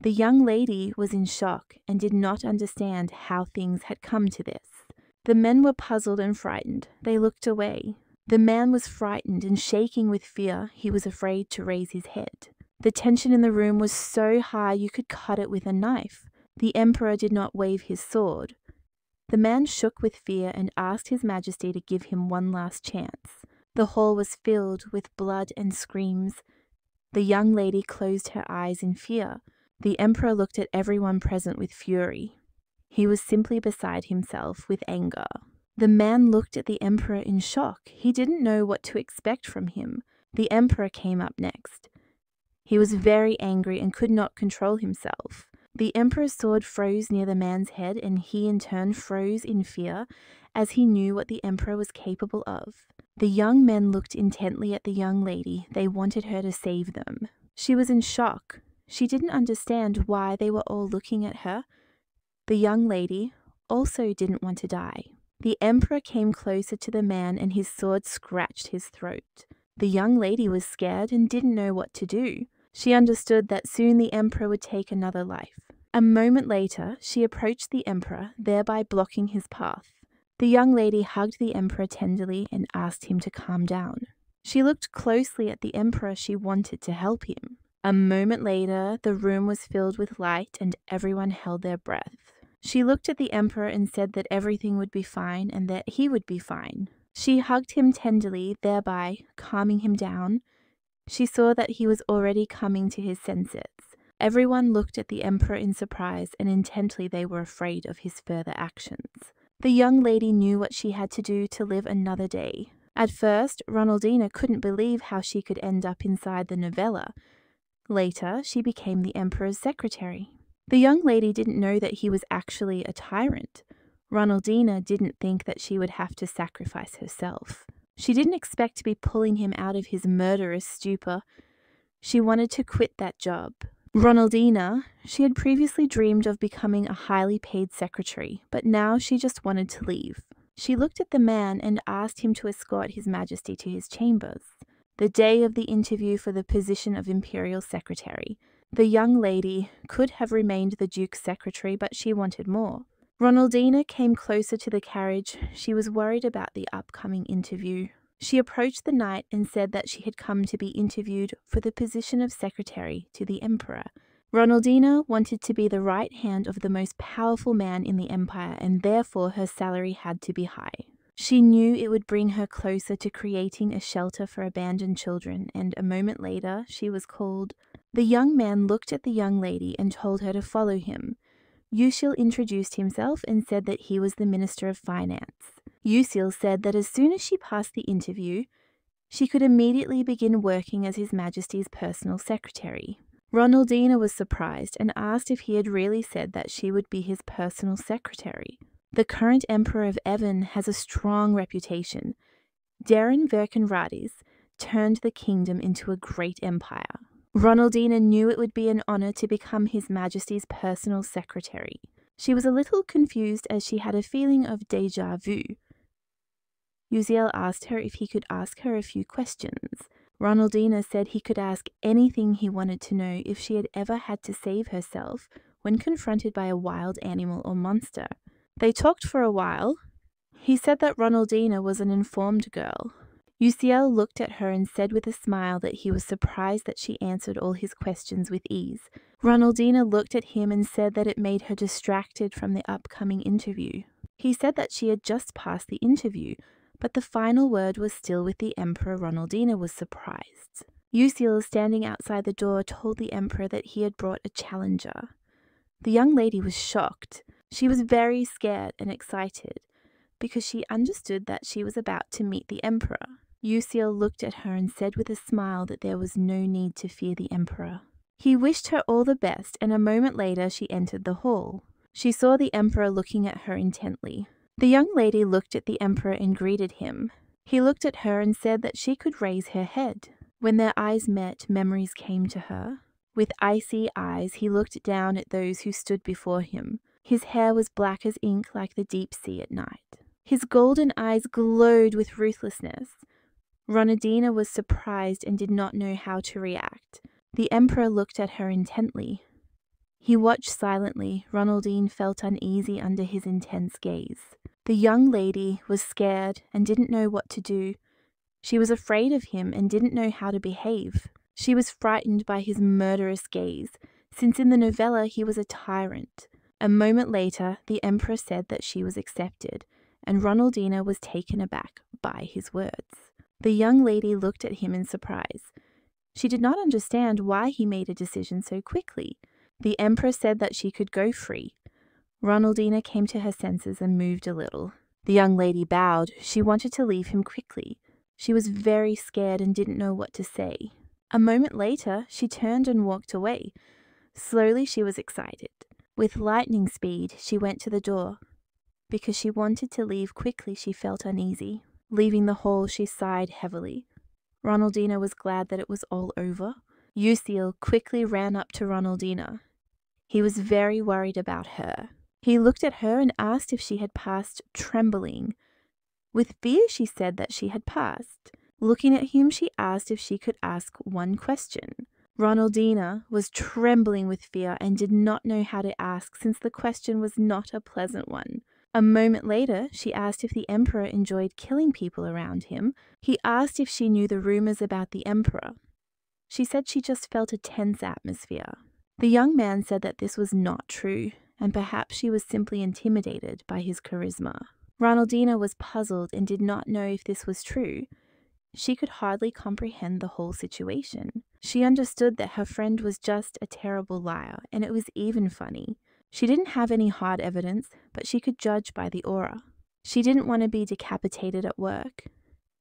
The young lady was in shock and did not understand how things had come to this. The men were puzzled and frightened. They looked away. The man was frightened and shaking with fear. He was afraid to raise his head. The tension in the room was so high you could cut it with a knife. The emperor did not wave his sword. The man shook with fear and asked His Majesty to give him one last chance. The hall was filled with blood and screams. The young lady closed her eyes in fear. The emperor looked at everyone present with fury. He was simply beside himself with anger. The man looked at the emperor in shock. He didn't know what to expect from him. The emperor came up next. He was very angry and could not control himself. The emperor's sword froze near the man's head, and he in turn froze in fear as he knew what the emperor was capable of. The young men looked intently at the young lady. They wanted her to save them. She was in shock. She didn't understand why they were all looking at her. The young lady also didn't want to die. The emperor came closer to the man and his sword scratched his throat. The young lady was scared and didn't know what to do. She understood that soon the emperor would take another life. A moment later, she approached the emperor, thereby blocking his path. The young lady hugged the emperor tenderly and asked him to calm down. She looked closely at the emperor. She wanted to help him. A moment later, the room was filled with light and everyone held their breath. She looked at the emperor and said that everything would be fine and that he would be fine. She hugged him tenderly, thereby calming him down. She saw that he was already coming to his senses. Everyone looked at the emperor in surprise, and intently they were afraid of his further actions. The young lady knew what she had to do to live another day. At first, Ronaldina couldn't believe how she could end up inside the novella. Later, she became the emperor's secretary. The young lady didn't know that he was actually a tyrant. Ronaldina didn't think that she would have to sacrifice herself. She didn't expect to be pulling him out of his murderous stupor. She wanted to quit that job. Ronaldina, she had previously dreamed of becoming a highly paid secretary, but now she just wanted to leave. She looked at the man and asked him to escort His Majesty to his chambers. The day of the interview for the position of imperial secretary, the young lady could have remained the duke's secretary, but she wanted more. Ronaldina came closer to the carriage. She was worried about the upcoming interview. She approached the knight and said that she had come to be interviewed for the position of secretary to the emperor. Ronaldina wanted to be the right hand of the most powerful man in the empire, and therefore her salary had to be high. She knew it would bring her closer to creating a shelter for abandoned children, and a moment later she was called. The young man looked at the young lady and told her to follow him. Yusil introduced himself and said that he was the Minister of Finance. Yusil said that as soon as she passed the interview, she could immediately begin working as His Majesty's personal secretary. Ronaldina was surprised and asked if he had really said that she would be his personal secretary. The current Emperor of Evan has a strong reputation. Darren Verkenradis turned the kingdom into a great empire. Ronaldina knew it would be an honor to become His Majesty's personal secretary. She was a little confused as she had a feeling of déjà vu. Uziel asked her if he could ask her a few questions. Ronaldina said he could ask anything he wanted to know if she had ever had to save herself when confronted by a wild animal or monster. They talked for a while. He said that Ronaldina was an informed girl. Uziel looked at her and said with a smile that he was surprised that she answered all his questions with ease. Ronaldina looked at him and said that it made her distracted from the upcoming interview. He said that she had just passed the interview, but the final word was still with the Emperor. Ronaldina was surprised. Uziel, standing outside the door, told the Emperor that he had brought a challenger. The young lady was shocked. She was very scared and excited because she understood that she was about to meet the Emperor. Uziel looked at her and said with a smile that there was no need to fear the Emperor. He wished her all the best, and a moment later she entered the hall. She saw the Emperor looking at her intently. The young lady looked at the Emperor and greeted him. He looked at her and said that she could raise her head. When their eyes met, memories came to her. With icy eyes, he looked down at those who stood before him. His hair was black as ink, like the deep sea at night. His golden eyes glowed with ruthlessness. Ronaldina was surprised and did not know how to react. The Emperor looked at her intently. He watched silently. Ronaldine felt uneasy under his intense gaze. The young lady was scared and didn't know what to do. She was afraid of him and didn't know how to behave. She was frightened by his murderous gaze, since in the novella he was a tyrant. A moment later, the Emperor said that she was accepted, and Ronaldina was taken aback by his words. The young lady looked at him in surprise. She did not understand why he made a decision so quickly. The Emperor said that she could go free. Ronaldina came to her senses and moved a little. The young lady bowed. She wanted to leave him quickly. She was very scared and didn't know what to say. A moment later, she turned and walked away. Slowly, she was excited. With lightning speed, she went to the door. Because she wanted to leave quickly, she felt uneasy. Leaving the hall, she sighed heavily. Ronaldina was glad that it was all over. Uciel quickly ran up to Ronaldina. He was very worried about her. He looked at her and asked if she had passed, trembling. With fear, she said that she had passed. Looking at him, she asked if she could ask one question. Ronaldina was trembling with fear and did not know how to ask since the question was not a pleasant one. A moment later, she asked if the Emperor enjoyed killing people around him. He asked if she knew the rumors about the Emperor. She said she just felt a tense atmosphere. The young man said that this was not true, and perhaps she was simply intimidated by his charisma. Ronaldina was puzzled and did not know if this was true. She could hardly comprehend the whole situation. She understood that her friend was just a terrible liar, and it was even funny. She didn't have any hard evidence, but she could judge by the aura. She didn't want to be decapitated at work.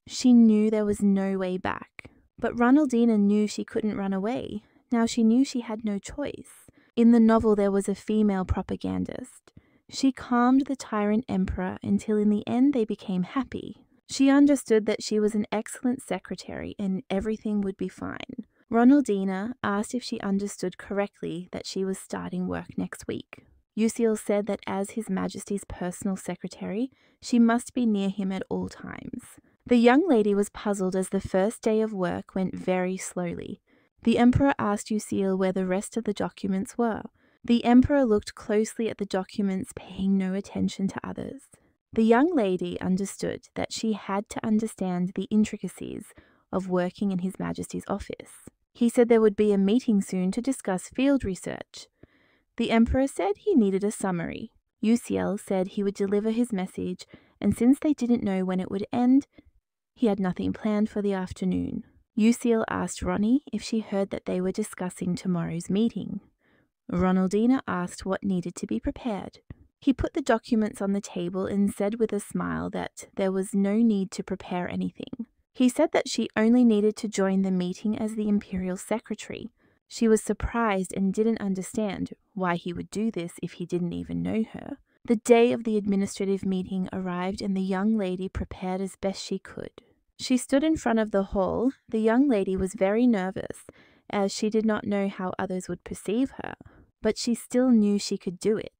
She knew there was no way back. But Ronaldina knew she couldn't run away. Now she knew she had no choice. In the novel, there was a female propagandist. She calmed the tyrant emperor until in the end they became happy. She understood that she was an excellent secretary and everything would be fine. Ronaldina asked if she understood correctly that she was starting work next week. Uciel said that as His Majesty's personal secretary, she must be near him at all times. The young lady was puzzled as the first day of work went very slowly. The Emperor asked Uciel where the rest of the documents were. The Emperor looked closely at the documents, paying no attention to others. The young lady understood that she had to understand the intricacies of working in His Majesty's office. He said there would be a meeting soon to discuss field research. The Emperor said he needed a summary. Uciel said he would deliver his message, and since they didn't know when it would end, he had nothing planned for the afternoon. Uciel asked Ronnie if she heard that they were discussing tomorrow's meeting. Ronaldina asked what needed to be prepared. He put the documents on the table and said with a smile that there was no need to prepare anything. He said that she only needed to join the meeting as the Imperial Secretary. She was surprised and didn't understand why he would do this if he didn't even know her. The day of the administrative meeting arrived and the young lady prepared as best she could. She stood in front of the hall. The young lady was very nervous, as she did not know how others would perceive her, but she still knew she could do it.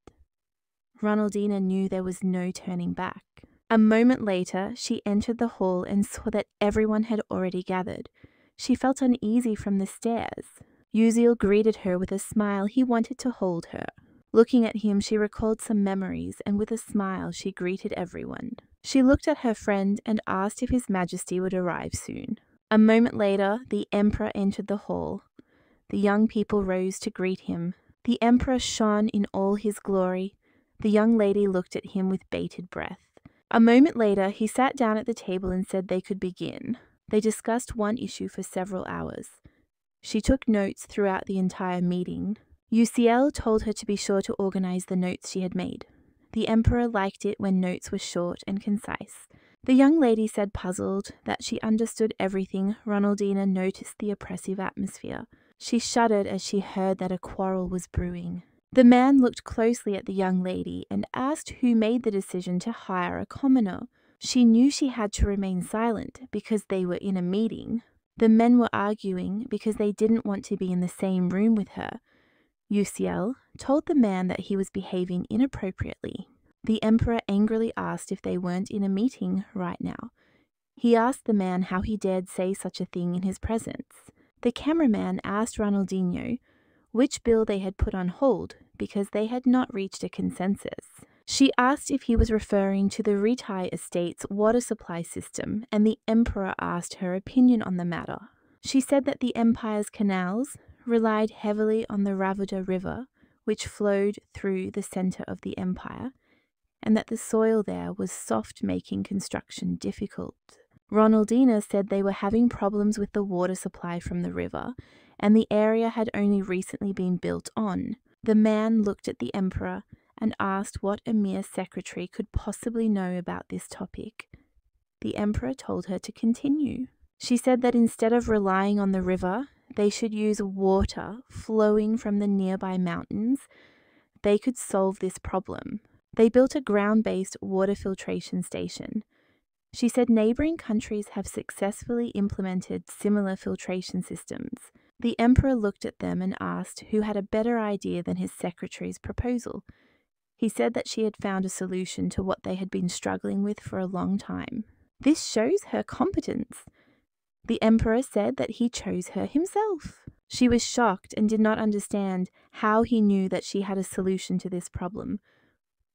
Ronaldina knew there was no turning back. A moment later, she entered the hall and saw that everyone had already gathered. She felt uneasy from the stairs. Uciel greeted her with a smile. He wanted to hold her. Looking at him, she recalled some memories, and with a smile, she greeted everyone. She looked at her friend and asked if His Majesty would arrive soon. A moment later, the Emperor entered the hall. The young people rose to greet him. The Emperor shone in all his glory. The young lady looked at him with bated breath. A moment later, he sat down at the table and said they could begin. They discussed one issue for several hours. She took notes throughout the entire meeting. Uciel told her to be sure to organize the notes she had made. The Emperor liked it when notes were short and concise. The young lady said, puzzled, that she understood everything. Ronaldina noticed the oppressive atmosphere. She shuddered as she heard that a quarrel was brewing. The man looked closely at the young lady and asked who made the decision to hire a commoner. She knew she had to remain silent because they were in a meeting. The men were arguing because they didn't want to be in the same room with her. Uciel told the man that he was behaving inappropriately. The Emperor angrily asked if they weren't in a meeting right now. He asked the man how he dared say such a thing in his presence. The cameraman asked Ronaldinho which bill they had put on hold because they had not reached a consensus. She asked if he was referring to the Ritai estate's water supply system, and the emperor asked her opinion on the matter. She said that the empire's canals relied heavily on the Ravuda River, which flowed through the center of the empire, and that the soil there was soft, making construction difficult. Ronaldina said they were having problems with the water supply from the river, and the area had only recently been built on. The man looked at the emperor and asked what Emir's secretary could possibly know about this topic. The emperor told her to continue. She said that instead of relying on the river, they should use water flowing from the nearby mountains. They could solve this problem. They built a ground-based water filtration station. She said neighboring countries have successfully implemented similar filtration systems. The emperor looked at them and asked who had a better idea than his secretary's proposal. He said that she had found a solution to what they had been struggling with for a long time. This shows her competence. The emperor said that he chose her himself. She was shocked and did not understand how he knew that she had a solution to this problem.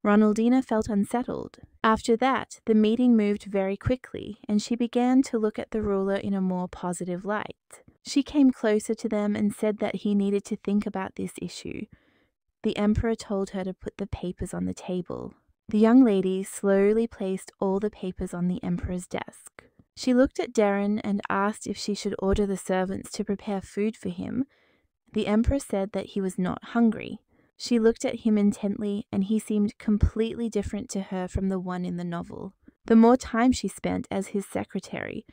Ronaldina felt unsettled. After that, the meeting moved very quickly, and she began to look at the ruler in a more positive light. She came closer to them and said that he needed to think about this issue. The emperor told her to put the papers on the table. The young lady slowly placed all the papers on the emperor's desk. She looked at Darren and asked if she should order the servants to prepare food for him. The emperor said that he was not hungry. She looked at him intently, and he seemed completely different to her from the one in the novel. The more time she spent as his secretary,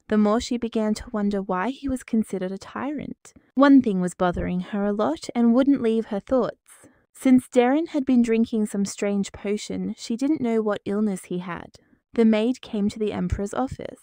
the more she began to wonder why he was considered a tyrant. One thing was bothering her a lot and wouldn't leave her thoughts. Since Darren had been drinking some strange potion, she didn't know what illness he had. The maid came to the emperor's office.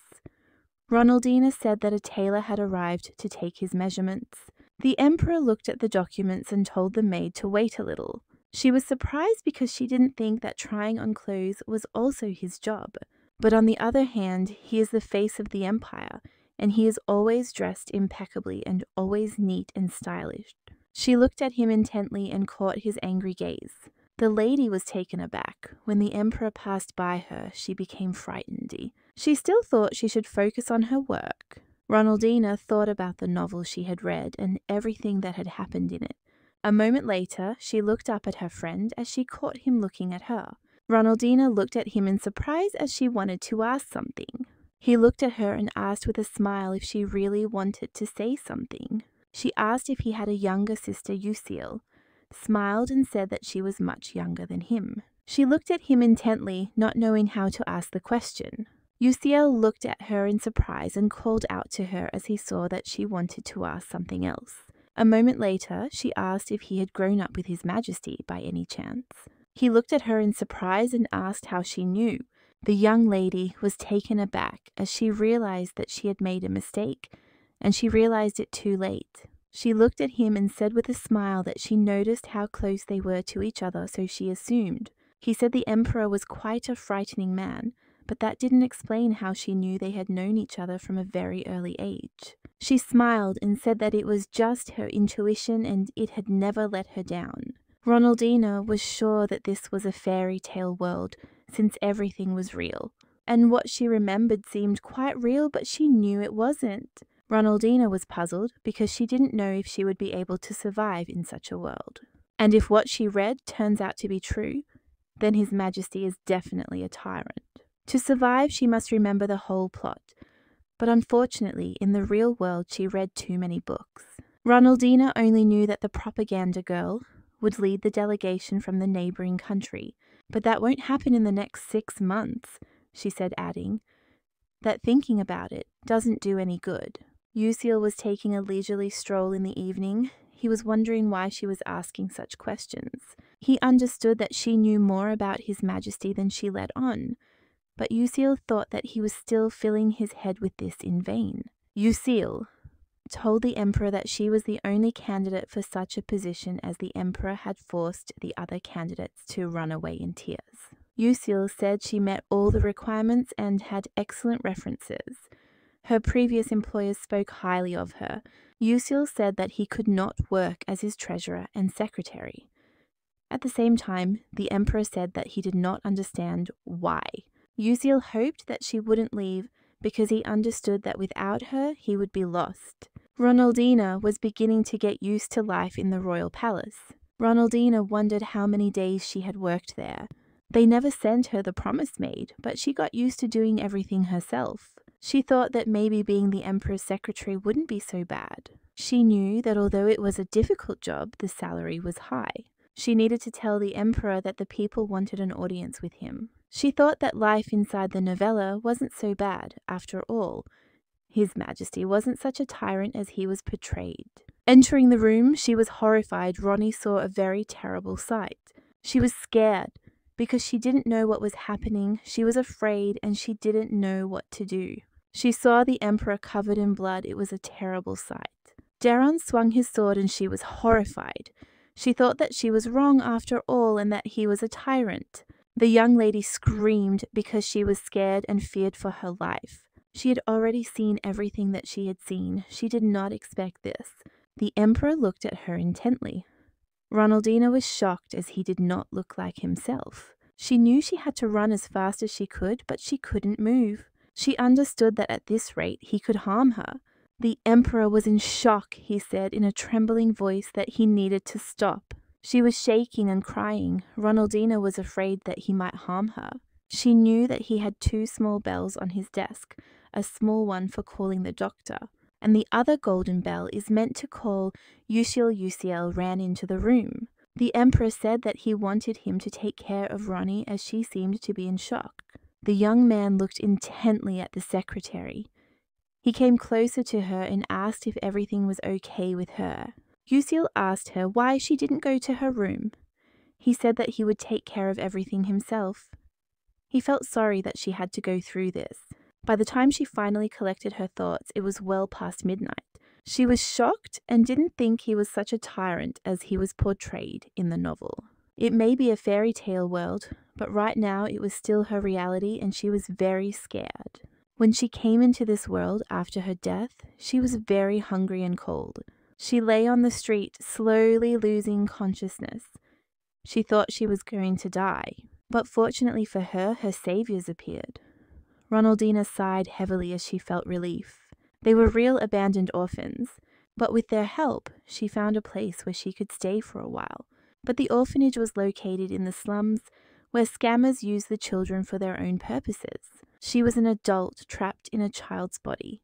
Ronaldina said that a tailor had arrived to take his measurements. The emperor looked at the documents and told the maid to wait a little. She was surprised because she didn't think that trying on clothes was also his job. But on the other hand, he is the face of the empire, and he is always dressed impeccably and always neat and stylish. She looked at him intently and caught his angry gaze. The lady was taken aback. When the emperor passed by her, she became frightened. She still thought she should focus on her work. Ronaldina thought about the novel she had read and everything that had happened in it. A moment later, she looked up at her friend as she caught him looking at her. Ronaldina looked at him in surprise as she wanted to ask something. He looked at her and asked with a smile if she really wanted to say something. She asked if he had a younger sister, Usiel, smiled and said that she was much younger than him. She looked at him intently, not knowing how to ask the question. Usiel looked at her in surprise and called out to her as he saw that she wanted to ask something else. A moment later, she asked if he had grown up with His Majesty by any chance. He looked at her in surprise and asked how she knew. The young lady was taken aback as she realized that she had made a mistake, and she realized it too late. She looked at him and said with a smile that she noticed how close they were to each other, so she assumed. He said the emperor was quite a frightening man, but that didn't explain how she knew they had known each other from a very early age. She smiled and said that it was just her intuition and it had never let her down. Ronaldina was sure that this was a fairy tale world, since everything was real. And what she remembered seemed quite real, but she knew it wasn't. Ronaldina was puzzled because she didn't know if she would be able to survive in such a world. And if what she read turns out to be true, then His Majesty is definitely a tyrant. To survive, she must remember the whole plot. But unfortunately, in the real world, she read too many books. Ronaldina only knew that the propaganda girl would lead the delegation from the neighboring country. But that won't happen in the next 6 months, she said, adding that thinking about it doesn't do any good. Usiel was taking a leisurely stroll in the evening. He was wondering why she was asking such questions. He understood that she knew more about His Majesty than she let on, but Usiel thought that he was still filling his head with this in vain. Usiel told the emperor that she was the only candidate for such a position, as the emperor had forced the other candidates to run away in tears. Usiel said she met all the requirements and had excellent references. Her previous employers spoke highly of her. Yusil said that he could not work as his treasurer and secretary. At the same time, the emperor said that he did not understand why. Yusil hoped that she wouldn't leave because he understood that without her, he would be lost. Ronaldina was beginning to get used to life in the royal palace. Ronaldina wondered how many days she had worked there. They never sent her the promise maid, but she got used to doing everything herself. She thought that maybe being the emperor's secretary wouldn't be so bad. She knew that although it was a difficult job, the salary was high. She needed to tell the emperor that the people wanted an audience with him. She thought that life inside the novella wasn't so bad, after all. His Majesty wasn't such a tyrant as he was portrayed. Entering the room, she was horrified. Ronnie saw a very terrible sight. She was scared because she didn't know what was happening. She was afraid and she didn't know what to do. She saw the emperor covered in blood. It was a terrible sight. Daron swung his sword and she was horrified. She thought that she was wrong after all and that he was a tyrant. The young lady screamed because she was scared and feared for her life. She had already seen everything that she had seen. She did not expect this. The emperor looked at her intently. Ronaldina was shocked as he did not look like himself. She knew she had to run as fast as she could, but she couldn't move. She understood that at this rate he could harm her. The emperor was in shock, he said in a trembling voice that he needed to stop. She was shaking and crying. Ronaldina was afraid that he might harm her. She knew that he had 2 small bells on his desk, a small one for calling the doctor, and the other golden bell is meant to call Yusil ran into the room. The emperor said that he wanted him to take care of Ronnie as she seemed to be in shock. The young man looked intently at the secretary. He came closer to her and asked if everything was okay with her. Yusil asked her why she didn't go to her room. He said that he would take care of everything himself. He felt sorry that she had to go through this. By the time she finally collected her thoughts, it was well past midnight. She was shocked and didn't think he was such a tyrant as he was portrayed in the novel. It may be a fairy tale world, but right now it was still her reality and she was very scared. When she came into this world after her death, she was very hungry and cold. She lay on the street, slowly losing consciousness. She thought she was going to die, but fortunately for her, her saviors appeared. Ronaldina sighed heavily as she felt relief. They were real abandoned orphans, but with their help, she found a place where she could stay for a while. But the orphanage was located in the slums, where scammers use the children for their own purposes. She was an adult trapped in a child's body.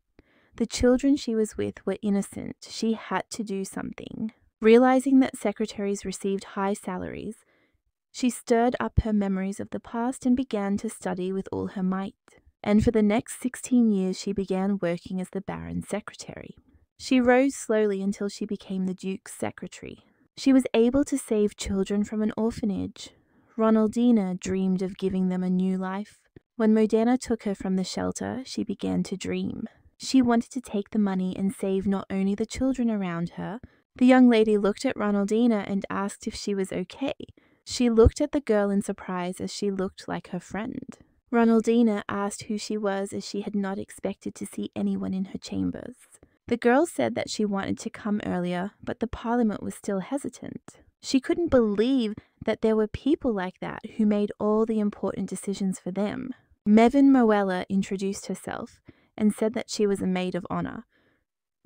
The children she was with were innocent. She had to do something. Realizing that secretaries received high salaries, she stirred up her memories of the past and began to study with all her might. And for the next 16 years, she began working as the Baron's secretary. She rose slowly until she became the Duke's secretary. She was able to save children from an orphanage. Ronaldina dreamed of giving them a new life. When Modena took her from the shelter, she began to dream. She wanted to take the money and save not only the children around her. The young lady looked at Ronaldina and asked if she was okay. She looked at the girl in surprise as she looked like her friend. Ronaldina asked who she was as she had not expected to see anyone in her chambers. The girl said that she wanted to come earlier, but the parliament was still hesitant. She couldn't believe that there were people like that who made all the important decisions for them. Mevin Moella introduced herself and said that she was a maid of honor.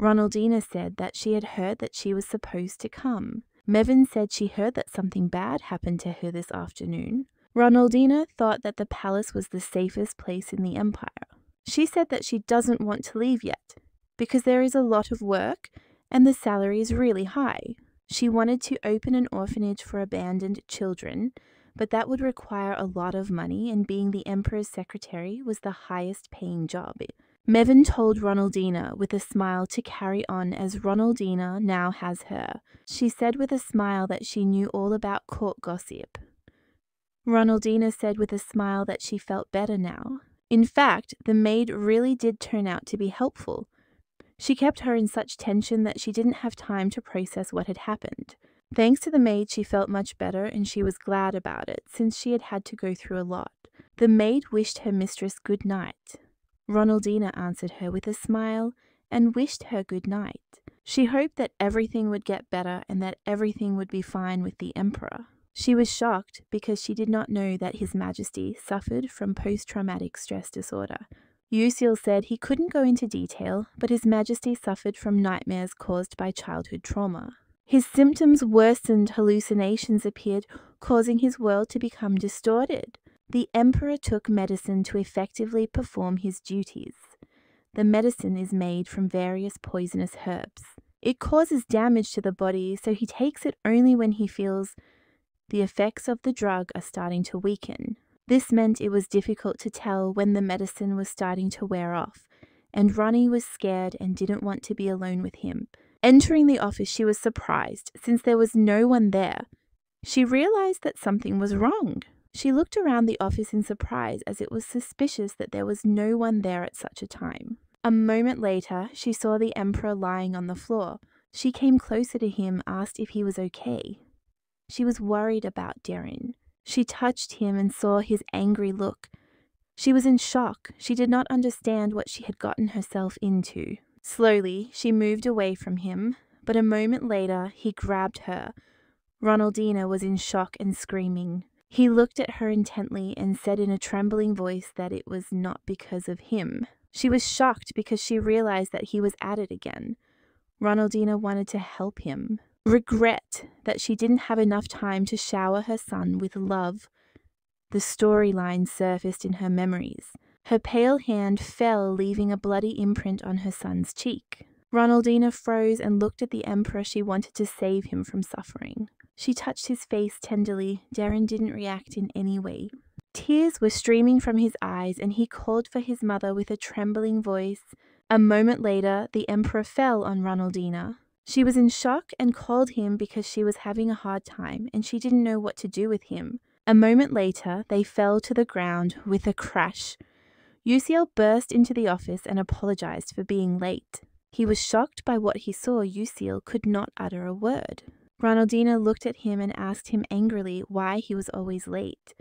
Ronaldina said that she had heard that she was supposed to come. Mevin said she heard that something bad happened to her this afternoon. Ronaldina thought that the palace was the safest place in the empire. She said that she doesn't want to leave yet, because there is a lot of work and the salary is really high. She wanted to open an orphanage for abandoned children, but that would require a lot of money, and being the emperor's secretary was the highest paying job. Mevin told Ronaldina with a smile to carry on as Ronaldina now has her. She said with a smile that she knew all about court gossip. Ronaldina said with a smile that she felt better now. In fact, the maid really did turn out to be helpful. She kept her in such tension that she didn't have time to process what had happened. Thanks to the maid, she felt much better and she was glad about it, since she had had to go through a lot. The maid wished her mistress good night. Ronaldina answered her with a smile and wished her good night. She hoped that everything would get better and that everything would be fine with the emperor. She was shocked because she did not know that His Majesty suffered from post-traumatic stress disorder. Yusil said he couldn't go into detail, but His Majesty suffered from nightmares caused by childhood trauma. His symptoms worsened, hallucinations appeared, causing his world to become distorted. The emperor took medicine to effectively perform his duties. The medicine is made from various poisonous herbs. It causes damage to the body, so he takes it only when he feels the effects of the drug are starting to weaken. This meant it was difficult to tell when the medicine was starting to wear off, and Ronnie was scared and didn't want to be alone with him. Entering the office, she was surprised, since there was no one there. She realized that something was wrong. She looked around the office in surprise, as it was suspicious that there was no one there at such a time. A moment later, she saw the emperor lying on the floor. She came closer to him, asked if he was okay. She was worried about Darren. She touched him and saw his angry look. She was in shock. She did not understand what she had gotten herself into. Slowly, she moved away from him, but a moment later, he grabbed her. Ronaldina was in shock and screaming. He looked at her intently and said in a trembling voice that it was not because of him. She was shocked because she realized that he was at it again. Ronaldina wanted to help him. Regret that she didn't have enough time to shower her son with love. The storyline surfaced in her memories. Her pale hand fell, leaving a bloody imprint on her son's cheek. Ronaldina froze and looked at the emperor. She wanted to save him from suffering. She touched his face tenderly. Darren didn't react in any way. Tears were streaming from his eyes, and he called for his mother with a trembling voice. A moment later, the emperor fell on Ronaldina. She was in shock and called him because she was having a hard time, and she didn't know what to do with him. A moment later, they fell to the ground with a crash. Yusil burst into the office and apologized for being late. He was shocked by what he saw. Yusil could not utter a word. Ronaldina looked at him and asked him angrily why he was always late.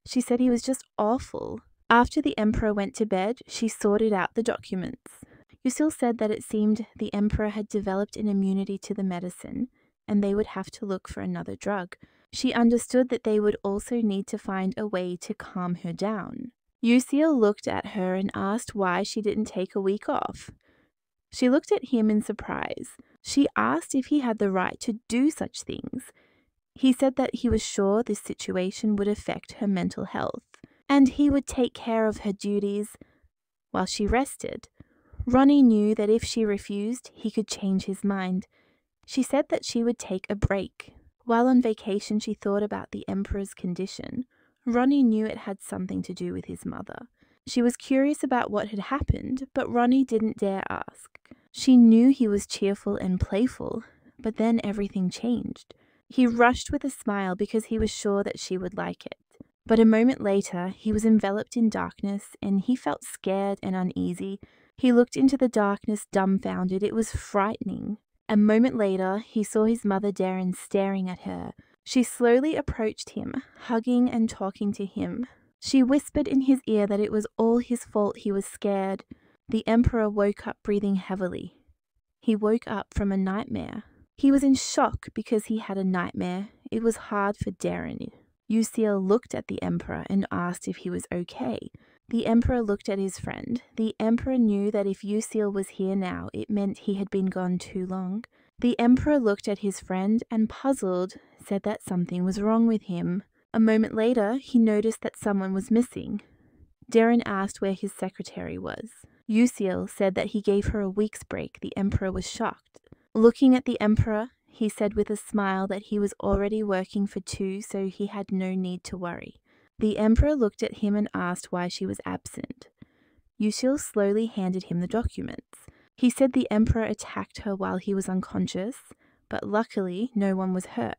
She said he was just awful. After the emperor went to bed, she sorted out the documents. Yusil said that it seemed the emperor had developed an immunity to the medicine, and they would have to look for another drug. She understood that they would also need to find a way to calm her down. Yusil looked at her and asked why she didn't take a week off. She looked at him in surprise. She asked if he had the right to do such things. He said that he was sure this situation would affect her mental health, and he would take care of her duties while she rested. Ronnie knew that if she refused, he could change his mind. She said that she would take a break. While on vacation, she thought about the emperor's condition. Ronnie knew it had something to do with his mother. She was curious about what had happened, but Ronnie didn't dare ask. She knew he was cheerful and playful, but then everything changed. He rushed with a smile because he was sure that she would like it. But a moment later, he was enveloped in darkness, and he felt scared and uneasy. He looked into the darkness, dumbfounded. It was frightening. A moment later, he saw his mother Darren staring at her. She slowly approached him, hugging and talking to him. She whispered in his ear that it was all his fault. He was scared. The emperor woke up breathing heavily. He woke up from a nightmare. He was in shock because he had a nightmare. It was hard for Darren. Yusil looked at the emperor and asked if he was okay. The emperor looked at his friend. The emperor knew that if Yusil was here now, it meant he had been gone too long. The emperor looked at his friend and, puzzled, said that something was wrong with him. A moment later, he noticed that someone was missing. Darren asked where his secretary was. Yusil said that he gave her a week's break. The emperor was shocked. Looking at the emperor, he said with a smile that he was already working for 2, so he had no need to worry. The emperor looked at him and asked why she was absent. Yusil slowly handed him the documents. He said the emperor attacked her while he was unconscious, but luckily no one was hurt.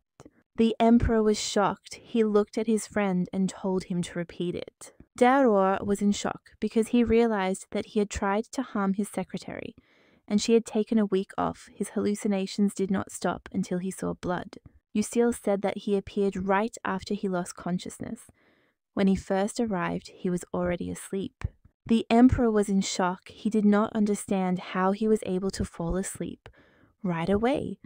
The emperor was shocked. He looked at his friend and told him to repeat it. Daror was in shock because he realized that he had tried to harm his secretary, and she had taken a week off. His hallucinations did not stop until he saw blood. Yusil said that he appeared right after he lost consciousness. When he first arrived, he was already asleep. The emperor was in shock. He did not understand how he was able to fall asleep. right away.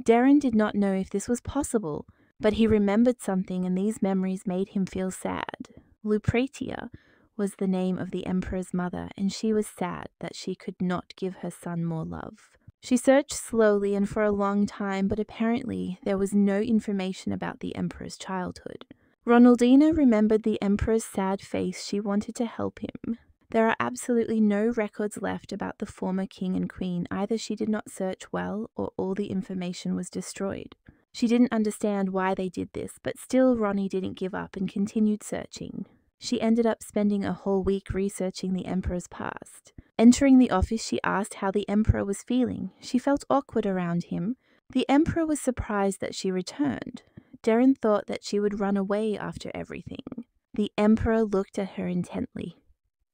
Darren did not know if this was possible, but he remembered something, and these memories made him feel sad. Lucretia was the name of the emperor's mother, and she was sad that she could not give her son more love. She searched slowly and for a long time, but apparently there was no information about the emperor's childhood. Ronaldina remembered the emperor's sad face. She wanted to help him. There are absolutely no records left about the former king and queen. Either she did not search well, or all the information was destroyed. She didn't understand why they did this, but still Ronnie didn't give up and continued searching. She ended up spending a whole week researching the emperor's past. Entering the office, she asked how the emperor was feeling. She felt awkward around him. The emperor was surprised that she returned. Darren thought that she would run away after everything. The emperor looked at her intently.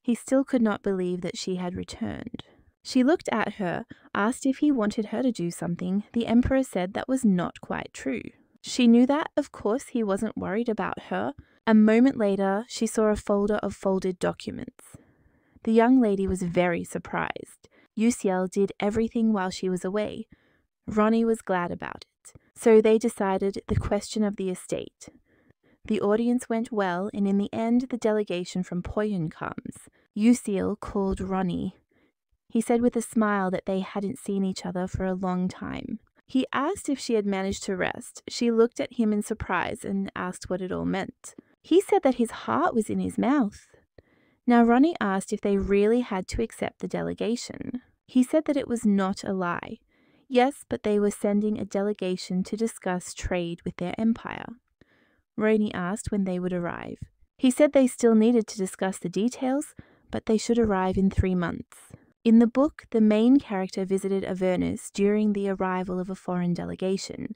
He still could not believe that she had returned. She looked at her, asked if he wanted her to do something. The emperor said that was not quite true. She knew that, of course, he wasn't worried about her. A moment later, she saw a folder of folded documents. The young lady was very surprised. Uciel did everything while she was away. Ronnie was glad about it. So they decided the question of the estate. The audience went well, and in the end, the delegation from Poyon comes. Uciel called Ronnie. He said with a smile that they hadn't seen each other for a long time. He asked if she had managed to rest. She looked at him in surprise and asked what it all meant. He said that his heart was in his mouth. Now Ronnie asked if they really had to accept the delegation. He said that it was not a lie. Yes, but they were sending a delegation to discuss trade with their empire. Ronnie asked when they would arrive. He said they still needed to discuss the details, but they should arrive in 3 months. In the book, the main character visited Avernus during the arrival of a foreign delegation.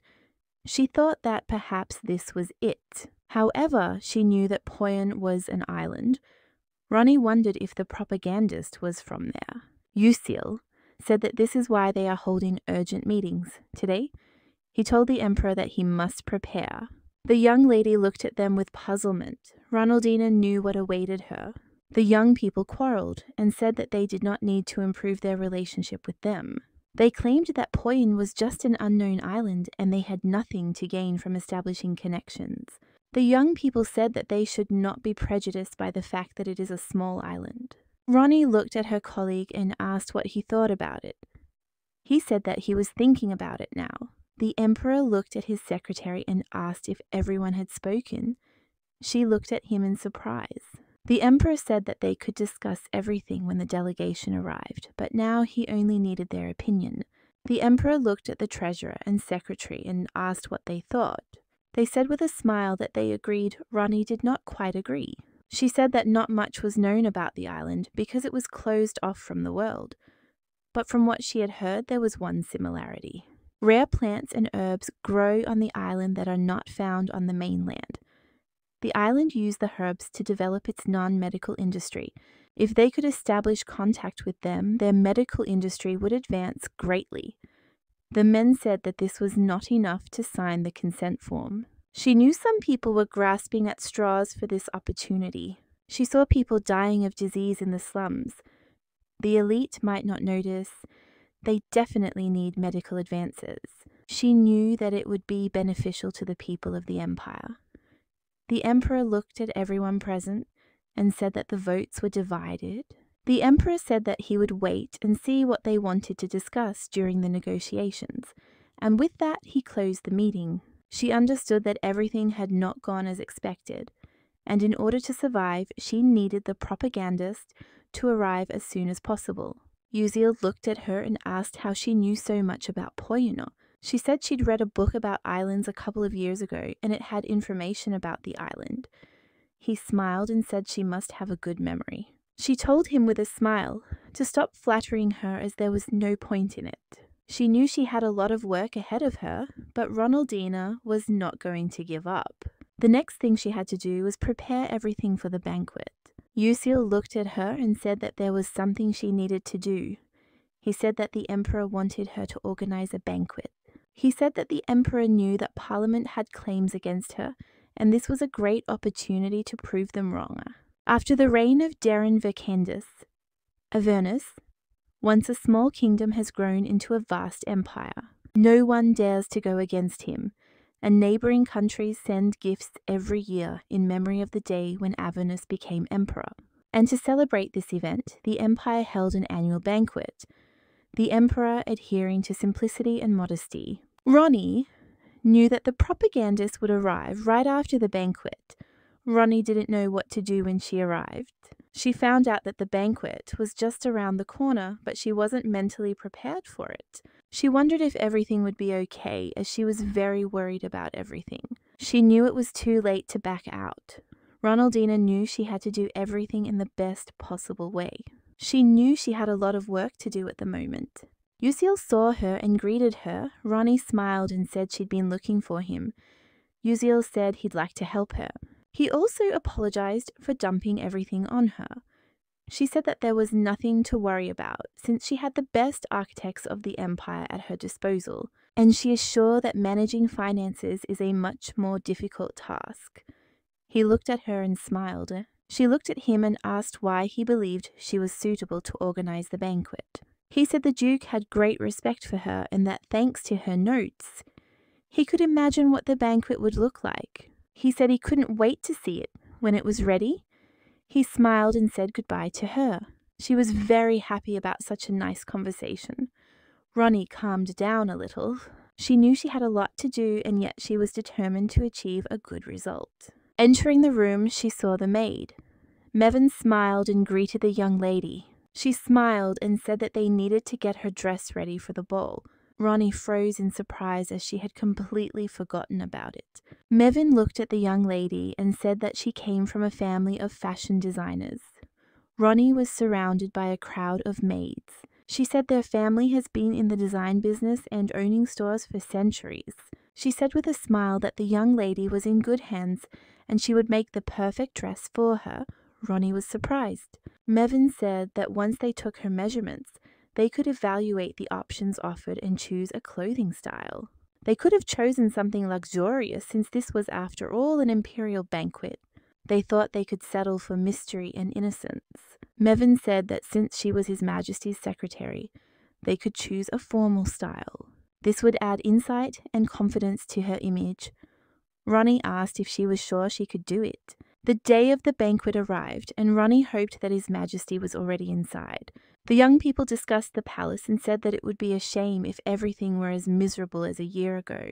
She thought that perhaps this was it. However, she knew that Poyon was an island. Ronnie wondered if the propagandist was from there. Uciel said that this is why they are holding urgent meetings today. He told the emperor that he must prepare. The young lady looked at them with puzzlement. Ronaldina knew what awaited her. The young people quarreled and said that they did not need to improve their relationship with them. They claimed that Poyon was just an unknown island and they had nothing to gain from establishing connections. The young people said that they should not be prejudiced by the fact that it is a small island. Ronnie looked at her colleague and asked what he thought about it. He said that he was thinking about it now. The emperor looked at his secretary and asked if everyone had spoken. She looked at him in surprise. The emperor said that they could discuss everything when the delegation arrived, but now he only needed their opinion. The emperor looked at the treasurer and secretary and asked what they thought. They said with a smile that they agreed. Ronnie did not quite agree. She said that not much was known about the island because it was closed off from the world. But from what she had heard, there was one similarity. Rare plants and herbs grow on the island that are not found on the mainland. The island used the herbs to develop its non-medical industry. If they could establish contact with them, their medical industry would advance greatly. The men said that this was not enough to sign the consent form. She knew some people were grasping at straws for this opportunity. She saw people dying of disease in the slums. The elite might not notice. They definitely need medical advances. She knew that it would be beneficial to the people of the empire. The emperor looked at everyone present and said that the votes were divided. The emperor said that he would wait and see what they wanted to discuss during the negotiations, and with that he closed the meeting. She understood that everything had not gone as expected, and in order to survive, she needed the propagandist to arrive as soon as possible. Uziel looked at her and asked how she knew so much about Poyuno. She said she'd read a book about islands a couple of years ago, and it had information about the island. He smiled and said she must have a good memory. She told him with a smile to stop flattering her as there was no point in it. She knew she had a lot of work ahead of her, but Ronaldina was not going to give up. The next thing she had to do was prepare everything for the banquet. Uziel looked at her and said that there was something she needed to do. He said that the emperor wanted her to organize a banquet. He said that the emperor knew that Parliament had claims against her, and this was a great opportunity to prove them wrong. After the reign of Darren Vercandus, Avernus Once a small kingdom has grown into a vast empire. No one dares to go against him, and neighboring countries send gifts every year in memory of the day when Avernus became emperor. And to celebrate this event, the empire held an annual banquet, the emperor adhering to simplicity and modesty. Ronnie knew that the propagandist would arrive right after the banquet. Ronnie didn't know what to do when she arrived. She found out that the banquet was just around the corner, but she wasn't mentally prepared for it. She wondered if everything would be okay, as she was very worried about everything. She knew it was too late to back out. Ronaldina knew she had to do everything in the best possible way. She knew she had a lot of work to do at the moment. Uziel saw her and greeted her. Ronnie smiled and said she'd been looking for him. Uziel said he'd like to help her. He also apologized for dumping everything on her. She said that there was nothing to worry about, since she had the best architects of the empire at her disposal, and she is sure that managing finances is a much more difficult task. He looked at her and smiled. She looked at him and asked why he believed she was suitable to organize the banquet. He said the Duke had great respect for her and that thanks to her notes, he could imagine what the banquet would look like. He said he couldn't wait to see it. When it was ready, he smiled and said goodbye to her. She was very happy about such a nice conversation. Ronnie calmed down a little. She knew she had a lot to do, and yet she was determined to achieve a good result. Entering the room, she saw the maid. Mevin smiled and greeted the young lady. She smiled and said that they needed to get her dress ready for the ball. Ronnie froze in surprise as she had completely forgotten about it. Mevin looked at the young lady and said that she came from a family of fashion designers. Ronnie was surrounded by a crowd of maids. She said their family has been in the design business and owning stores for centuries. She said with a smile that the young lady was in good hands and she would make the perfect dress for her. Ronnie was surprised. Mevin said that once they took her measurements, they could evaluate the options offered and choose a clothing style. They could have chosen something luxurious since this was, after all, an imperial banquet. They thought they could settle for mystery and innocence. Mevin said that since she was His Majesty's secretary, they could choose a formal style. This would add insight and confidence to her image. Ronnie asked if she was sure she could do it. The day of the banquet arrived, and Ronnie hoped that His Majesty was already inside. The young people discussed the palace and said that it would be a shame if everything were as miserable as a year ago.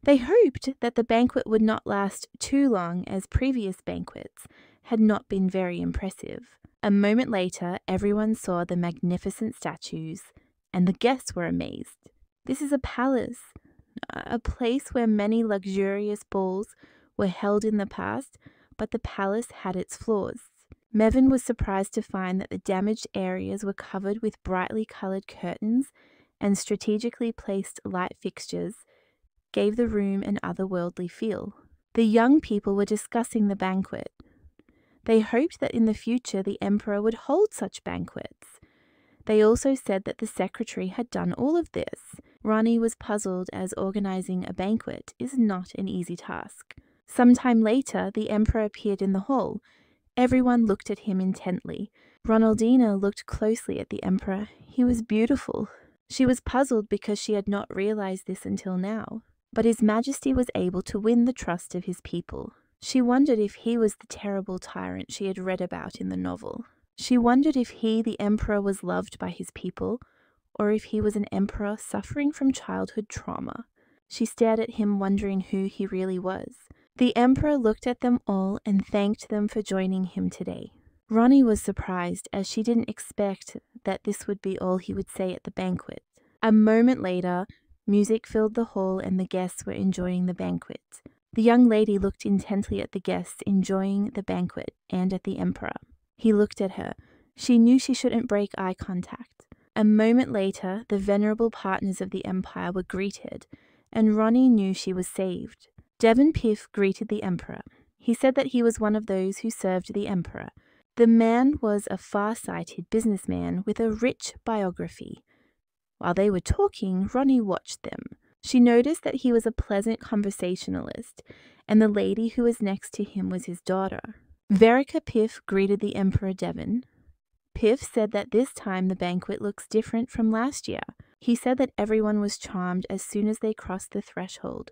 They hoped that the banquet would not last too long, as previous banquets had not been very impressive. A moment later, everyone saw the magnificent statues, and the guests were amazed. This is a palace, a place where many luxurious balls were held in the past, but the palace had its flaws. Mevin was surprised to find that the damaged areas were covered with brightly colored curtains, and strategically placed light fixtures gave the room an otherworldly feel. The young people were discussing the banquet. They hoped that in the future the emperor would hold such banquets. They also said that the secretary had done all of this. Ronnie was puzzled, as organizing a banquet is not an easy task. Sometime later, the emperor appeared in the hall. Everyone looked at him intently. Ronaldina looked closely at the emperor. He was beautiful. She was puzzled because she had not realized this until now. But His Majesty was able to win the trust of his people. She wondered if he was the terrible tyrant she had read about in the novel. She wondered if he, the emperor, was loved by his people, or if he was an emperor suffering from childhood trauma. She stared at him, wondering who he really was. The emperor looked at them all and thanked them for joining him today. Ronnie was surprised, as she didn't expect that this would be all he would say at the banquet. A moment later, music filled the hall and the guests were enjoying the banquet. The young lady looked intently at the guests enjoying the banquet and at the emperor. He looked at her. She knew she shouldn't break eye contact. A moment later, the venerable partners of the empire were greeted, and Ronnie knew she was saved. Devon Piff greeted the emperor. He said that he was one of those who served the emperor. The man was a far-sighted businessman with a rich biography. While they were talking, Ronnie watched them. She noticed that he was a pleasant conversationalist, and the lady who was next to him was his daughter. Verica Piff greeted the Emperor Devon. Piff said that this time the banquet looks different from last year. He said that everyone was charmed as soon as they crossed the threshold.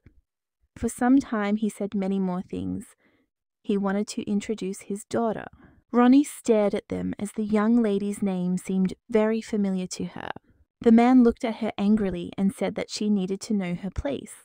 For some time he said many more things. He wanted to introduce his daughter. Ronnie stared at them as the young lady's name seemed very familiar to her. The man looked at her angrily and said that she needed to know her place.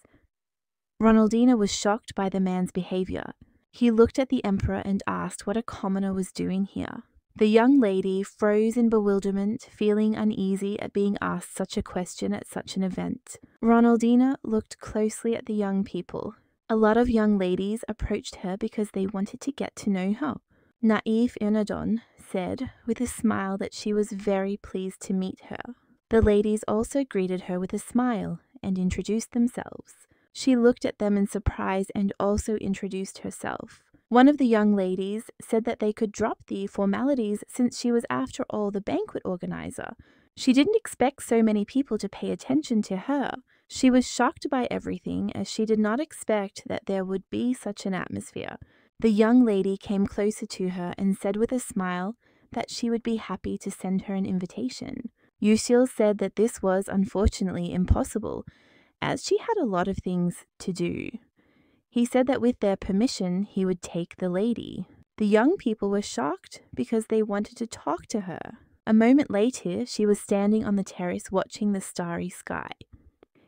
Ronaldina was shocked by the man's behavior. He looked at the emperor and asked what a commoner was doing here. The young lady froze in bewilderment, feeling uneasy at being asked such a question at such an event. Ronaldina looked closely at the young people. A lot of young ladies approached her because they wanted to get to know her. Naive Unadon said with a smile that she was very pleased to meet her. The ladies also greeted her with a smile and introduced themselves. She looked at them in surprise and also introduced herself. One of the young ladies said that they could drop the formalities since she was after all the banquet organizer. She didn't expect so many people to pay attention to her. She was shocked by everything as she did not expect that there would be such an atmosphere. The young lady came closer to her and said with a smile that she would be happy to send her an invitation. Yusil said that this was unfortunately impossible, as she had a lot of things to do. He said that with their permission, he would take the lady. The young people were shocked because they wanted to talk to her. A moment later, she was standing on the terrace watching the starry sky.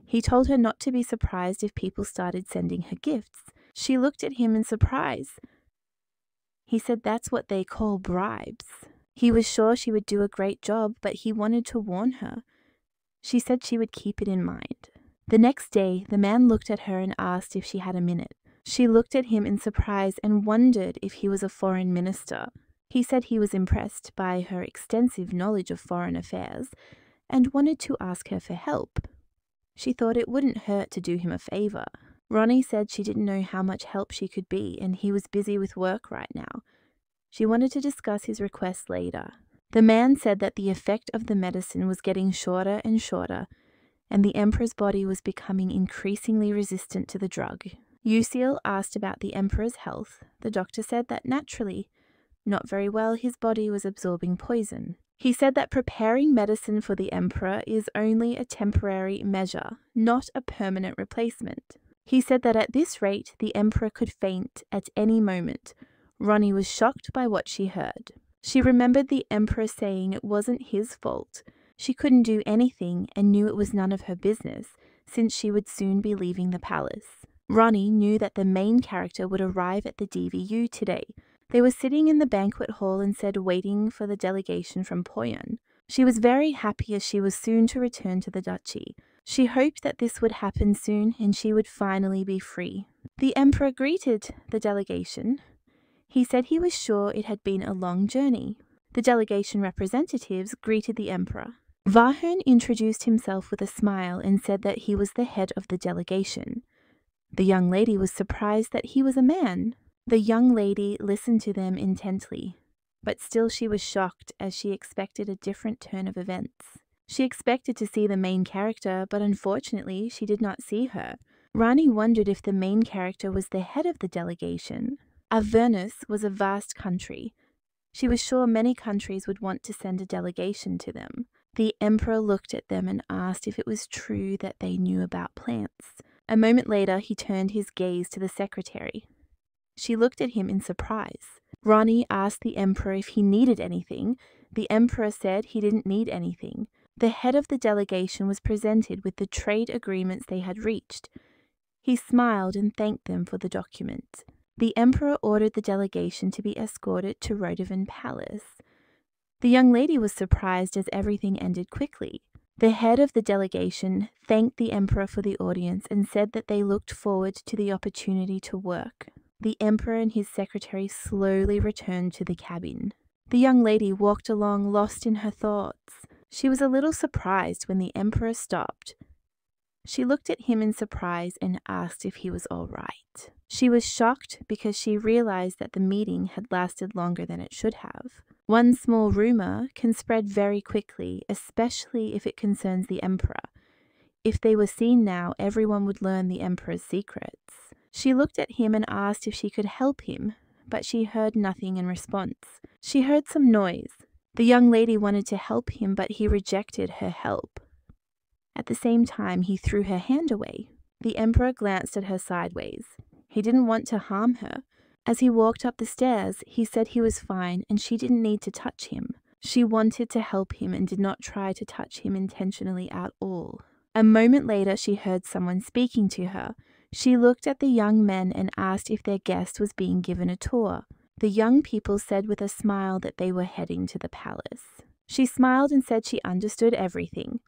He told her not to be surprised if people started sending her gifts. She looked at him in surprise. He said that's what they call bribes. He was sure she would do a great job, but he wanted to warn her. She said she would keep it in mind. The next day, the man looked at her and asked if she had a minute. She looked at him in surprise and wondered if he was a foreign minister. He said he was impressed by her extensive knowledge of foreign affairs and wanted to ask her for help. She thought it wouldn't hurt to do him a favor. Ronnie said she didn't know how much help she could be and he was busy with work right now. She wanted to discuss his request later. The man said that the effect of the medicine was getting shorter and shorter, and the emperor's body was becoming increasingly resistant to the drug. Yusil asked about the emperor's health. The doctor said that naturally, not very well, his body was absorbing poison. He said that preparing medicine for the emperor is only a temporary measure, not a permanent replacement. He said that at this rate, the emperor could faint at any moment. Ronnie was shocked by what she heard. She remembered the emperor saying it wasn't his fault. She couldn't do anything and knew it was none of her business, since she would soon be leaving the palace. Ronnie knew that the main character would arrive at the DVU today. They were sitting in the banquet hall and said waiting for the delegation from Poyon. She was very happy as she was soon to return to the duchy. She hoped that this would happen soon and she would finally be free. The emperor greeted the delegation. He said he was sure it had been a long journey. The delegation representatives greeted the emperor. Vahern introduced himself with a smile and said that he was the head of the delegation. The young lady was surprised that he was a man. The young lady listened to them intently, but still she was shocked as she expected a different turn of events. She expected to see the main character, but unfortunately she did not see her. Rani wondered if the main character was the head of the delegation. Avernus was a vast country. She was sure many countries would want to send a delegation to them. The emperor looked at them and asked if it was true that they knew about plants. A moment later, he turned his gaze to the secretary. She looked at him in surprise. Ronnie asked the emperor if he needed anything. The emperor said he didn't need anything. The head of the delegation was presented with the trade agreements they had reached. He smiled and thanked them for the document. The emperor ordered the delegation to be escorted to Rodovan Palace. The young lady was surprised as everything ended quickly. The head of the delegation thanked the emperor for the audience and said that they looked forward to the opportunity to work. The emperor and his secretary slowly returned to the cabin. The young lady walked along lost in her thoughts. She was a little surprised when the emperor stopped. She looked at him in surprise and asked if he was all right. She was shocked because she realized that the meeting had lasted longer than it should have. One small rumor can spread very quickly, especially if it concerns the emperor. If they were seen now, everyone would learn the emperor's secrets. She looked at him and asked if she could help him, but she heard nothing in response. She heard some noise. The young lady wanted to help him, but he rejected her help. At the same time, he threw her hand away. The emperor glanced at her sideways. He didn't want to harm her. As he walked up the stairs, he said he was fine and she didn't need to touch him. She wanted to help him and did not try to touch him intentionally at all. A moment later, she heard someone speaking to her. She looked at the young men and asked if their guest was being given a tour. The young people said with a smile that they were heading to the palace. She smiled and said she understood everything.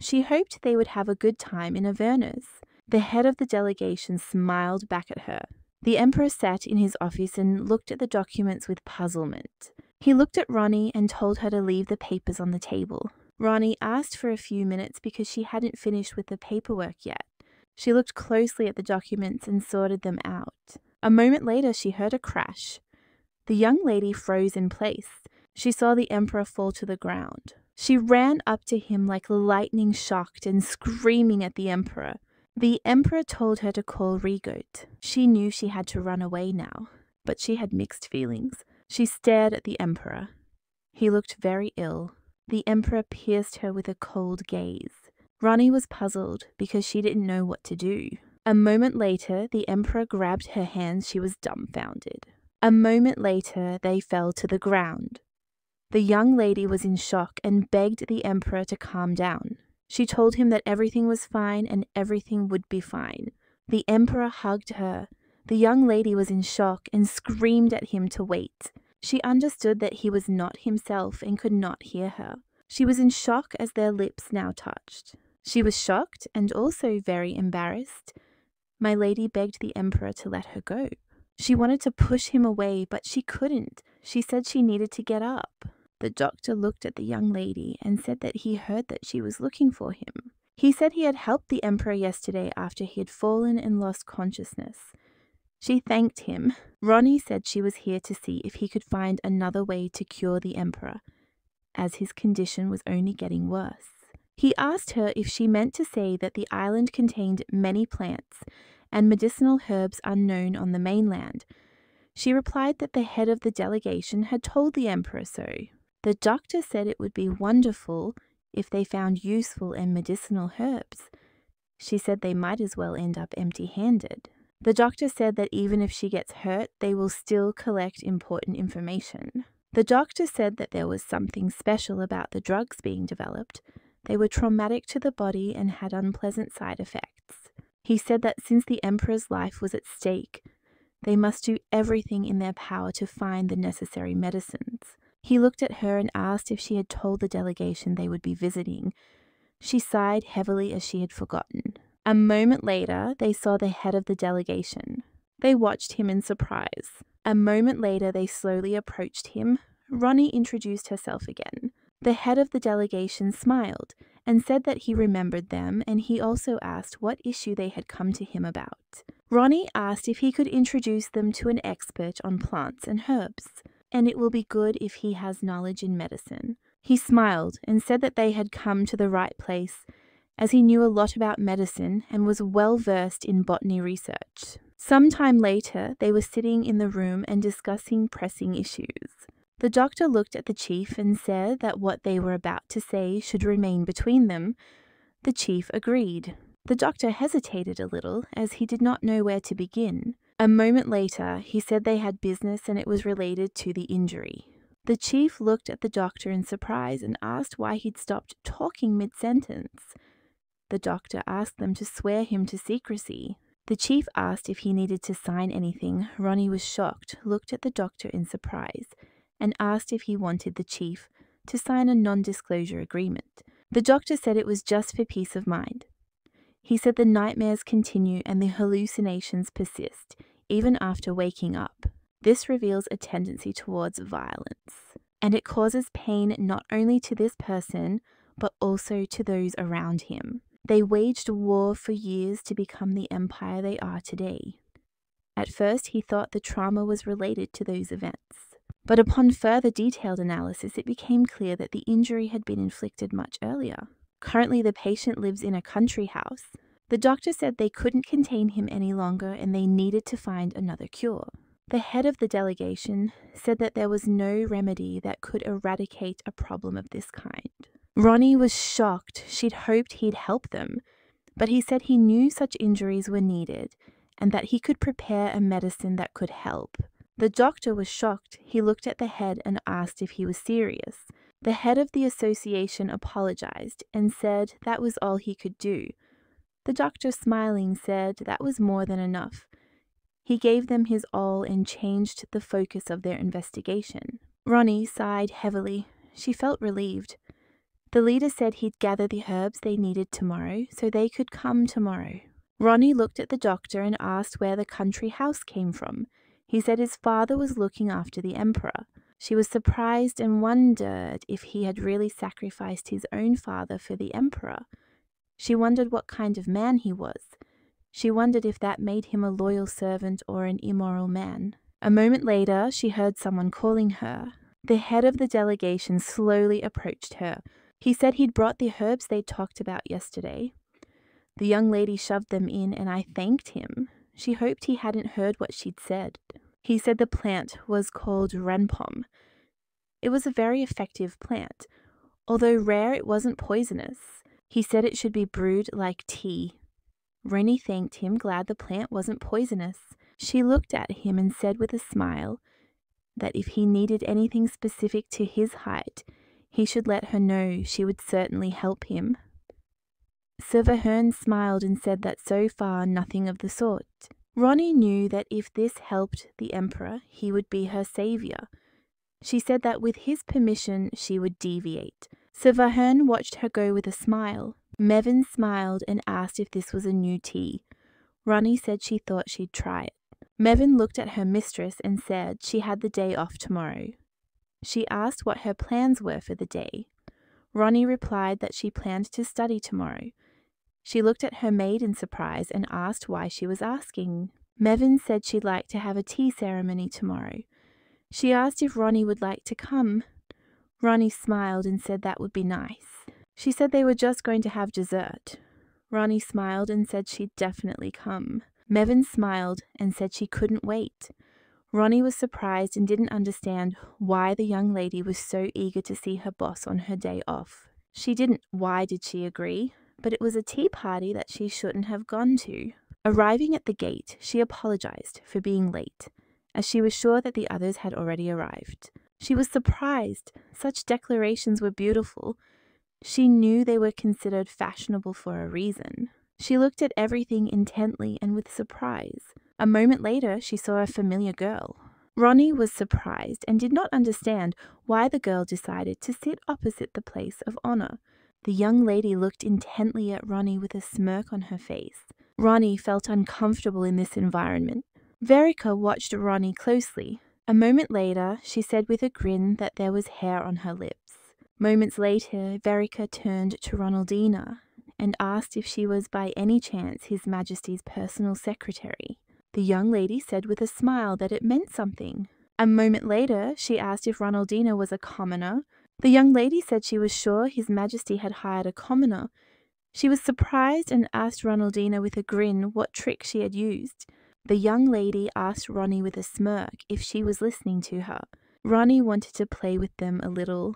She hoped they would have a good time in Avernus. The head of the delegation smiled back at her. The emperor sat in his office and looked at the documents with puzzlement. He looked at Ronnie and told her to leave the papers on the table. Ronnie asked for a few minutes because she hadn't finished with the paperwork yet. She looked closely at the documents and sorted them out. A moment later, she heard a crash. The young lady froze in place. She saw the emperor fall to the ground. She ran up to him like lightning, shocked and screaming at the emperor. The emperor told her to call Rigote. She knew she had to run away now, but she had mixed feelings. She stared at the emperor. He looked very ill. The emperor pierced her with a cold gaze. Ronnie was puzzled because she didn't know what to do. A moment later, the emperor grabbed her hands. She was dumbfounded. A moment later, they fell to the ground. The young lady was in shock and begged the emperor to calm down. She told him that everything was fine and everything would be fine. The emperor hugged her. The young lady was in shock and screamed at him to wait. She understood that he was not himself and could not hear her. She was in shock as their lips now touched. She was shocked and also very embarrassed. My lady begged the emperor to let her go. She wanted to push him away, but she couldn't. She said she needed to get up. The doctor looked at the young lady and said that he heard that she was looking for him. He said he had helped the emperor yesterday after he had fallen and lost consciousness. She thanked him. Ronnie said she was here to see if he could find another way to cure the emperor, as his condition was only getting worse. He asked her if she meant to say that the island contained many plants and medicinal herbs unknown on the mainland. She replied that the head of the delegation had told the emperor so. The doctor said it would be wonderful if they found useful and medicinal herbs. She said they might as well end up empty-handed. The doctor said that even if she gets hurt, they will still collect important information. The doctor said that there was something special about the drugs being developed. They were traumatic to the body and had unpleasant side effects. He said that since the emperor's life was at stake, they must do everything in their power to find the necessary medicines. He looked at her and asked if she had told the delegation they would be visiting. She sighed heavily as she had forgotten. A moment later, they saw the head of the delegation. They watched him in surprise. A moment later, they slowly approached him. Ronnie introduced herself again. The head of the delegation smiled and said that he remembered them, and he also asked what issue they had come to him about. Ronnie asked if he could introduce them to an expert on plants and herbs, and it will be good if he has knowledge in medicine. He smiled and said that they had come to the right place, as he knew a lot about medicine and was well versed in botany research. Some time later, they were sitting in the room and discussing pressing issues. The doctor looked at the chief and said that what they were about to say should remain between them. The chief agreed. The doctor hesitated a little, as he did not know where to begin. A moment later, he said they had business and it was related to the injury. The chief looked at the doctor in surprise and asked why he'd stopped talking mid-sentence. The doctor asked them to swear him to secrecy. The chief asked if he needed to sign anything. Ronnie was shocked, looked at the doctor in surprise, and asked if he wanted the chief to sign a non-disclosure agreement. The doctor said it was just for peace of mind. He said the nightmares continue and the hallucinations persist, even after waking up. This reveals a tendency towards violence, and it causes pain not only to this person, but also to those around him. They waged war for years to become the empire they are today. At first, he thought the trauma was related to those events. But upon further detailed analysis, it became clear that the injury had been inflicted much earlier. Currently, the patient lives in a country house. The doctor said they couldn't contain him any longer and they needed to find another cure. The head of the delegation said that there was no remedy that could eradicate a problem of this kind. Ronnie was shocked. She'd hoped he'd help them, but he said he knew such injuries were needed and that he could prepare a medicine that could help. The doctor was shocked. He looked at the head and asked if he was serious. The head of the association apologized and said that was all he could do. The doctor, smiling, said that was more than enough. He gave them his all and changed the focus of their investigation. Ronnie sighed heavily. She felt relieved. The leader said he'd gather the herbs they needed tomorrow so they could come tomorrow. Ronnie looked at the doctor and asked where the country house came from. He said his father was looking after the emperor. She was surprised and wondered if he had really sacrificed his own father for the emperor. She wondered what kind of man he was. She wondered if that made him a loyal servant or an immoral man. A moment later, she heard someone calling her. The head of the delegation slowly approached her. He said he'd brought the herbs they talked about yesterday. The young lady shoved them in and I thanked him. She hoped he hadn't heard what she'd said. He said the plant was called renpom. It was a very effective plant. Although rare, it wasn't poisonous. He said it should be brewed like tea. Ronnie thanked him, glad the plant wasn't poisonous. She looked at him and said with a smile that if he needed anything specific to his height, he should let her know. She would certainly help him. Sir Vahern smiled and said that so far nothing of the sort. Ronnie knew that if this helped the emperor, he would be her savior. She said that with his permission, she would deviate. Sir Vahern watched her go with a smile. Mevin smiled and asked if this was a new tea. Ronnie said she thought she'd try it. Mevin looked at her mistress and said she had the day off tomorrow. She asked what her plans were for the day. Ronnie replied that she planned to study tomorrow. She looked at her maid in surprise and asked why she was asking. Mevin said she'd like to have a tea ceremony tomorrow. She asked if Ronnie would like to come. Ronnie smiled and said that would be nice. She said they were just going to have dessert. Ronnie smiled and said she'd definitely come. Mevin smiled and said she couldn't wait. Ronnie was surprised and didn't understand why the young lady was so eager to see her boss on her day off. She didn't. Why did she agree? But it was a tea party that she shouldn't have gone to. Arriving at the gate, she apologized for being late, as she was sure that the others had already arrived. She was surprised. Such declarations were beautiful. She knew they were considered fashionable for a reason. She looked at everything intently and with surprise. A moment later, she saw a familiar girl. Ronnie was surprised and did not understand why the girl decided to sit opposite the place of honor. The young lady looked intently at Ronnie with a smirk on her face. Ronnie felt uncomfortable in this environment. Verica watched Ronnie closely. A moment later, she said with a grin that there was hair on her lips. Moments later, Verica turned to Ronaldina and asked if she was by any chance His Majesty's personal secretary. The young lady said with a smile that it meant something. A moment later, she asked if Ronaldina was a commoner. The young lady said she was sure His Majesty had hired a commoner. She was surprised and asked Ronaldina with a grin what trick she had used. The young lady asked Ronnie with a smirk if she was listening to her. Ronnie wanted to play with them a little.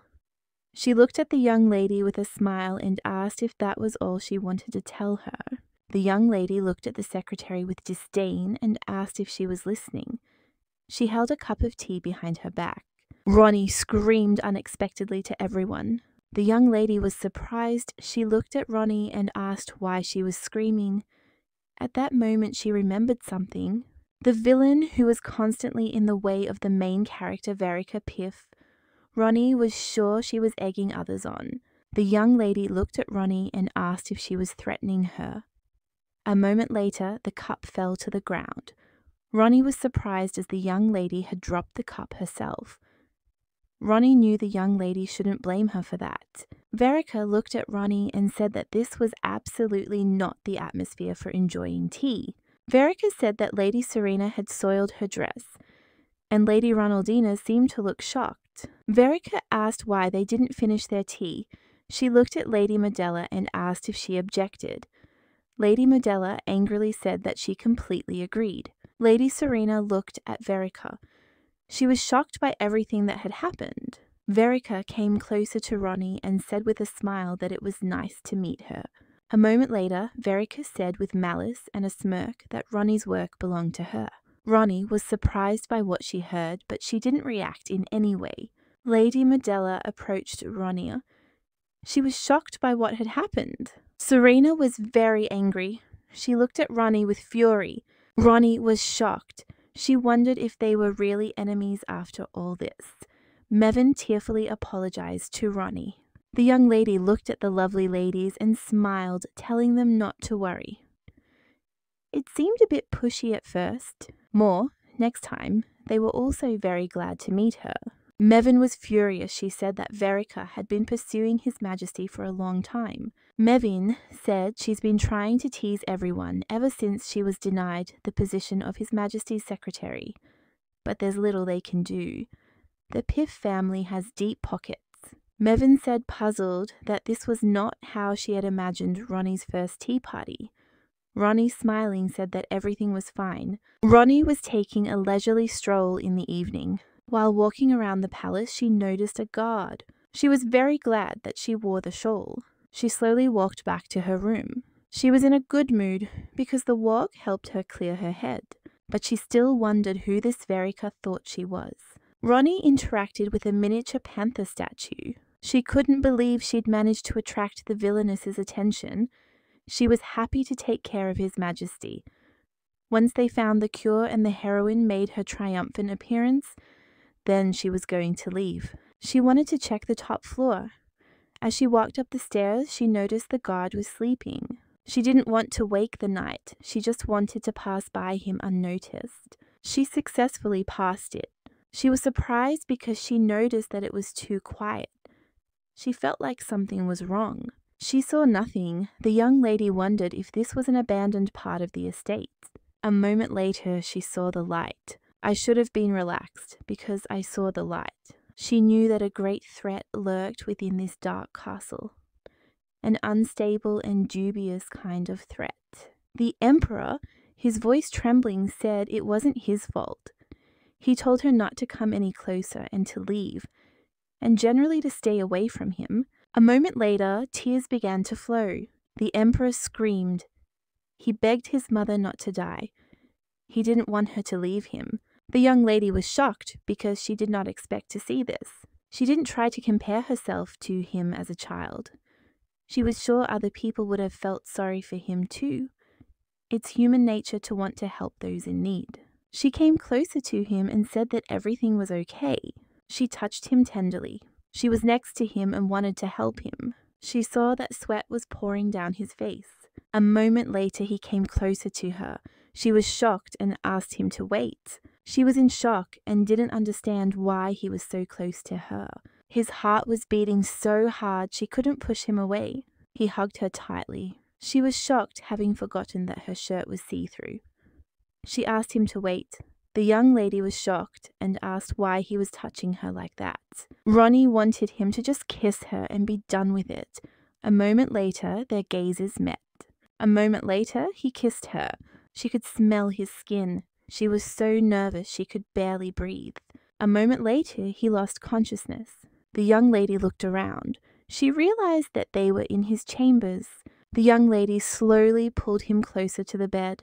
She looked at the young lady with a smile and asked if that was all she wanted to tell her. The young lady looked at the secretary with disdain and asked if she was listening. She held a cup of tea behind her back. Ronnie screamed unexpectedly to everyone. The young lady was surprised. She looked at Ronnie and asked why she was screaming. At that moment, she remembered something. The villain who was constantly in the way of the main character, Verica Piff. Ronnie was sure she was egging others on. The young lady looked at Ronnie and asked if she was threatening her. A moment later, the cup fell to the ground. Ronnie was surprised as the young lady had dropped the cup herself. Ronnie knew the young lady shouldn't blame her for that. Verica looked at Ronnie and said that this was absolutely not the atmosphere for enjoying tea. Verica said that Lady Serena had soiled her dress, and Lady Ronaldina seemed to look shocked. Verica asked why they didn't finish their tea. She looked at Lady Modella and asked if she objected. Lady Modella angrily said that she completely agreed. Lady Serena looked at Verica. She was shocked by everything that had happened. Verica came closer to Ronnie and said with a smile that it was nice to meet her. A moment later, Verica said with malice and a smirk that Ronnie's work belonged to her. Ronnie was surprised by what she heard, but she didn't react in any way. Lady Medela approached Ronnie. She was shocked by what had happened. Serena was very angry. She looked at Ronnie with fury. Ronnie was shocked. She wondered if they were really enemies after all this. Mevin tearfully apologized to Ronnie. The young lady looked at the lovely ladies and smiled, telling them not to worry. It seemed a bit pushy at first. More, next time, they were also very glad to meet her. Mevin was furious. She said that Verica had been pursuing His Majesty for a long time. Mevin said she's been trying to tease everyone ever since she was denied the position of His Majesty's secretary. But there's little they can do. The Piff family has deep pockets. Mevin said, puzzled, that this was not how she had imagined Ronnie's first tea party. Ronnie, smiling, said that everything was fine. Ronnie was taking a leisurely stroll in the evening. While walking around the palace, she noticed a guard. She was very glad that she wore the shawl. She slowly walked back to her room. She was in a good mood because the walk helped her clear her head, but she still wondered who this Verica thought she was. Ronnie interacted with a miniature panther statue. She couldn't believe she'd managed to attract the villainess's attention. She was happy to take care of His Majesty. Once they found the cure and the heroine made her triumphant appearance, then she was going to leave. She wanted to check the top floor. As she walked up the stairs, she noticed the guard was sleeping. She didn't want to wake the knight. She just wanted to pass by him unnoticed. She successfully passed it. She was surprised because she noticed that it was too quiet. She felt like something was wrong. She saw nothing. The young lady wondered if this was an abandoned part of the estate. A moment later, she saw the light. I should have been relaxed because I saw the light. She knew that a great threat lurked within this dark castle. An unstable and dubious kind of threat. The Emperor, his voice trembling, said it wasn't his fault. He told her not to come any closer and to leave, and generally to stay away from him. A moment later, tears began to flow. The Emperor screamed. He begged his mother not to die. He didn't want her to leave him. The young lady was shocked because she did not expect to see this. She didn't try to compare herself to him as a child. She was sure other people would have felt sorry for him too. It's human nature to want to help those in need. She came closer to him and said that everything was okay. She touched him tenderly. She was next to him and wanted to help him. She saw that sweat was pouring down his face. A moment later, he came closer to her. She was shocked and asked him to wait. She was in shock and didn't understand why he was so close to her. His heart was beating so hard she couldn't push him away. He hugged her tightly. She was shocked, having forgotten that her shirt was see-through. She asked him to wait. The young lady was shocked and asked why he was touching her like that. Ronnie wanted him to just kiss her and be done with it. A moment later, their gazes met. A moment later, he kissed her. She could smell his skin. She was so nervous she could barely breathe. A moment later, he lost consciousness. The young lady looked around. She realized that they were in his chambers. The young lady slowly pulled him closer to the bed.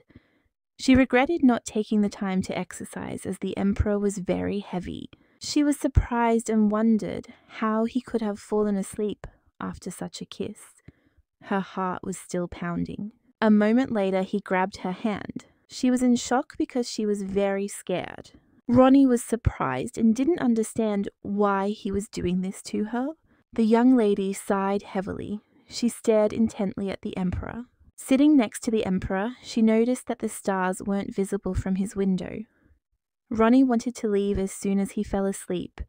She regretted not taking the time to exercise as the Emperor was very heavy. She was surprised and wondered how he could have fallen asleep after such a kiss. Her heart was still pounding. A moment later, he grabbed her hand. She was in shock because she was very scared. Ronnie was surprised and didn't understand why he was doing this to her. The young lady sighed heavily. She stared intently at the Emperor. Sitting next to the Emperor, she noticed that the stars weren't visible from his window. Ronnie wanted to leave as soon as he fell asleep.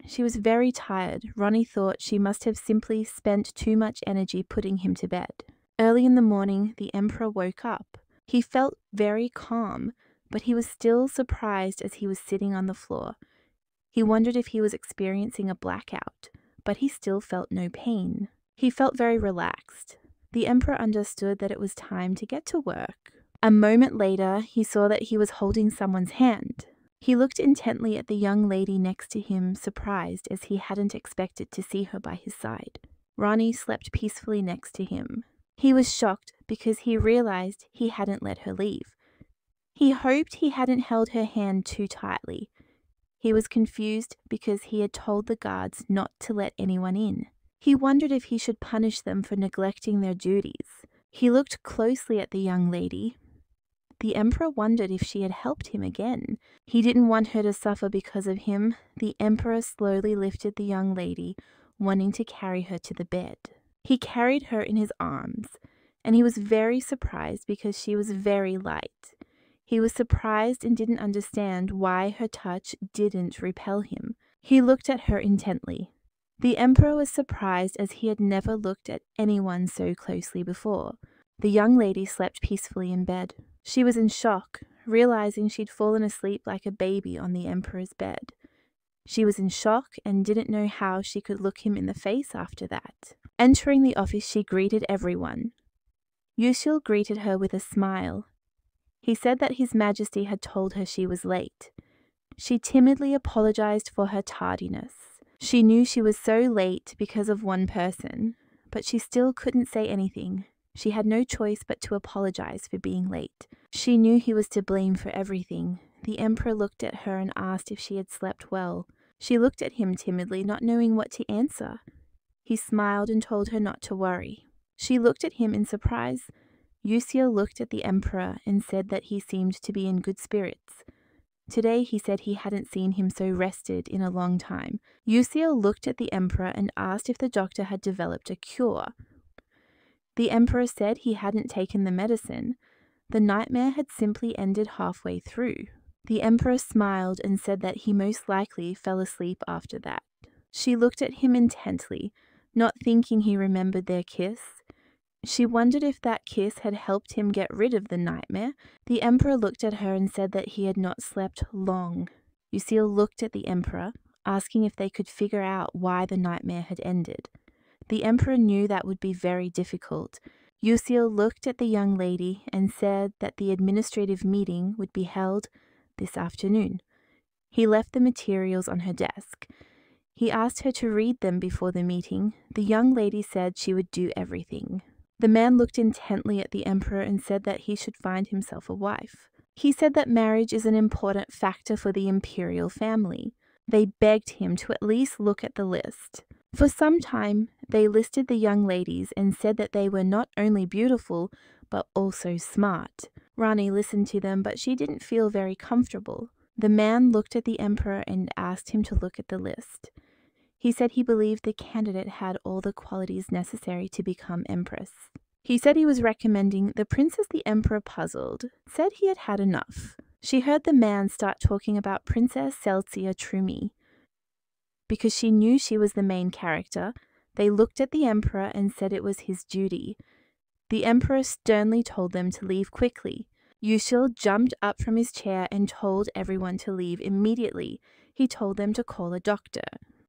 She was very tired. Ronnie thought she must have simply spent too much energy putting him to bed. Early in the morning, the Emperor woke up. He felt very calm, but he was still surprised as he was sitting on the floor. He wondered if he was experiencing a blackout, but he still felt no pain. He felt very relaxed. The Emperor understood that it was time to get to work. A moment later, he saw that he was holding someone's hand. He looked intently at the young lady next to him, surprised as he hadn't expected to see her by his side. Ronnie slept peacefully next to him. He was shocked because he realized he hadn't let her leave. He hoped he hadn't held her hand too tightly. He was confused because he had told the guards not to let anyone in. He wondered if he should punish them for neglecting their duties. He looked closely at the young lady. The emperor wondered if she had helped him again. He didn't want her to suffer because of him. The emperor slowly lifted the young lady, wanting to carry her to the bed. He carried her in his arms, and he was very surprised because she was very light. He was surprised and didn't understand why her touch didn't repel him. He looked at her intently. The emperor was surprised as he had never looked at anyone so closely before. The young lady slept peacefully in bed. She was in shock, realizing she'd fallen asleep like a baby on the emperor's bed. She was in shock and didn't know how she could look him in the face after that. Entering the office, she greeted everyone. Yushil greeted her with a smile. He said that His Majesty had told her she was late. She timidly apologized for her tardiness. She knew she was so late because of one person, but she still couldn't say anything. She had no choice but to apologize for being late. She knew he was to blame for everything. The emperor looked at her and asked if she had slept well. She looked at him timidly, not knowing what to answer. He smiled and told her not to worry. She looked at him in surprise. Yusil looked at the emperor and said that he seemed to be in good spirits. Today he said he hadn't seen him so rested in a long time. Yusil looked at the emperor and asked if the doctor had developed a cure. The emperor said he hadn't taken the medicine. The nightmare had simply ended halfway through. The emperor smiled and said that he most likely fell asleep after that. She looked at him intently, not thinking he remembered their kiss. She wondered if that kiss had helped him get rid of the nightmare. The emperor looked at her and said that he had not slept long. Yusil looked at the emperor, asking if they could figure out why the nightmare had ended. The emperor knew that would be very difficult. Yusil looked at the young lady and said that the administrative meeting would be held this afternoon. He left the materials on her desk. He asked her to read them before the meeting. The young lady said she would do everything. The man looked intently at the emperor and said that he should find himself a wife. He said that marriage is an important factor for the imperial family. They begged him to at least look at the list. For some time, they listed the young ladies and said that they were not only beautiful, but also smart. Rani listened to them, but she didn't feel very comfortable. The man looked at the emperor and asked him to look at the list. He said he believed the candidate had all the qualities necessary to become empress. He said he was recommending the princess. The emperor, puzzled, said he had had enough. She heard the man start talking about Princess Celsia Trumi. Because she knew she was the main character, they looked at the emperor and said it was his duty. The emperor sternly told them to leave quickly. Yushil jumped up from his chair and told everyone to leave immediately. He told them to call a doctor.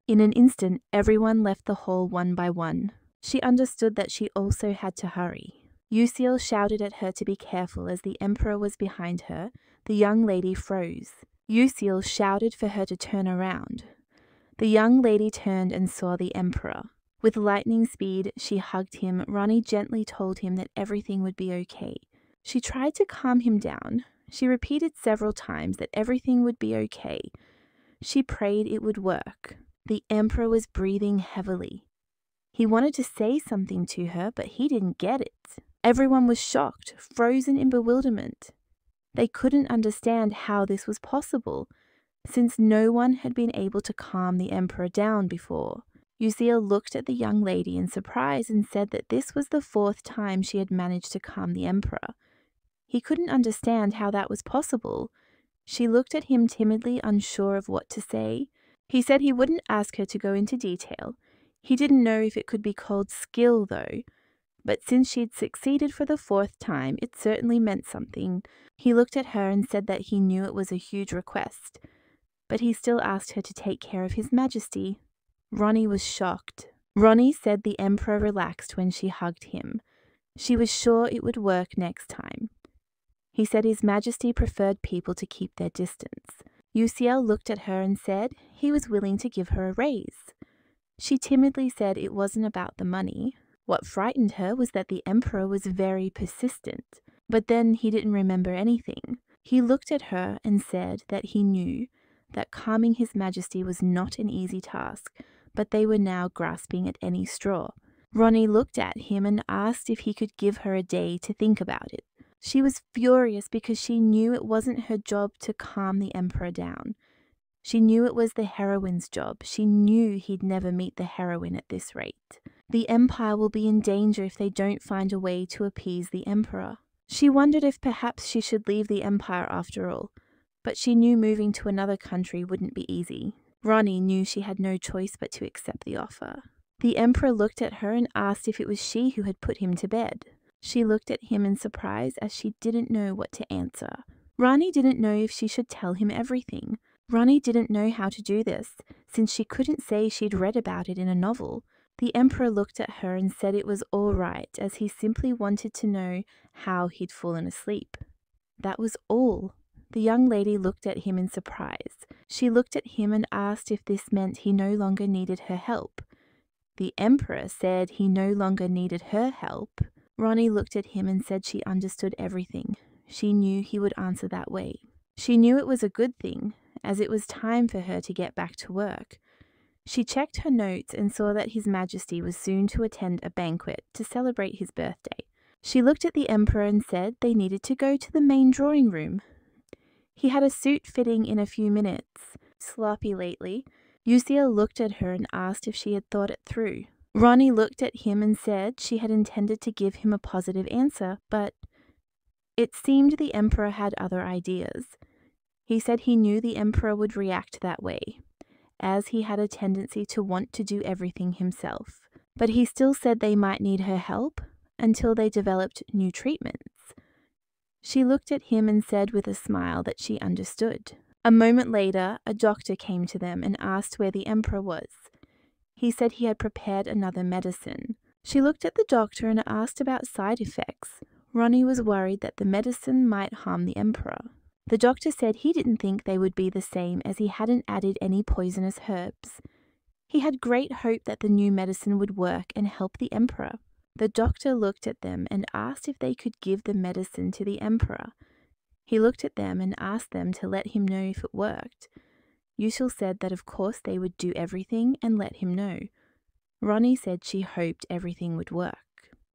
In an instant, everyone left the hall one by one. She understood that she also had to hurry. Yusil shouted at her to be careful as the emperor was behind her. The young lady froze. Yusil shouted for her to turn around. The young lady turned and saw the emperor. With lightning speed, she hugged him. Ronnie gently told him that everything would be okay. She tried to calm him down. She repeated several times that everything would be okay. She prayed it would work. The emperor was breathing heavily. He wanted to say something to her, but he didn't get it. Everyone was shocked, frozen in bewilderment. They couldn't understand how this was possible, since no one had been able to calm the emperor down before. Yusil looked at the young lady in surprise and said that this was the 4th time she had managed to calm the emperor. He couldn't understand how that was possible. She looked at him timidly, unsure of what to say. He said he wouldn't ask her to go into detail. He didn't know if it could be called skill, though. But since she'd succeeded for the 4th time, it certainly meant something. He looked at her and said that he knew it was a huge request, but he still asked her to take care of His Majesty. Ronnie was shocked. Ronnie said the emperor relaxed when she hugged him. She was sure it would work next time. He said His Majesty preferred people to keep their distance. Yusiel looked at her and said he was willing to give her a raise. She timidly said it wasn't about the money. What frightened her was that the emperor was very persistent. But then he didn't remember anything. He looked at her and said that he knew that calming His Majesty was not an easy task, but they were now grasping at any straw. Ronnie looked at him and asked if he could give her a day to think about it. She was furious because she knew it wasn't her job to calm the emperor down. She knew it was the heroine's job. She knew he'd never meet the heroine at this rate. The empire will be in danger if they don't find a way to appease the emperor. She wondered if perhaps she should leave the empire after all, but she knew moving to another country wouldn't be easy. Ronnie knew she had no choice but to accept the offer. The emperor looked at her and asked if it was she who had put him to bed. She looked at him in surprise as she didn't know what to answer. Rani didn't know if she should tell him everything. Rani didn't know how to do this, since she couldn't say she'd read about it in a novel. The emperor looked at her and said it was all right, as he simply wanted to know how he'd fallen asleep. That was all. The young lady looked at him in surprise. She looked at him and asked if this meant he no longer needed her help. The emperor said he no longer needed her help. Ronnie looked at him and said she understood everything. She knew he would answer that way. She knew it was a good thing, as it was time for her to get back to work. She checked her notes and saw that His Majesty was soon to attend a banquet to celebrate his birthday. She looked at the emperor and said they needed to go to the main drawing room. He had a suit fitting in a few minutes. Sloppy lately. Yusiel looked at her and asked if she had thought it through. Ronnie looked at him and said she had intended to give him a positive answer, but it seemed the emperor had other ideas. He said he knew the emperor would react that way, as he had a tendency to want to do everything himself. But he still said they might need her help until they developed new treatments. She looked at him and said with a smile that she understood. A moment later, a doctor came to them and asked where the emperor was. He said he had prepared another medicine. She looked at the doctor and asked about side effects. Ronnie was worried that the medicine might harm the emperor. The doctor said he didn't think they would be the same as he hadn't added any poisonous herbs. He had great hope that the new medicine would work and help the emperor. The doctor looked at them and asked if they could give the medicine to the emperor. He looked at them and asked them to let him know if it worked. Yusiel said that of course they would do everything and let him know. Ronnie said she hoped everything would work.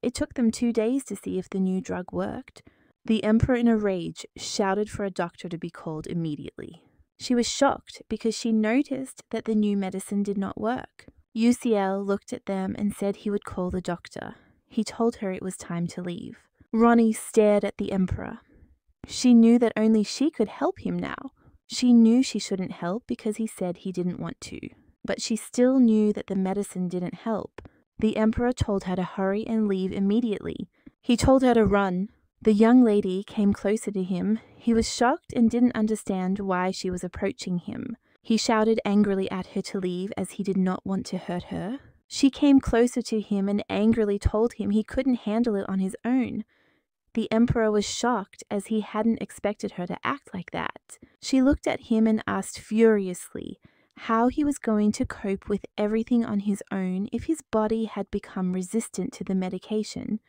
It took them 2 days to see if the new drug worked. The emperor, in a rage, shouted for a doctor to be called immediately. She was shocked because she noticed that the new medicine did not work. Yusiel looked at them and said he would call the doctor. He told her it was time to leave. Ronnie stared at the emperor. She knew that only she could help him now. She knew she shouldn't help because he said he didn't want to. But she still knew that the medicine didn't help. The emperor told her to hurry and leave immediately. He told her to run. The young lady came closer to him. He was shocked and didn't understand why she was approaching him. He shouted angrily at her to leave as he did not want to hurt her. She came closer to him and angrily told him he couldn't handle it on his own. The emperor was shocked as he hadn't expected her to act like that. She looked at him and asked furiously how he was going to cope with everything on his own if his body had become resistant to the medication.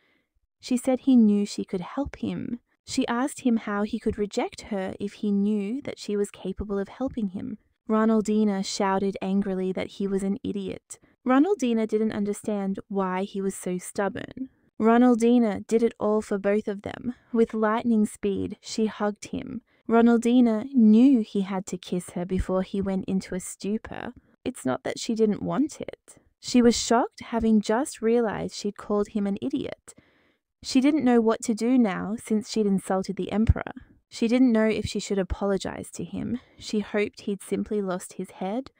She said he knew she could help him. She asked him how he could reject her if he knew that she was capable of helping him. Ronaldina shouted angrily that he was an idiot. Ronaldina didn't understand why he was so stubborn. Ronaldina did it all for both of them. With lightning speed, she hugged him. Ronaldina knew he had to kiss her before he went into a stupor. It's not that she didn't want it. She was shocked, having just realized she'd called him an idiot. She didn't know what to do now since she'd insulted the emperor. She didn't know if she should apologize to him. She hoped he'd simply lost his head.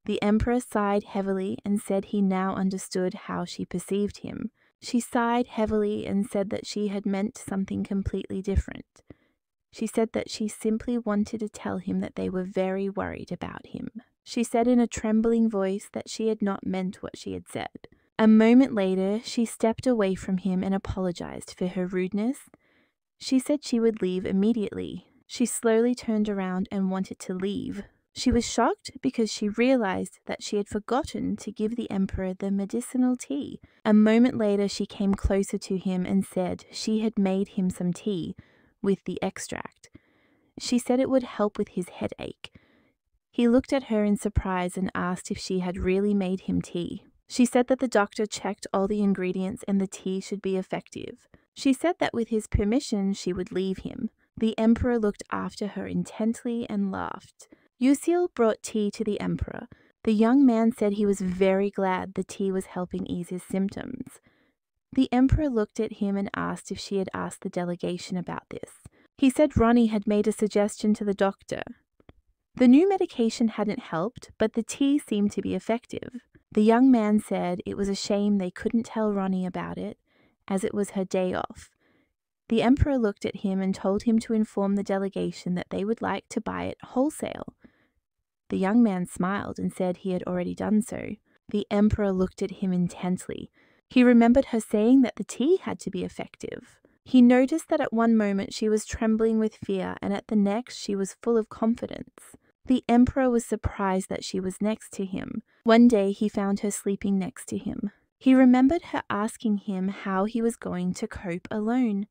The emperor sighed heavily and said he now understood how she perceived him. She sighed heavily and said that she had meant something completely different. She said that she simply wanted to tell him that they were very worried about him. She said in a trembling voice that she had not meant what she had said. A moment later, she stepped away from him and apologized for her rudeness. She said she would leave immediately. She slowly turned around and wanted to leave. She was shocked because she realized that she had forgotten to give the emperor the medicinal tea. A moment later, she came closer to him and said she had made him some tea with the extract. She said it would help with his headache. He looked at her in surprise and asked if she had really made him tea. She said that the doctor checked all the ingredients and the tea should be effective. She said that with his permission, she would leave him. The emperor looked after her intently and laughed. Yusil brought tea to the emperor. The young man said he was very glad the tea was helping ease his symptoms. The emperor looked at him and asked if she had asked the delegation about this. He said Ronnie had made a suggestion to the doctor. The new medication hadn't helped, but the tea seemed to be effective. The young man said it was a shame they couldn't tell Ronnie about it, as it was her day off. The emperor looked at him and told him to inform the delegation that they would like to buy it wholesale. The young man smiled and said he had already done so. The emperor looked at him intently. He remembered her saying that the tea had to be effective. He noticed that at one moment she was trembling with fear and at the next she was full of confidence. The emperor was surprised that she was next to him. One day he found her sleeping next to him. He remembered her asking him how he was going to cope alone.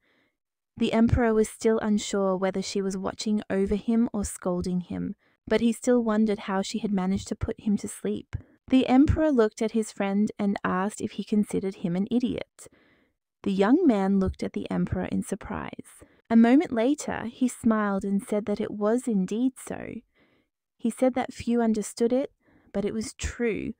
The emperor was still unsure whether she was watching over him or scolding him, but he still wondered how she had managed to put him to sleep. The emperor looked at his friend and asked if he considered him an idiot. The young man looked at the emperor in surprise. A moment later, he smiled and said that it was indeed so. He said that few understood it, but it was true.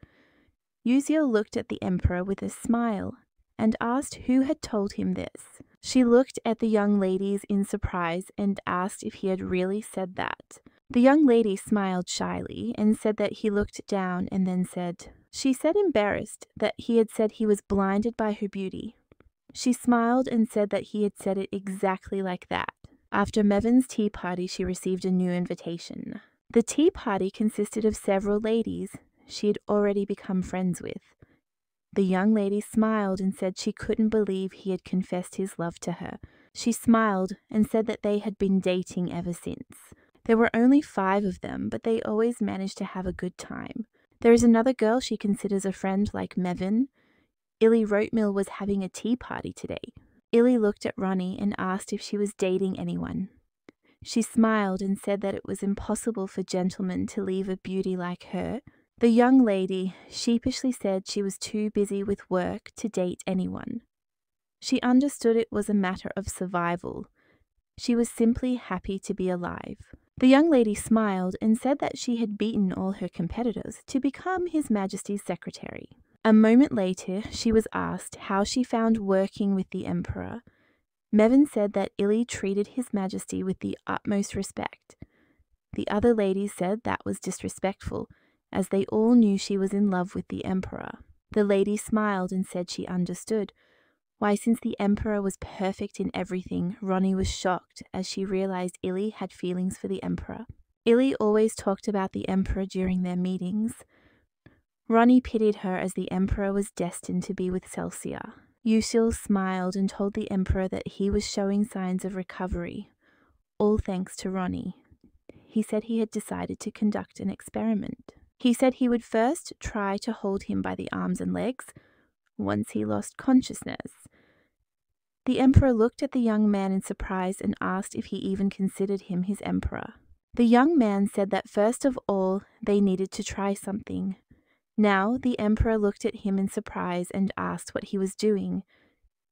Yusil looked at the emperor with a smile and asked who had told him this. She looked at the young ladies in surprise and asked if he had really said that. The young lady smiled shyly and said that he looked down and then said, she said embarrassed that he had said he was blinded by her beauty. She smiled and said that he had said it exactly like that. After Mevin's tea party, she received a new invitation. The tea party consisted of several ladies she had already become friends with. The young lady smiled and said she couldn't believe he had confessed his love to her. She smiled and said that they had been dating ever since. There were only 5 of them, but they always managed to have a good time. There is another girl she considers a friend like Mevin. Illy Roatmill was having a tea party today. Illy looked at Ronnie and asked if she was dating anyone. She smiled and said that it was impossible for gentlemen to leave a beauty like her. The young lady sheepishly said she was too busy with work to date anyone. She understood it was a matter of survival. She was simply happy to be alive. The young lady smiled and said that she had beaten all her competitors to become His Majesty's secretary. A moment later, she was asked how she found working with the Emperor. Mevin said that Illy treated His Majesty with the utmost respect. The other ladies said that was disrespectful, as they all knew she was in love with the Emperor. The lady smiled and said she understood. Why, since the Emperor was perfect in everything, Ronnie was shocked as she realized Illy had feelings for the Emperor. Illy always talked about the Emperor during their meetings. Ronnie pitied her as the Emperor was destined to be with Celsia. Yusil smiled and told the Emperor that he was showing signs of recovery, all thanks to Ronnie. He said he had decided to conduct an experiment. He said he would first try to hold him by the arms and legs once he lost consciousness. The Emperor looked at the young man in surprise and asked if he even considered him his Emperor. The young man said that first of all they needed to try something. Now the Emperor looked at him in surprise and asked what he was doing.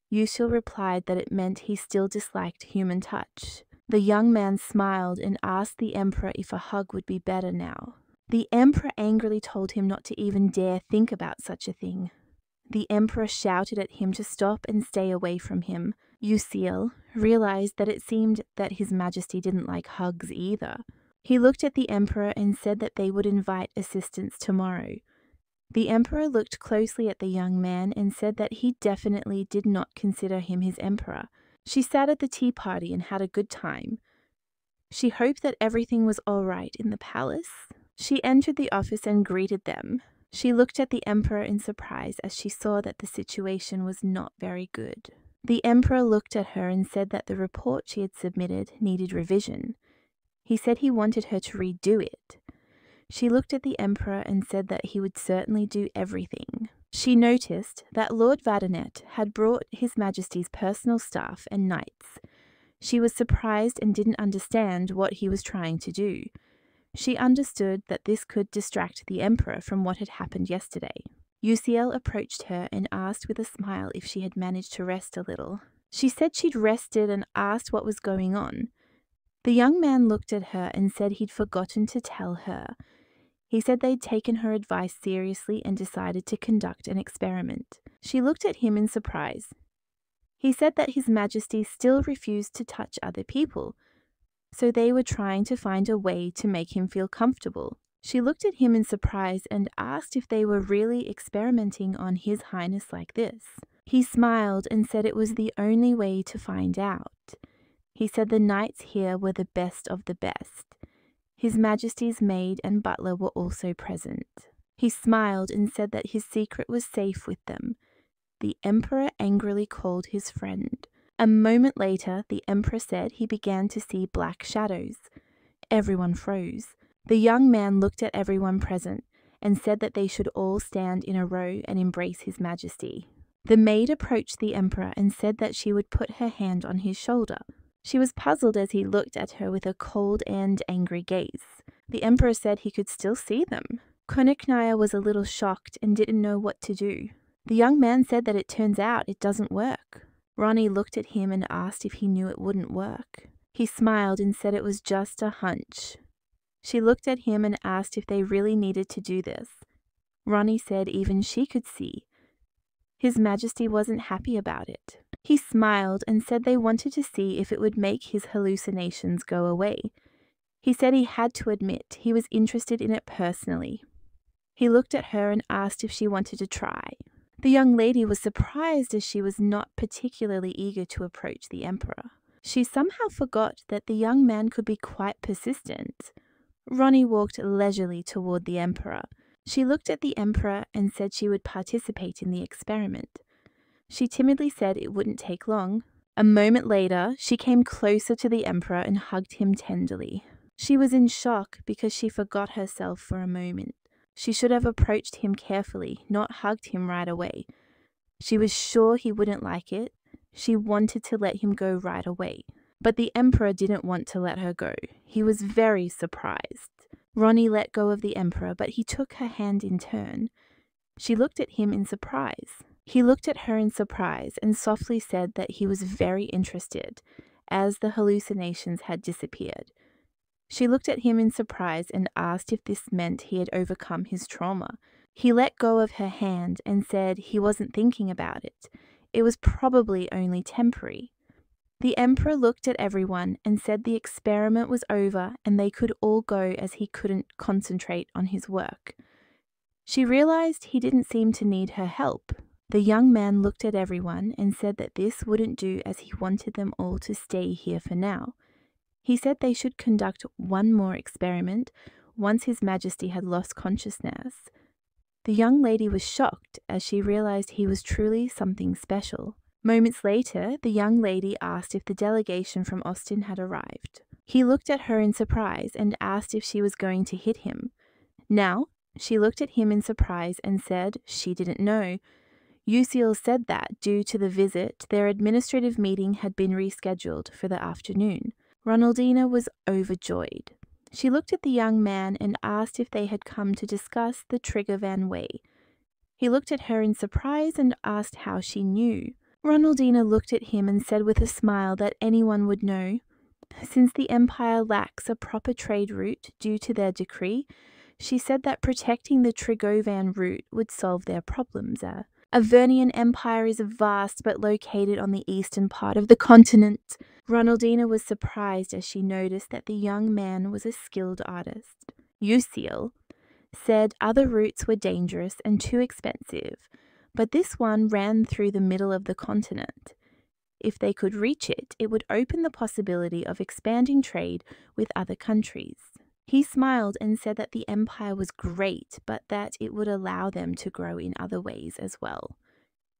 Yusil replied that it meant he still disliked human touch. The young man smiled and asked the Emperor if a hug would be better now. The Emperor angrily told him not to even dare think about such a thing. The Emperor shouted at him to stop and stay away from him. Yusil realized that it seemed that His Majesty didn't like hugs either. He looked at the Emperor and said that they would invite assistance tomorrow. The Emperor looked closely at the young man and said that he definitely did not consider him his Emperor. She sat at the tea party and had a good time. She hoped that everything was all right in the palace. She entered the office and greeted them. She looked at the Emperor in surprise as she saw that the situation was not very good. The emperor looked at her and said that the report she had submitted needed revision. He said he wanted her to redo it. She looked at the emperor and said that he would certainly do everything. She noticed that Lord Vadanet had brought His Majesty's personal staff and knights. She was surprised and didn't understand what he was trying to do. She understood that this could distract the emperor from what had happened yesterday. Uziel approached her and asked with a smile if she had managed to rest a little. She said she'd rested and asked what was going on. The young man looked at her and said he'd forgotten to tell her. He said they'd taken her advice seriously and decided to conduct an experiment. She looked at him in surprise. He said that His Majesty still refused to touch other people, so they were trying to find a way to make him feel comfortable. She looked at him in surprise and asked if they were really experimenting on His Highness like this. He smiled and said it was the only way to find out. He said the knights here were the best of the best. His Majesty's maid and butler were also present. He smiled and said that his secret was safe with them. The emperor angrily called his friend. A moment later, the emperor said he began to see black shadows. Everyone froze. The young man looked at everyone present and said that they should all stand in a row and embrace His Majesty. The maid approached the emperor and said that she would put her hand on his shoulder. She was puzzled as he looked at her with a cold and angry gaze. The emperor said he could still see them. Konuknaya was a little shocked and didn't know what to do. The young man said that it turns out it doesn't work. Ronnie looked at him and asked if he knew it wouldn't work. He smiled and said it was just a hunch. She looked at him and asked if they really needed to do this. Ronnie said even she could see. His Majesty wasn't happy about it. He smiled and said they wanted to see if it would make his hallucinations go away. He said he had to admit he was interested in it personally. He looked at her and asked if she wanted to try. The young lady was surprised as she was not particularly eager to approach the emperor. She somehow forgot that the young man could be quite persistent. Ronnie walked leisurely toward the emperor. She looked at the emperor and said she would participate in the experiment. She timidly said it wouldn't take long. A moment later, she came closer to the emperor and hugged him tenderly. She was in shock because she forgot herself for a moment. She should have approached him carefully, not hugged him right away. She was sure he wouldn't like it. She wanted to let him go right away. But the emperor didn't want to let her go. He was very surprised. Ronnie let go of the emperor, but he took her hand in turn. She looked at him in surprise. He looked at her in surprise and softly said that he was very interested, as the hallucinations had disappeared. She looked at him in surprise and asked if this meant he had overcome his trauma. He let go of her hand and said he wasn't thinking about it. It was probably only temporary. The emperor looked at everyone and said the experiment was over and they could all go as he couldn't concentrate on his work. She realized he didn't seem to need her help. The young man looked at everyone and said that this wouldn't do as he wanted them all to stay here for now. He said they should conduct one more experiment once His Majesty had lost consciousness. The young lady was shocked as she realized he was truly something special. Moments later, the young lady asked if the delegation from Austin had arrived. He looked at her in surprise and asked if she was going to hit him. Now, she looked at him in surprise and said she didn't know. Uziel said that, due to the visit, their administrative meeting had been rescheduled for the afternoon. Ronaldina was overjoyed. She looked at the young man and asked if they had come to discuss the Trigger Van Way. He looked at her in surprise and asked how she knew. Ronaldina looked at him and said with a smile that anyone would know. Since the Empire lacks a proper trade route due to their decree, she said that protecting the Trigovan route would solve their problems. Avernian Empire is vast but located on the eastern part of the continent. Ronaldina was surprised as she noticed that the young man was a skilled artist. Uziel said other routes were dangerous and too expensive, but this one ran through the middle of the continent. If they could reach it, it would open the possibility of expanding trade with other countries. He smiled and said that the empire was great, but that it would allow them to grow in other ways as well.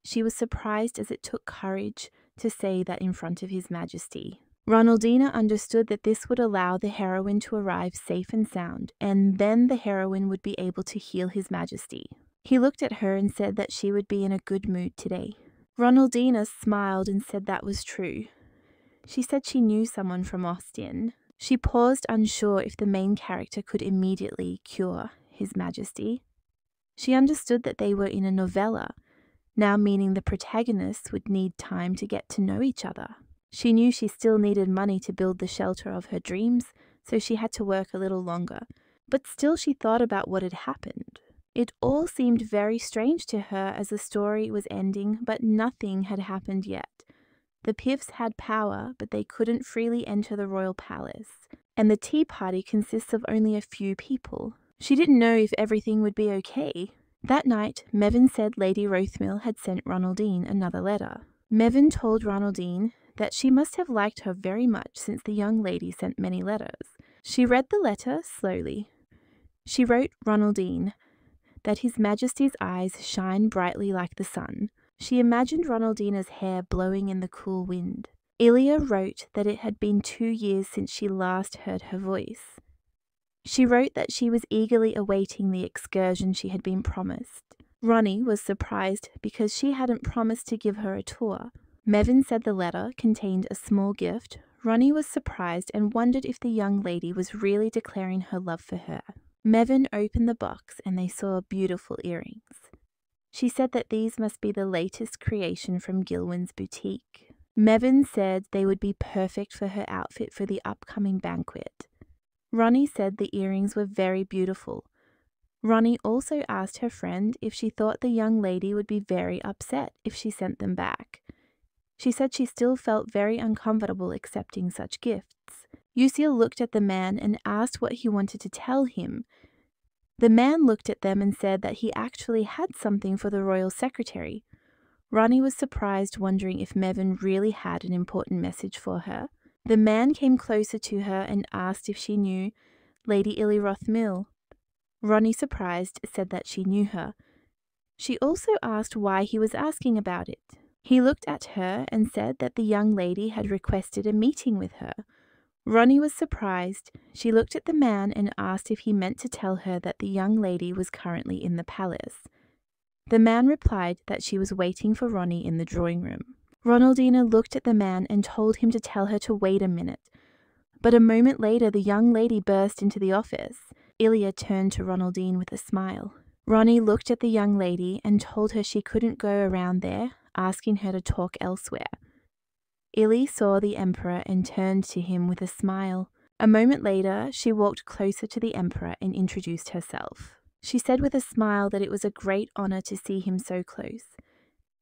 She was surprised as it took courage to say that in front of His Majesty. Ronaldina understood that this would allow the heroine to arrive safe and sound, and then the heroine would be able to heal His Majesty. He looked at her and said that she would be in a good mood today. Ronaldina smiled and said that was true. She said she knew someone from Austin. She paused, unsure if the main character could immediately cure His Majesty. She understood that they were in a novella, now meaning the protagonists would need time to get to know each other. She knew she still needed money to build the shelter of her dreams, so she had to work a little longer. But still she thought about what had happened. It all seemed very strange to her as the story was ending, but nothing had happened yet. The Piffs had power, but they couldn't freely enter the royal palace, and the tea party consists of only a few people. She didn't know if everything would be okay. That night, Mevin said Lady Rothmill had sent Ronaldine another letter. Mevin told Ronaldine that she must have liked her very much since the young lady sent many letters. She read the letter slowly. She wrote Ronaldine that His Majesty's eyes shine brightly like the sun. She imagined Ronaldina's hair blowing in the cool wind. Ilya wrote that it had been 2 years since she last heard her voice. She wrote that she was eagerly awaiting the excursion she had been promised. Ronnie was surprised because she hadn't promised to give her a tour. Mevin said the letter contained a small gift. Ronnie was surprised and wondered if the young lady was really declaring her love for her. Mevin opened the box and they saw beautiful earrings. She said that these must be the latest creation from Gilwyn's boutique. Mevin said they would be perfect for her outfit for the upcoming banquet. Ronnie said the earrings were very beautiful. Ronnie also asked her friend if she thought the young lady would be very upset if she sent them back. She said she still felt very uncomfortable accepting such gifts. Usiel looked at the man and asked what he wanted to tell him. The man looked at them and said that he actually had something for the royal secretary. Ronnie was surprised, wondering if Mevin really had an important message for her. The man came closer to her and asked if she knew Lady Illy Rothmill. Ronnie, surprised, said that she knew her. She also asked why he was asking about it. He looked at her and said that the young lady had requested a meeting with her. Ronnie was surprised. She looked at the man and asked if he meant to tell her that the young lady was currently in the palace. The man replied that she was waiting for Ronnie in the drawing room. Ronaldina looked at the man and told him to tell her to wait a minute. But a moment later, the young lady burst into the office. Ilya turned to Ronaldine with a smile. Ronnie looked at the young lady and told her she couldn't go around there, asking her to talk elsewhere. Illy saw the emperor and turned to him with a smile. A moment later, she walked closer to the emperor and introduced herself. She said with a smile that it was a great honor to see him so close.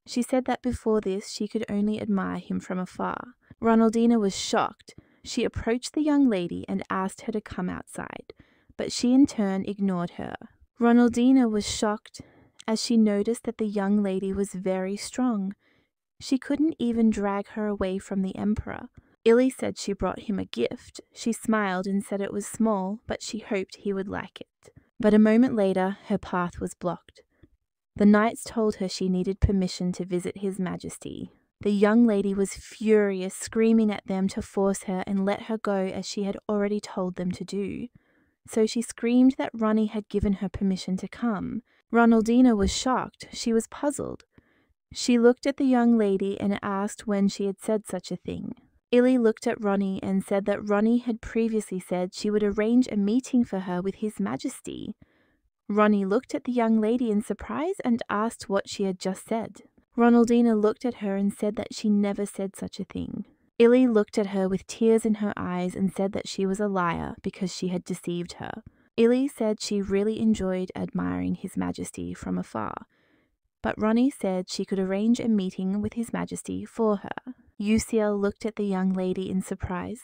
She said that before this she could only admire him from afar. Ronaldina was shocked. She approached the young lady and asked her to come outside, but she in turn ignored her. Ronaldina was shocked as she noticed that the young lady was very strong. She couldn't even drag her away from the emperor. Illy said she brought him a gift. She smiled and said it was small, but she hoped he would like it. But a moment later, her path was blocked. The knights told her she needed permission to visit His Majesty. The young lady was furious, screaming at them to force her and let her go as she had already told them to do. So she screamed that Ronnie had given her permission to come. Ronaldina was shocked. She was puzzled. She looked at the young lady and asked when she had said such a thing. Illy looked at Ronnie and said that Ronnie had previously said she would arrange a meeting for her with His Majesty. Ronnie looked at the young lady in surprise and asked what she had just said. Ronaldina looked at her and said that she never said such a thing. Illy looked at her with tears in her eyes and said that she was a liar because she had deceived her. Illy said she really enjoyed admiring His Majesty from afar. But Ronnie said she could arrange a meeting with His Majesty for her. Usiel looked at the young lady in surprise.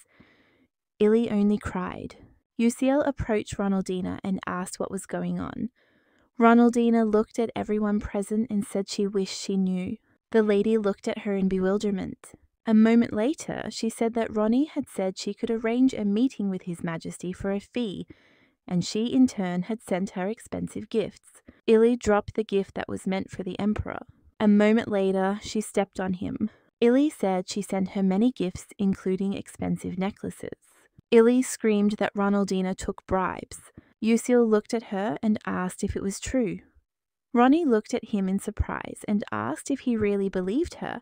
Illy only cried. Usiel approached Ronaldina and asked what was going on. Ronaldina looked at everyone present and said she wished she knew. The lady looked at her in bewilderment. A moment later, she said that Ronnie had said she could arrange a meeting with His Majesty for a fee, and she in turn had sent her expensive gifts. Illy dropped the gift that was meant for the emperor. A moment later, she stepped on him. Illy said she sent her many gifts, including expensive necklaces. Illy screamed that Ronaldina took bribes. Yusil looked at her and asked if it was true. Ronnie looked at him in surprise and asked if he really believed her.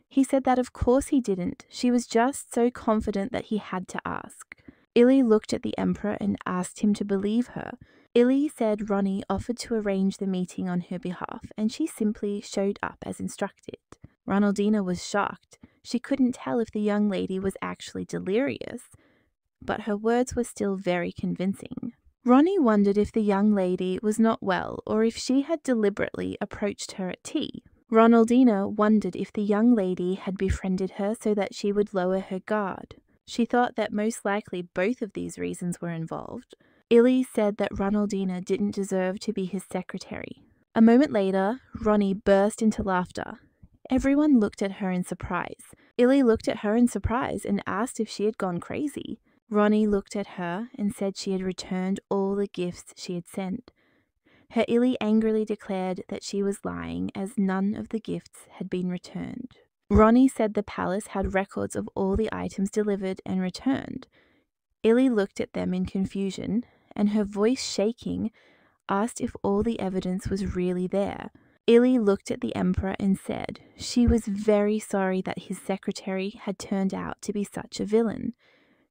He said that of course he didn't. She was just so confident that he had to ask. Illy looked at the Emperor and asked him to believe her. Illy said Ronnie offered to arrange the meeting on her behalf, and she simply showed up as instructed. Ronaldina was shocked. She couldn't tell if the young lady was actually delirious, but her words were still very convincing. Ronnie wondered if the young lady was not well or if she had deliberately approached her at tea. Ronaldina wondered if the young lady had befriended her so that she would lower her guard. She thought that most likely both of these reasons were involved. Illy said that Ronaldina didn't deserve to be his secretary. A moment later, Ronnie burst into laughter. Everyone looked at her in surprise. Illy looked at her in surprise and asked if she had gone crazy. Ronnie looked at her and said she had returned all the gifts she had sent. Her Illy angrily declared that she was lying as none of the gifts had been returned. Ronnie said the palace had records of all the items delivered and returned. Illy looked at them in confusion, and her voice shaking, asked if all the evidence was really there. Illy looked at the Emperor and said she was very sorry that his secretary had turned out to be such a villain.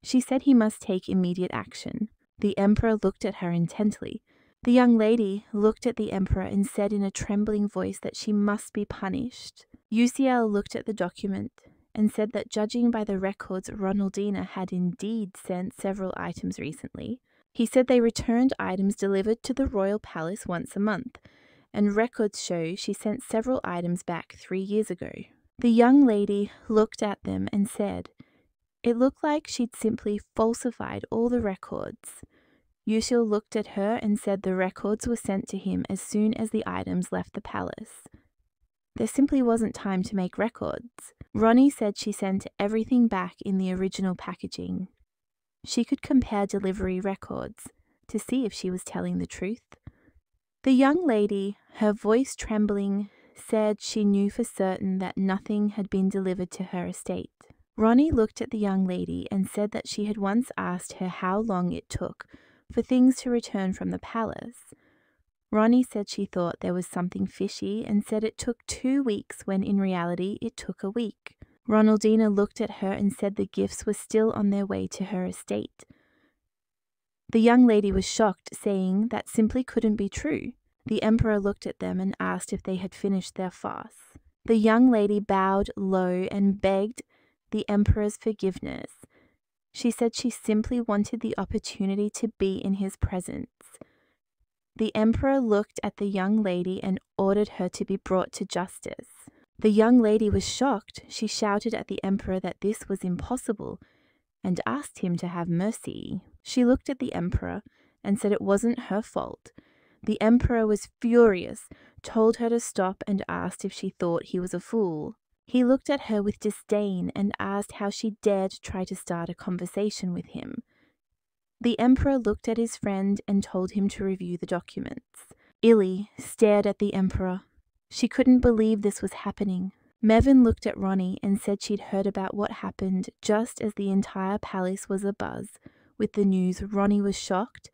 She said he must take immediate action. The Emperor looked at her intently. The young lady looked at the Emperor and said in a trembling voice that she must be punished. Uziel looked at the document and said that judging by the records, Ronaldina had indeed sent several items recently. He said they returned items delivered to the royal palace once a month, and records show she sent several items back 3 years ago. The young lady looked at them and said it looked like she'd simply falsified all the records. Yusil looked at her and said the records were sent to him as soon as the items left the palace. There simply wasn't time to make records. Ronnie said she sent everything back in the original packaging. She could compare delivery records to see if she was telling the truth. The young lady, her voice trembling, said she knew for certain that nothing had been delivered to her estate. Ronnie looked at the young lady and said that she had once asked her how long it took for things to return from the palace. Ronnie said she thought there was something fishy and said it took 2 weeks when in reality it took a week. Ronaldina looked at her and said the gifts were still on their way to her estate. The young lady was shocked, saying that simply couldn't be true. The Emperor looked at them and asked if they had finished their fast. The young lady bowed low and begged the Emperor's forgiveness. She said she simply wanted the opportunity to be in his presence. The Emperor looked at the young lady and ordered her to be brought to justice. The young lady was shocked. She shouted at the Emperor that this was impossible and asked him to have mercy. She looked at the Emperor and said it wasn't her fault. The Emperor was furious, told her to stop and asked if she thought he was a fool. He looked at her with disdain and asked how she dared try to start a conversation with him. The Emperor looked at his friend and told him to review the documents. Illy stared at the Emperor. She couldn't believe this was happening. Mevin looked at Ronnie and said she'd heard about what happened just as the entire palace was abuzz with the news. Ronnie was shocked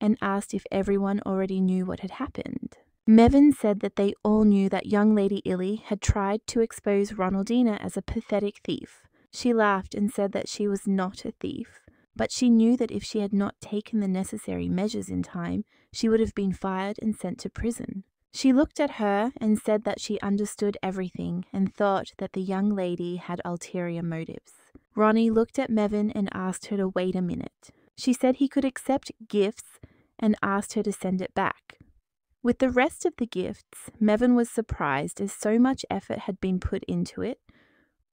and asked if everyone already knew what had happened. Mevin said that they all knew that young Lady Illy had tried to expose Ronaldina as a pathetic thief. She laughed and said that she was not a thief, but she knew that if she had not taken the necessary measures in time, she would have been fired and sent to prison. She looked at her and said that she understood everything and thought that the young lady had ulterior motives. Ronnie looked at Mevin and asked her to wait a minute. She said he could accept gifts and asked her to send it back. With the rest of the gifts, Mevin was surprised as so much effort had been put into it.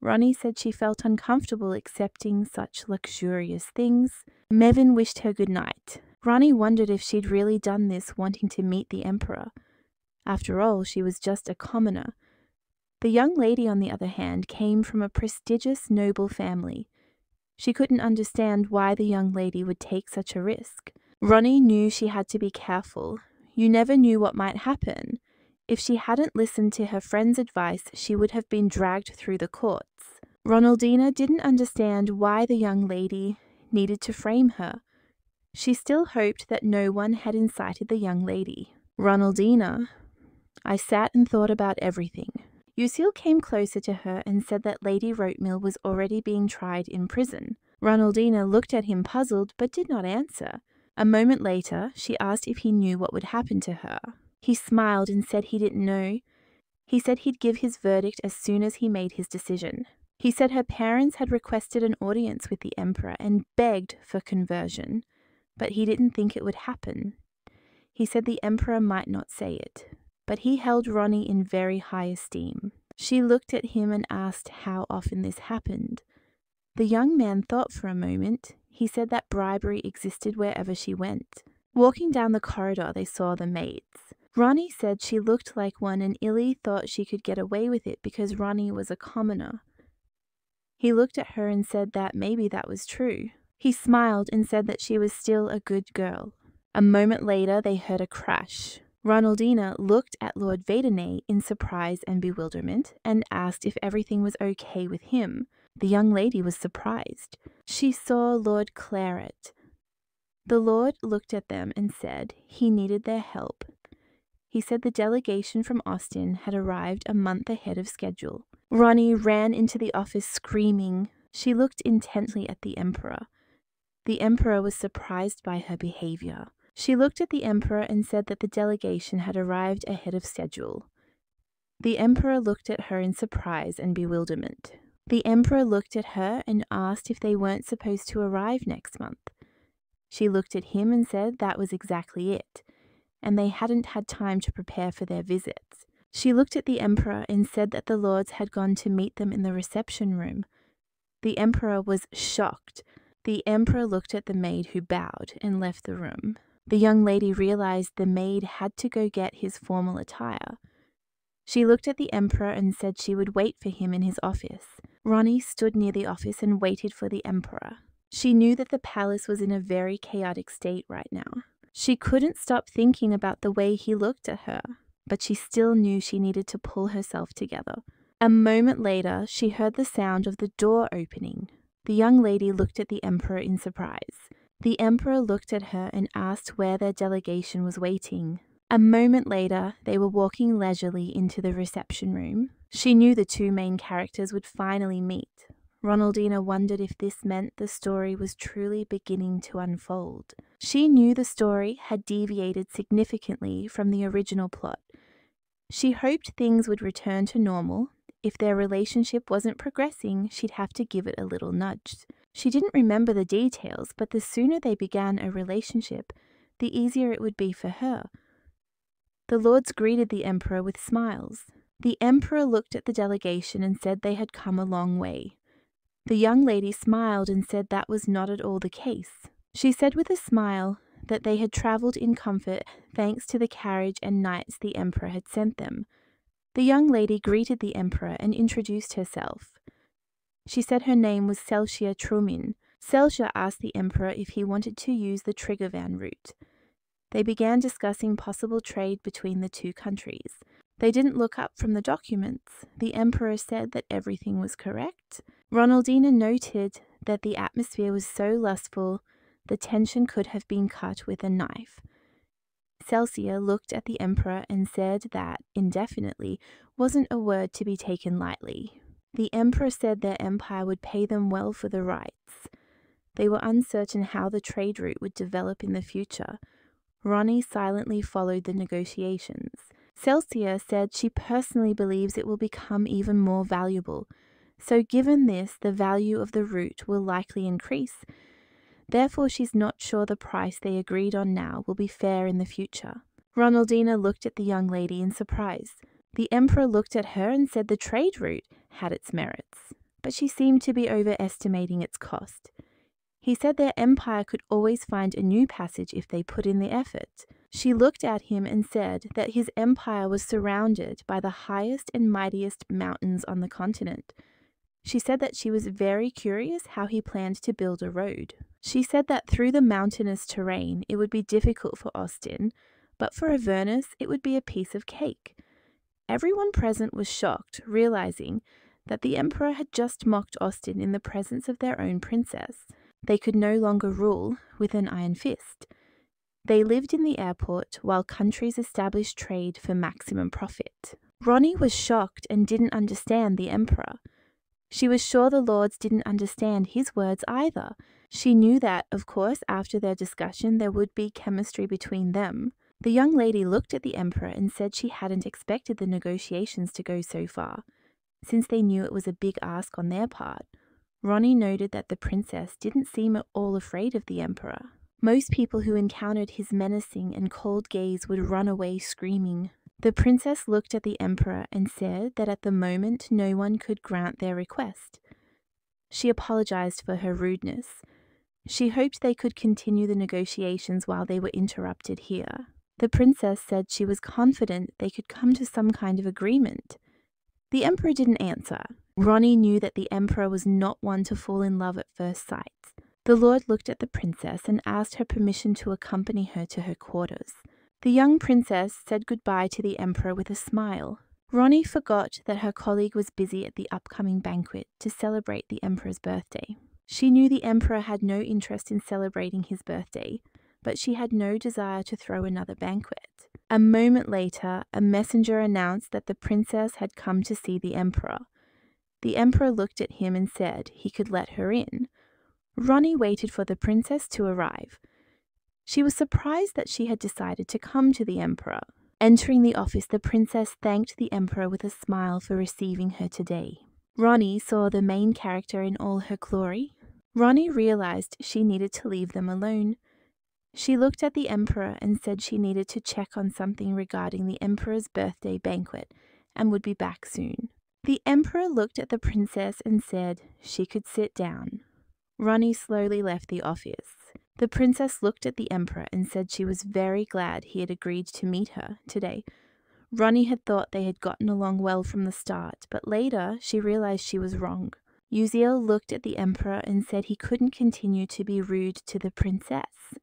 Ronnie said she felt uncomfortable accepting such luxurious things. Mevin wished her good night. Ronnie wondered if she'd really done this wanting to meet the Emperor. After all, she was just a commoner. The young lady, on the other hand, came from a prestigious noble family. She couldn't understand why the young lady would take such a risk. Ronnie knew she had to be careful. You never knew what might happen. If she hadn't listened to her friend's advice, she would have been dragged through the courts. Ronaldina didn't understand why the young lady needed to frame her. She still hoped that no one had incited the young lady. Ronaldina, I sat and thought about everything. Lucille came closer to her and said that Lady Roatmill was already being tried in prison. Ronaldina looked at him puzzled but did not answer. A moment later, she asked if he knew what would happen to her. He smiled and said he didn't know. He said he'd give his verdict as soon as he made his decision. He said her parents had requested an audience with the Emperor and begged for conversion, but he didn't think it would happen. He said the Emperor might not say it, but he held Ronnie in very high esteem. She looked at him and asked how often this happened. The young man thought for a moment. He said that bribery existed wherever she went. Walking down the corridor, they saw the maids. Ronnie said she looked like one and Illy thought she could get away with it because Ronnie was a commoner. He looked at her and said that maybe that was true. He smiled and said that she was still a good girl. A moment later, they heard a crash. Ronaldina looked at Lord Vadernay in surprise and bewilderment and asked if everything was okay with him. The young lady was surprised. She saw Lord Claret. The Lord looked at them and said he needed their help. He said the delegation from Austin had arrived a month ahead of schedule. Ronnie ran into the office screaming. She looked intently at the Emperor. The Emperor was surprised by her behavior. She looked at the Emperor and said that the delegation had arrived ahead of schedule. The Emperor looked at her in surprise and bewilderment. The Emperor looked at her and asked if they weren't supposed to arrive next month. She looked at him and said that was exactly it, and they hadn't had time to prepare for their visits. She looked at the Emperor and said that the lords had gone to meet them in the reception room. The Emperor was shocked. The Emperor looked at the maid who bowed and left the room. The young lady realized the maid had to go get his formal attire. She looked at the Emperor and said she would wait for him in his office. Ronnie stood near the office and waited for the Emperor. She knew that the palace was in a very chaotic state right now. She couldn't stop thinking about the way he looked at her, but she still knew she needed to pull herself together. A moment later, she heard the sound of the door opening. The young lady looked at the Emperor in surprise. The Emperor looked at her and asked where their delegation was waiting. A moment later, they were walking leisurely into the reception room. She knew the two main characters would finally meet. Ronaldina wondered if this meant the story was truly beginning to unfold. She knew the story had deviated significantly from the original plot. She hoped things would return to normal. If their relationship wasn't progressing, she'd have to give it a little nudge. She didn't remember the details, but the sooner they began a relationship, the easier it would be for her. The lords greeted the Emperor with smiles. The Emperor looked at the delegation and said they had come a long way. The young lady smiled and said that was not at all the case. She said with a smile that they had travelled in comfort thanks to the carriage and knights the Emperor had sent them. The young lady greeted the Emperor and introduced herself. She said her name was Celsia Trumin. Celsia asked the Emperor if he wanted to use the Triggervan route. They began discussing possible trade between the two countries. They didn't look up from the documents. The Emperor said that everything was correct. Ronaldina noted that the atmosphere was so lustful, the tension could have been cut with a knife. Celsia looked at the Emperor and said that indefinitely wasn't a word to be taken lightly. The Emperor said their empire would pay them well for the rights. They were uncertain how the trade route would develop in the future. Ronnie silently followed the negotiations. Celsia said she personally believes it will become even more valuable. So given this, the value of the route will likely increase. Therefore, she's not sure the price they agreed on now will be fair in the future. Ronaldina looked at the young lady in surprise. The Emperor looked at her and said the trade route had its merits, but she seemed to be overestimating its cost. He said their empire could always find a new passage if they put in the effort. She looked at him and said that his empire was surrounded by the highest and mightiest mountains on the continent. She said that she was very curious how he planned to build a road. She said that through the mountainous terrain it would be difficult for Austin, but for Avernus it would be a piece of cake. Everyone present was shocked, realizing that the emperor had just mocked Austin in the presence of their own princess. They could no longer rule with an iron fist. They lived in the airport while countries established trade for maximum profit. Ronnie was shocked and didn't understand the emperor. She was sure the lords didn't understand his words either. She knew that, of course, after their discussion there would be chemistry between them. The young lady looked at the emperor and said she hadn't expected the negotiations to go so far, since they knew it was a big ask on their part. Ronnie noted that the princess didn't seem at all afraid of the emperor. Most people who encountered his menacing and cold gaze would run away screaming. The princess looked at the emperor and said that at the moment no one could grant their request. She apologized for her rudeness. She hoped they could continue the negotiations while they were interrupted here. The princess said she was confident they could come to some kind of agreement. The emperor didn't answer. Ronnie knew that the emperor was not one to fall in love at first sight. The lord looked at the princess and asked her permission to accompany her to her quarters. The young princess said goodbye to the emperor with a smile. Ronnie forgot that her colleague was busy at the upcoming banquet to celebrate the emperor's birthday. She knew the emperor had no interest in celebrating his birthday, but she had no desire to throw another banquet. A moment later, a messenger announced that the princess had come to see the emperor. The emperor looked at him and said he could let her in. Ronnie waited for the princess to arrive. She was surprised that she had decided to come to the emperor. Entering the office, the princess thanked the emperor with a smile for receiving her today. Ronnie saw the main character in all her glory. Ronnie realized she needed to leave them alone. She looked at the emperor and said she needed to check on something regarding the emperor's birthday banquet and would be back soon. The emperor looked at the princess and said she could sit down. Ronnie slowly left the office. The princess looked at the emperor and said she was very glad he had agreed to meet her today. Ronnie had thought they had gotten along well from the start, but later she realized she was wrong. Uziel looked at the emperor and said he couldn't continue to be rude to the princess.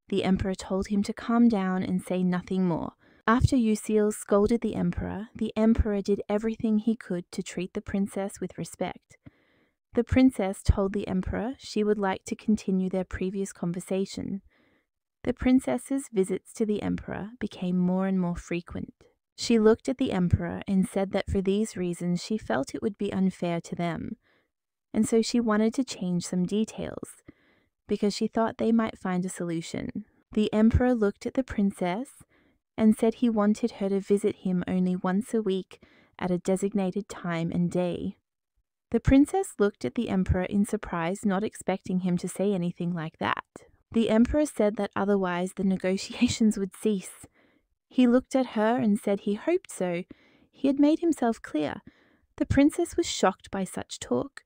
The emperor told him to calm down and say nothing more. After Uziel scolded the emperor did everything he could to treat the princess with respect. The princess told the emperor she would like to continue their previous conversation. The princess's visits to the emperor became more and more frequent. She looked at the emperor and said that for these reasons she felt it would be unfair to them, and so she wanted to change some details, because she thought they might find a solution. The emperor looked at the princess and said he wanted her to visit him only once a week at a designated time and day. The princess looked at the emperor in surprise, not expecting him to say anything like that. The emperor said that otherwise the negotiations would cease. He looked at her and said he hoped so. He had made himself clear. The princess was shocked by such talk.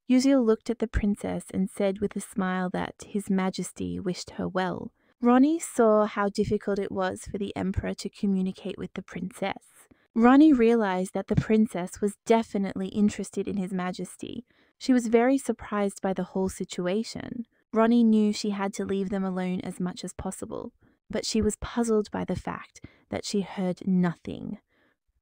Uziel looked at the princess and said with a smile that His Majesty wished her well. Ronnie saw how difficult it was for the emperor to communicate with the princess. Ronnie realized that the princess was definitely interested in His Majesty. She was very surprised by the whole situation. Ronnie knew she had to leave them alone as much as possible, but she was puzzled by the fact that she heard nothing.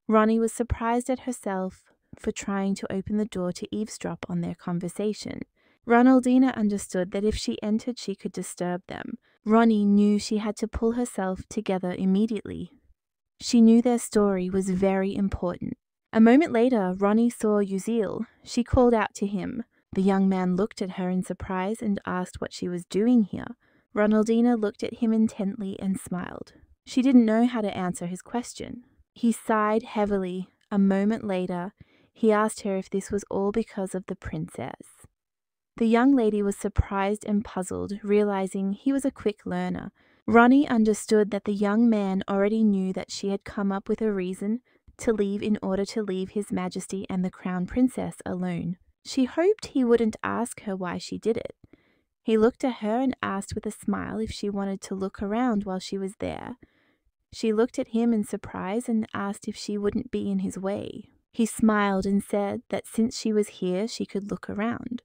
Ronnie was surprised at herself for trying to open the door to eavesdrop on their conversation. Ronaldina understood that if she entered she could disturb them. Ronnie knew she had to pull herself together immediately. She knew their story was very important. A moment later, Ronnie saw Uziel. She called out to him. The young man looked at her in surprise and asked what she was doing here. Ronaldina looked at him intently and smiled. She didn't know how to answer his question. He sighed heavily. A moment later, he asked her if this was all because of the princess. The young lady was surprised and puzzled, realizing he was a quick learner. Ronnie understood that the young man already knew that she had come up with a reason to leave in order to leave His Majesty and the Crown Princess alone. She hoped he wouldn't ask her why she did it. He looked at her and asked with a smile if she wanted to look around while she was there. She looked at him in surprise and asked if she wouldn't be in his way. He smiled and said that since she was here, she could look around.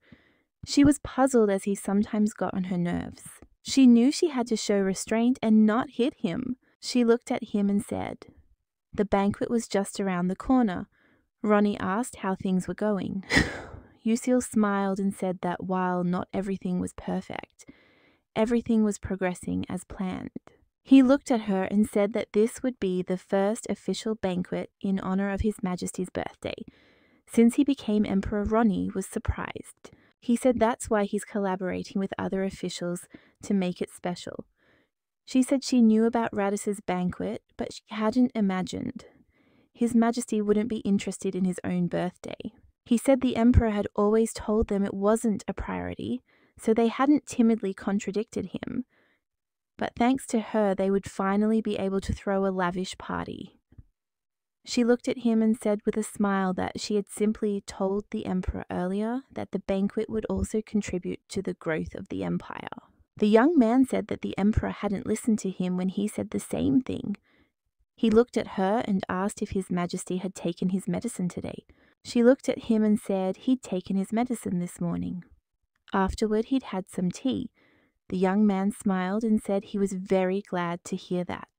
She was puzzled as he sometimes got on her nerves. She knew she had to show restraint and not hit him. She looked at him and said, The banquet was just around the corner. Ronnie asked how things were going. Yusil smiled and said that while not everything was perfect, everything was progressing as planned. He looked at her and said that this would be the first official banquet in honor of His Majesty's birthday. Since he became Emperor, Ronnie was surprised. He said that's why he's collaborating with other officials to make it special. She said she knew about Radis's banquet, but she hadn't imagined His Majesty wouldn't be interested in his own birthday. He said the Emperor had always told them it wasn't a priority, so they hadn't timidly contradicted him. But thanks to her, they would finally be able to throw a lavish party. She looked at him and said with a smile that she had simply told the Emperor earlier that the banquet would also contribute to the growth of the empire. The young man said that the Emperor hadn't listened to him when he said the same thing. He looked at her and asked if His Majesty had taken his medicine today. She looked at him and said he'd taken his medicine this morning. Afterward, he'd had some tea. The young man smiled and said he was very glad to hear that.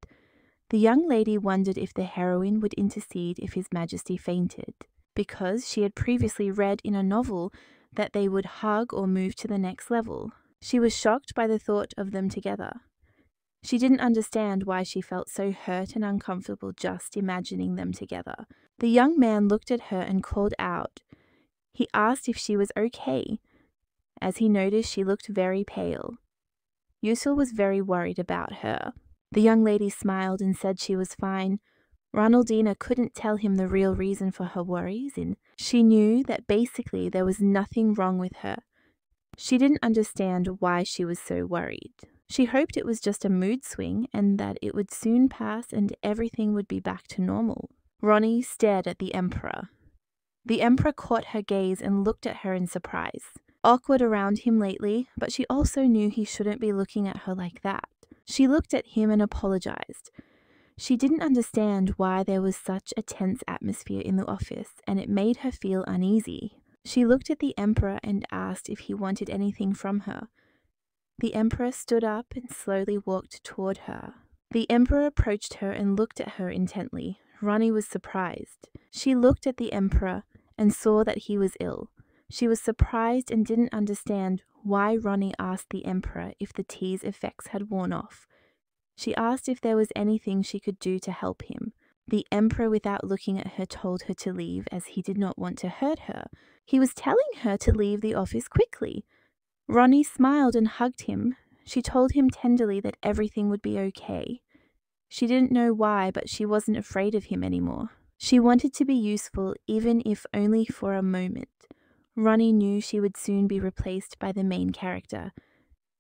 The young lady wondered if the heroine would intercede if His Majesty fainted, because she had previously read in a novel that they would hug or move to the next level. She was shocked by the thought of them together. She didn't understand why she felt so hurt and uncomfortable just imagining them together. The young man looked at her and called out. He asked if she was okay, as he noticed she looked very pale. Yusil was very worried about her. The young lady smiled and said she was fine. Ronaldina couldn't tell him the real reason for her worries, and she knew that basically there was nothing wrong with her. She didn't understand why she was so worried. She hoped it was just a mood swing and that it would soon pass and everything would be back to normal. Ronnie stared at the Emperor. The Emperor caught her gaze and looked at her in surprise. Awkward around him lately, but she also knew he shouldn't be looking at her like that. She looked at him and apologized. She didn't understand why there was such a tense atmosphere in the office, and it made her feel uneasy. She looked at the Emperor and asked if he wanted anything from her. The Emperor stood up and slowly walked toward her. The Emperor approached her and looked at her intently. Ronnie was surprised. She looked at the Emperor and saw that he was ill. She was surprised and didn't understand why Ronnie asked the Emperor if the tea's effects had worn off. She asked if there was anything she could do to help him. The Emperor, without looking at her, told her to leave as he did not want to hurt her. He was telling her to leave the office quickly. Ronnie smiled and hugged him. She told him tenderly that everything would be okay. She didn't know why, but she wasn't afraid of him anymore. She wanted to be useful, even if only for a moment. Ronnie knew she would soon be replaced by the main character,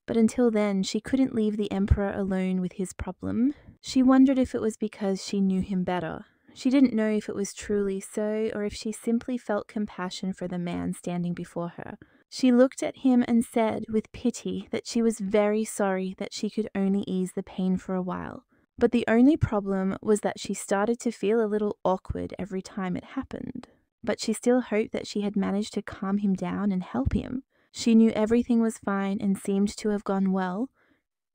but until then she couldn't leave the Emperor alone with his problem. She wondered if it was because she knew him better. She didn't know if it was truly so or if she simply felt compassion for the man standing before her. She looked at him and said with pity that she was very sorry that she could only ease the pain for a while. But the only problem was that she started to feel a little awkward every time it happened. But she still hoped that she had managed to calm him down and help him. She knew everything was fine and seemed to have gone well.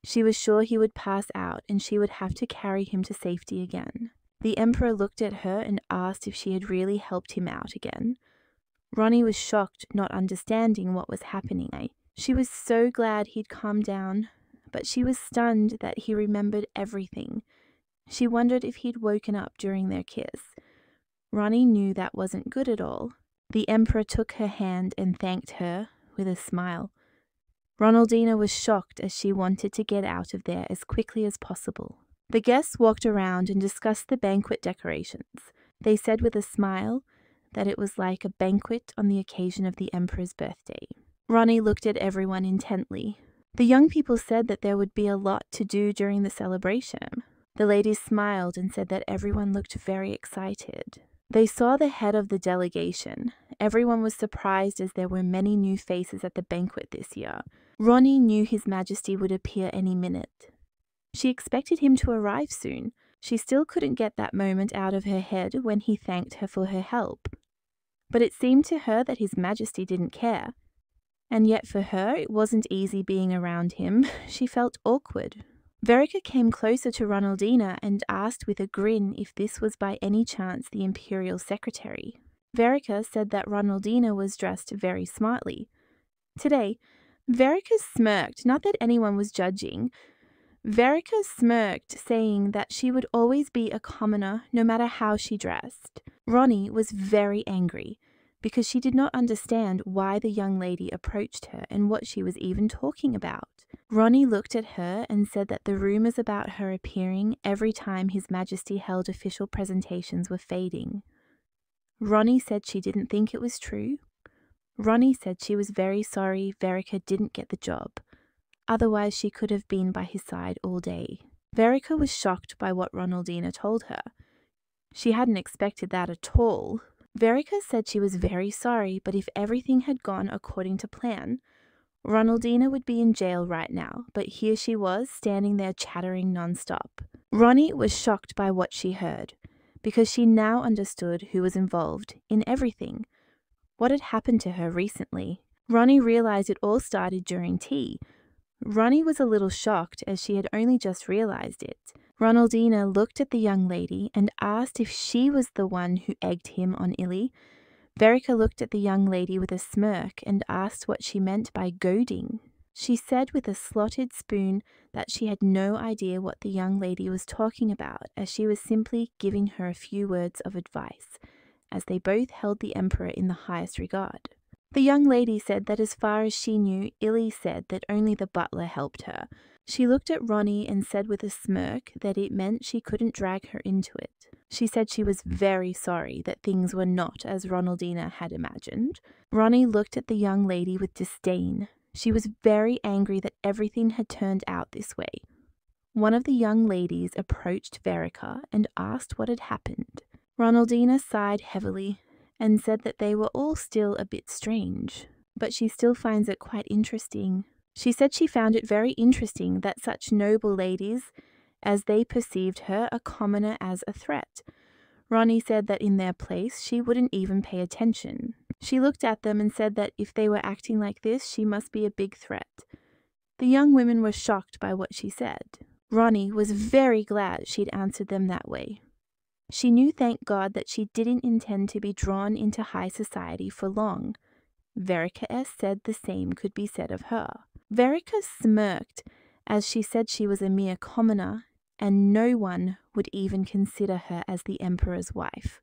She was sure he would pass out and she would have to carry him to safety again. The Emperor looked at her and asked if she had really helped him out again. Ronnie was shocked, not understanding what was happening. She was so glad he'd calmed down, but she was stunned that he remembered everything. She wondered if he'd woken up during their kiss. Ronnie knew that wasn't good at all. The Emperor took her hand and thanked her with a smile. Ronaldina was shocked as she wanted to get out of there as quickly as possible. The guests walked around and discussed the banquet decorations. They said with a smile that it was like a banquet on the occasion of the Emperor's birthday. Ronnie looked at everyone intently. The young people said that there would be a lot to do during the celebration. The ladies smiled and said that everyone looked very excited. They saw the head of the delegation. Everyone was surprised as there were many new faces at the banquet this year. Ronnie knew His Majesty would appear any minute. She expected him to arrive soon. She still couldn't get that moment out of her head when he thanked her for her help. But it seemed to her that His Majesty didn't care. And yet for her, it wasn't easy being around him. She felt awkward. Verica came closer to Ronaldina and asked with a grin if this was by any chance the imperial secretary. Verica said that Ronaldina was dressed very smartly. Today, Verica smirked, not that anyone was judging. Verica smirked, saying that she would always be a commoner no matter how she dressed. Ronnie was very angry because she did not understand why the young lady approached her and what she was even talking about. Ronnie looked at her and said that the rumors about her appearing every time His Majesty held official presentations were fading. Ronnie said she didn't think it was true. Ronnie said she was very sorry Verica didn't get the job. Otherwise, she could have been by his side all day. Verica was shocked by what Ronaldina told her. She hadn't expected that at all. Verica said she was very sorry, but if everything had gone according to plan, Ronaldina would be in jail right now, but here she was, standing there chattering non-stop. Ronnie was shocked by what she heard, because she now understood who was involved in everything. What had happened to her recently? Ronnie realized it all started during tea. Ronnie was a little shocked as she had only just realized it. Ronaldina looked at the young lady and asked if she was the one who egged him on Illy. Verica looked at the young lady with a smirk and asked what she meant by goading. She said with a slotted spoon that she had no idea what the young lady was talking about, as she was simply giving her a few words of advice, as they both held the emperor in the highest regard. The young lady said that as far as she knew, Illy said that only the butler helped her. She looked at Ronnie and said with a smirk that it meant she couldn't drag her into it. She said she was very sorry that things were not as Ronaldina had imagined. Ronnie looked at the young lady with disdain. She was very angry that everything had turned out this way. One of the young ladies approached Verica and asked what had happened. Ronaldina sighed heavily and said that they were all still a bit strange, but she still finds it quite interesting. She said she found it very interesting that such noble ladies, as they perceived her, a commoner as a threat. Ronnie said that in their place she wouldn't even pay attention. She looked at them and said that if they were acting like this, she must be a big threat. The young women were shocked by what she said. Ronnie was very glad she'd answered them that way. She knew, thank God, that she didn't intend to be drawn into high society for long. Verica S. said the same could be said of her. Verica smirked as she said she was a mere commoner, and no one would even consider her as the emperor's wife.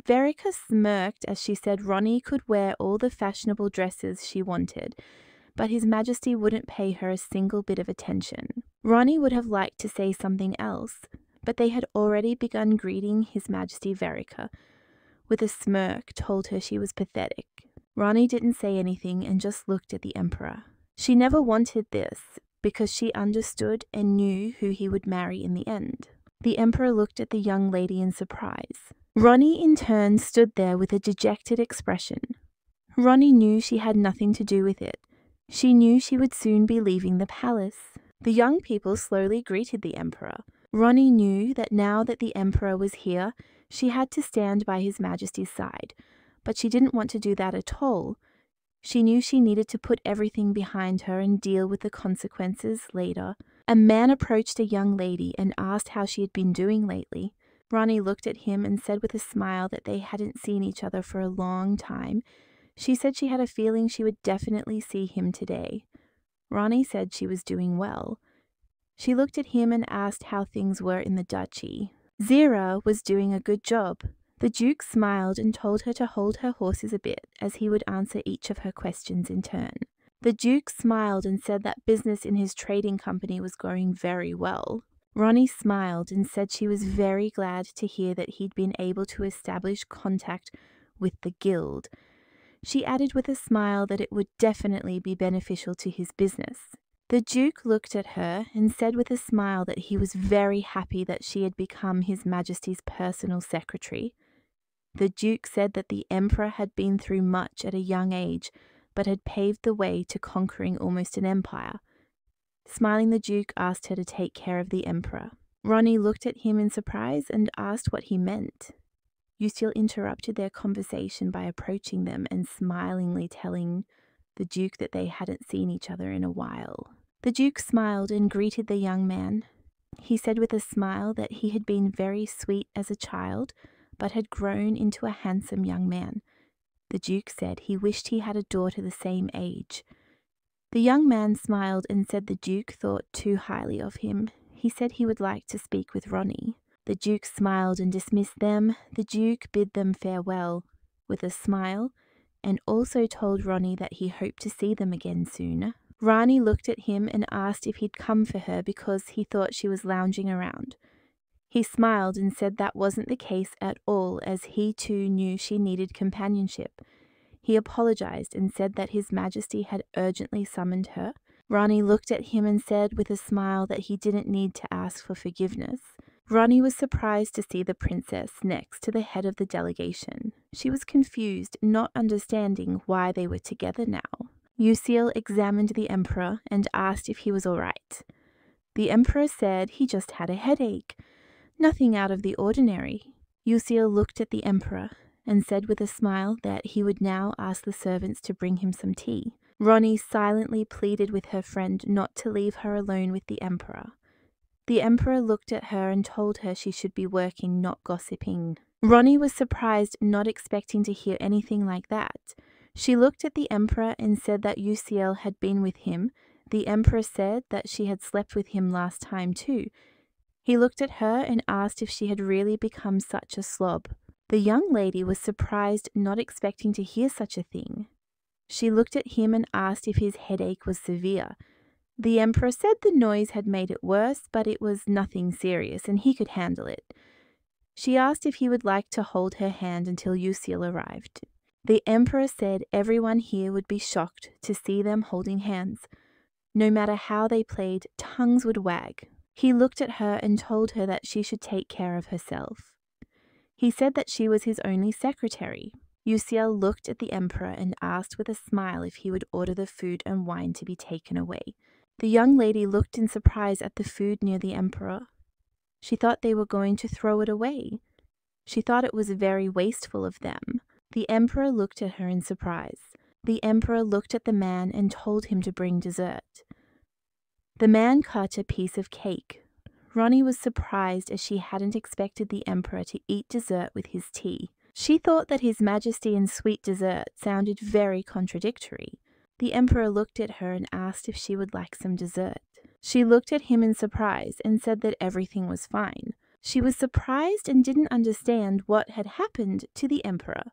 Verica smirked as she said Ronnie could wear all the fashionable dresses she wanted, but His Majesty wouldn't pay her a single bit of attention. Ronnie would have liked to say something else, but they had already begun greeting His Majesty. Verica, with a smirk, told her she was pathetic. Ronnie didn't say anything and just looked at the emperor. She never wanted this, because she understood and knew who he would marry in the end. The emperor looked at the young lady in surprise. Ronnie, in turn, stood there with a dejected expression. Ronnie knew she had nothing to do with it. She knew she would soon be leaving the palace. The young people slowly greeted the emperor. Ronnie knew that now that the emperor was here, she had to stand by His Majesty's side, but she didn't want to do that at all. She knew she needed to put everything behind her and deal with the consequences later. A man approached a young lady and asked how she had been doing lately. Ronnie looked at him and said with a smile that they hadn't seen each other for a long time. She said she had a feeling she would definitely see him today. Ronnie said she was doing well. She looked at him and asked how things were in the duchy. Zira was doing a good job. The Duke smiled and told her to hold her horses a bit, as he would answer each of her questions in turn. The Duke smiled and said that business in his trading company was going very well. Ronnie smiled and said she was very glad to hear that he'd been able to establish contact with the guild. She added with a smile that it would definitely be beneficial to his business. The Duke looked at her and said with a smile that he was very happy that she had become His Majesty's personal secretary. The Duke said that the Emperor had been through much at a young age, but had paved the way to conquering almost an empire. Smiling, the Duke asked her to take care of the Emperor. Ronnie looked at him in surprise and asked what he meant. Yusil interrupted their conversation by approaching them and smilingly telling the Duke that they hadn't seen each other in a while. The Duke smiled and greeted the young man. He said with a smile that he had been very sweet as a child, but had grown into a handsome young man. The Duke said he wished he had a daughter the same age. The young man smiled and said the Duke thought too highly of him. He said he would like to speak with Ronnie. The Duke smiled and dismissed them. The Duke bid them farewell with a smile and also told Ronnie that he hoped to see them again soon. Rani looked at him and asked if he'd come for her because he thought she was lounging around. He smiled and said that wasn't the case at all, as he too knew she needed companionship. He apologized and said that His Majesty had urgently summoned her. Rani looked at him and said with a smile that he didn't need to ask for forgiveness. Rani was surprised to see the princess next to the head of the delegation. She was confused, not understanding why they were together now. Yusil examined the emperor and asked if he was all right. The emperor said he just had a headache. Nothing out of the ordinary. Yusil looked at the emperor and said with a smile that he would now ask the servants to bring him some tea. Ronnie silently pleaded with her friend not to leave her alone with the emperor. The emperor looked at her and told her she should be working, not gossiping. Ronnie was surprised, not expecting to hear anything like that. She looked at the emperor and said that Yusil had been with him. The emperor said that she had slept with him last time too. He looked at her and asked if she had really become such a slob. The young lady was surprised, not expecting to hear such a thing. She looked at him and asked if his headache was severe. The emperor said the noise had made it worse, but it was nothing serious and he could handle it. She asked if he would like to hold her hand until Yusil arrived. The emperor said everyone here would be shocked to see them holding hands. No matter how they played, tongues would wag. He looked at her and told her that she should take care of herself. He said that she was his only secretary. Yusil looked at the emperor and asked with a smile if he would order the food and wine to be taken away. The young lady looked in surprise at the food near the emperor. She thought they were going to throw it away. She thought it was very wasteful of them. The emperor looked at her in surprise. The emperor looked at the man and told him to bring dessert. The man cut a piece of cake. Ronnie was surprised as she hadn't expected the emperor to eat dessert with his tea. She thought that His Majesty and sweet dessert sounded very contradictory. The emperor looked at her and asked if she would like some dessert. She looked at him in surprise and said that everything was fine. She was surprised and didn't understand what had happened to the emperor.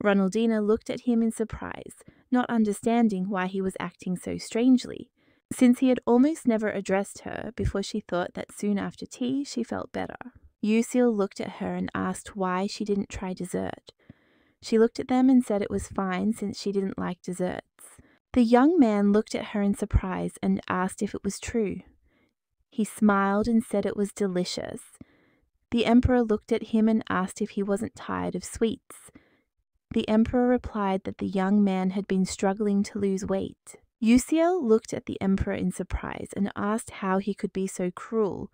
Ronaldina looked at him in surprise, not understanding why he was acting so strangely, since he had almost never addressed her before. She thought that soon after tea she felt better. Yusil looked at her and asked why she didn't try dessert. She looked at them and said it was fine since she didn't like desserts. The young man looked at her in surprise and asked if it was true. He smiled and said it was delicious. The emperor looked at him and asked if he wasn't tired of sweets. The emperor replied that the young man had been struggling to lose weight. Yusil looked at the emperor in surprise and asked how he could be so cruel.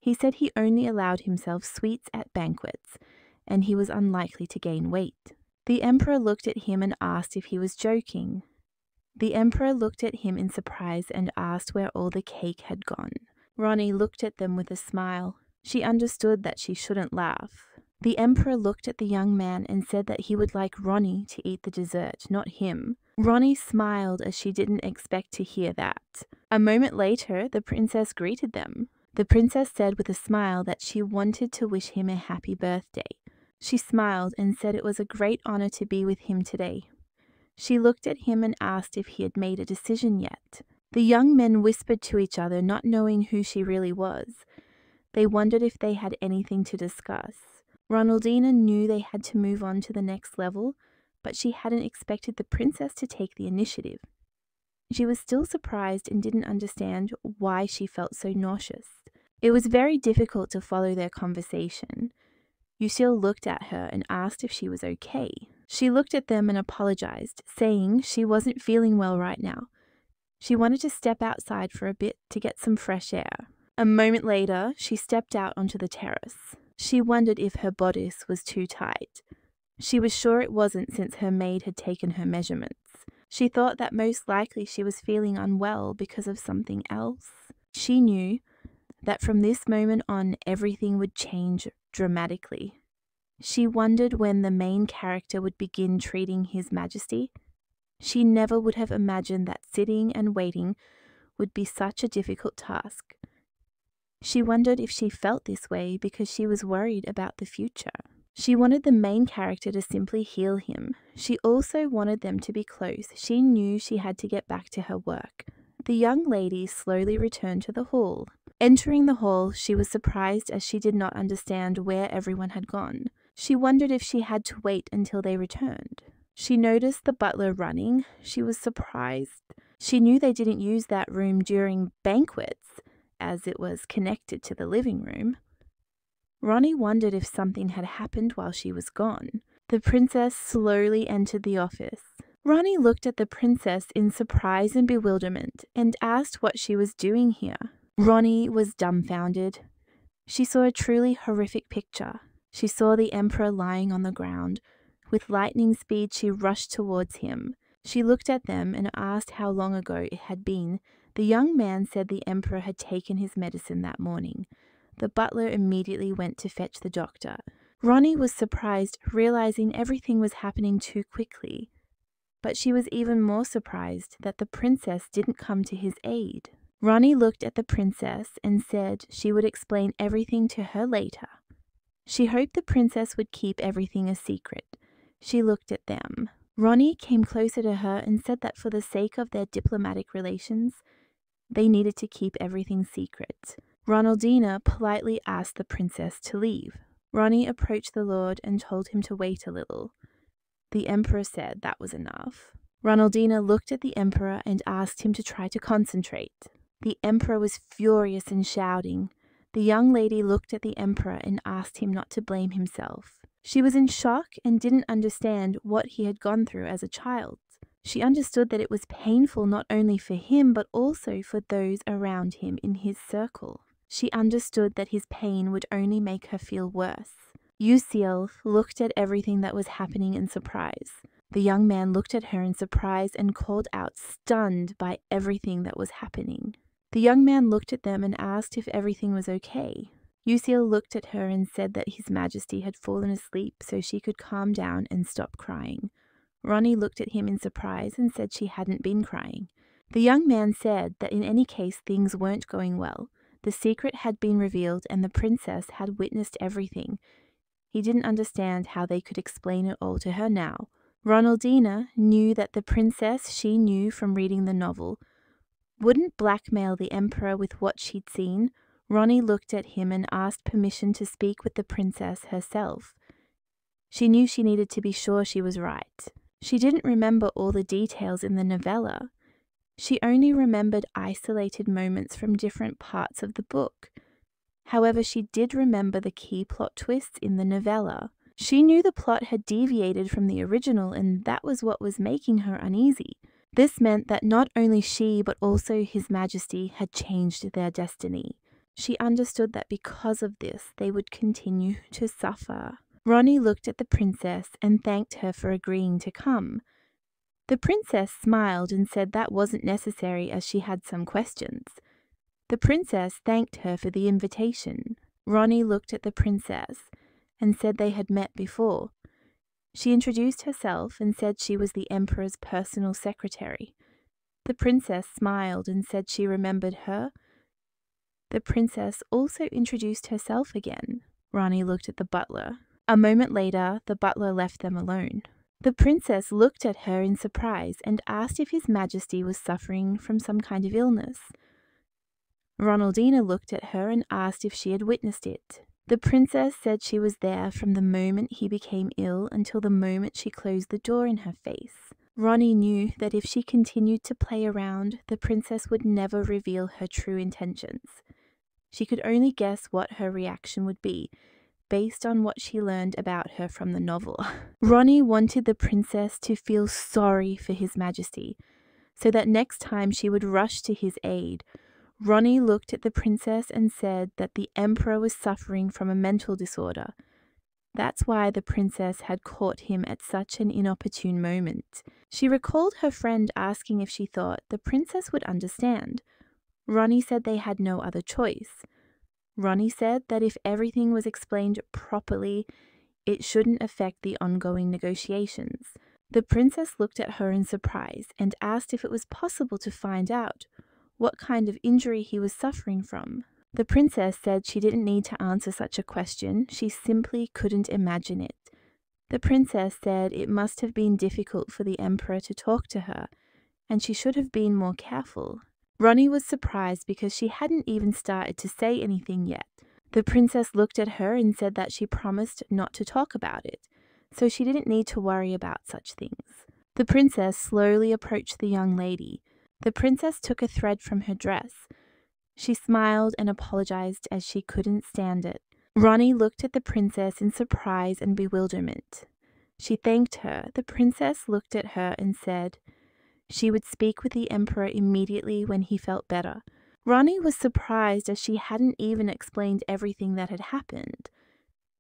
He said he only allowed himself sweets at banquets, and he was unlikely to gain weight. The emperor looked at him and asked if he was joking. The emperor looked at him in surprise and asked where all the cake had gone. Ronnie looked at them with a smile. She understood that she shouldn't laugh. The emperor looked at the young man and said that he would like Ronnie to eat the dessert, not him. Ronnie smiled as she didn't expect to hear that. A moment later, the princess greeted them. The princess said with a smile that she wanted to wish him a happy birthday. She smiled and said it was a great honor to be with him today. She looked at him and asked if he had made a decision yet. The young men whispered to each other, not knowing who she really was. They wondered if they had anything to discuss. Ronaldina knew they had to move on to the next level, but she hadn't expected the princess to take the initiative. She was still surprised and didn't understand why she felt so nauseous. It was very difficult to follow their conversation. Yusil looked at her and asked if she was okay. She looked at them and apologized, saying she wasn't feeling well right now. She wanted to step outside for a bit to get some fresh air. A moment later, she stepped out onto the terrace. She wondered if her bodice was too tight. She was sure it wasn't since her maid had taken her measurements. She thought that most likely she was feeling unwell because of something else. She knew that from this moment on, everything would change dramatically. She wondered when the main character would begin treating His Majesty. She never would have imagined that sitting and waiting would be such a difficult task. She wondered if she felt this way because she was worried about the future. She wanted the main character to simply heal him. She also wanted them to be close. She knew she had to get back to her work. The young lady slowly returned to the hall. Entering the hall, she was surprised as she did not understand where everyone had gone. She wondered if she had to wait until they returned. She noticed the butler running. She was surprised. She knew they didn't use that room during banquets, as it was connected to the living room. Ronnie wondered if something had happened while she was gone. The princess slowly entered the office. Ronnie looked at the princess in surprise and bewilderment and asked what she was doing here. Ronnie was dumbfounded. She saw a truly horrific picture. She saw the emperor lying on the ground. With lightning speed, she rushed towards him. She looked at them and asked how long ago it had been. The young man said the emperor had taken his medicine that morning. The butler immediately went to fetch the doctor. Ronnie was surprised, realizing everything was happening too quickly. But she was even more surprised that the princess didn't come to his aid. Ronnie looked at the princess and said she would explain everything to her later. She hoped the princess would keep everything a secret. She looked at them. Ronnie came closer to her and said that for the sake of their diplomatic relations, they needed to keep everything secret. Ronaldina politely asked the princess to leave. Ronnie approached the lord and told him to wait a little. The emperor said that was enough. Ronaldina looked at the emperor and asked him to try to concentrate. The emperor was furious and shouting. The young lady looked at the emperor and asked him not to blame himself. She was in shock and didn't understand what he had gone through as a child. She understood that it was painful not only for him but also for those around him in his circle. She understood that his pain would only make her feel worse. Yusiel looked at everything that was happening in surprise. The young man looked at her in surprise and called out, stunned by everything that was happening. The young man looked at them and asked if everything was okay. Yusiel looked at her and said that His Majesty had fallen asleep so she could calm down and stop crying. Ronnie looked at him in surprise and said she hadn't been crying. The young man said that in any case things weren't going well. The secret had been revealed and the princess had witnessed everything. He didn't understand how they could explain it all to her now. Ronaldina knew that the princess she knew from reading the novel wouldn't blackmail the emperor with what she'd seen. Ronnie looked at him and asked permission to speak with the princess herself. She knew she needed to be sure she was right. She didn't remember all the details in the novella. She only remembered isolated moments from different parts of the book. However, she did remember the key plot twists in the novella. She knew the plot had deviated from the original, and that was what was making her uneasy. This meant that not only she but also His Majesty had changed their destiny. She understood that because of this, they would continue to suffer. Ronnie looked at the princess and thanked her for agreeing to come. The princess smiled and said that wasn't necessary as she had some questions. The princess thanked her for the invitation. Ronnie looked at the princess and said they had met before. She introduced herself and said she was the emperor's personal secretary. The princess smiled and said she remembered her. The princess also introduced herself again. Ronnie looked at the butler. A moment later, the butler left them alone. The princess looked at her in surprise and asked if His Majesty was suffering from some kind of illness. Ronaldina looked at her and asked if she had witnessed it. The princess said she was there from the moment he became ill until the moment she closed the door in her face. Ronnie knew that if she continued to play around, the princess would never reveal her true intentions. She could only guess what her reaction would be, based on what she learned about her from the novel. Ronnie wanted the princess to feel sorry for His Majesty, so that next time she would rush to his aid. Ronnie looked at the princess and said that the emperor was suffering from a mental disorder. That's why the princess had caught him at such an inopportune moment. She recalled her friend asking if she thought the princess would understand. Ronnie said they had no other choice. Ronnie said that if everything was explained properly, it shouldn't affect the ongoing negotiations. The princess looked at her in surprise and asked if it was possible to find out what kind of injury he was suffering from. The princess said she didn't need to answer such a question, she simply couldn't imagine it. The princess said it must have been difficult for the emperor to talk to her, and she should have been more careful. Ronnie was surprised because she hadn't even started to say anything yet. The princess looked at her and said that she promised not to talk about it, so she didn't need to worry about such things. The princess slowly approached the young lady. The princess took a thread from her dress. She smiled and apologized as she couldn't stand it. Ronnie looked at the princess in surprise and bewilderment. She thanked her. The princess looked at her and said she would speak with the emperor immediately when he felt better. Ronnie was surprised as she hadn't even explained everything that had happened.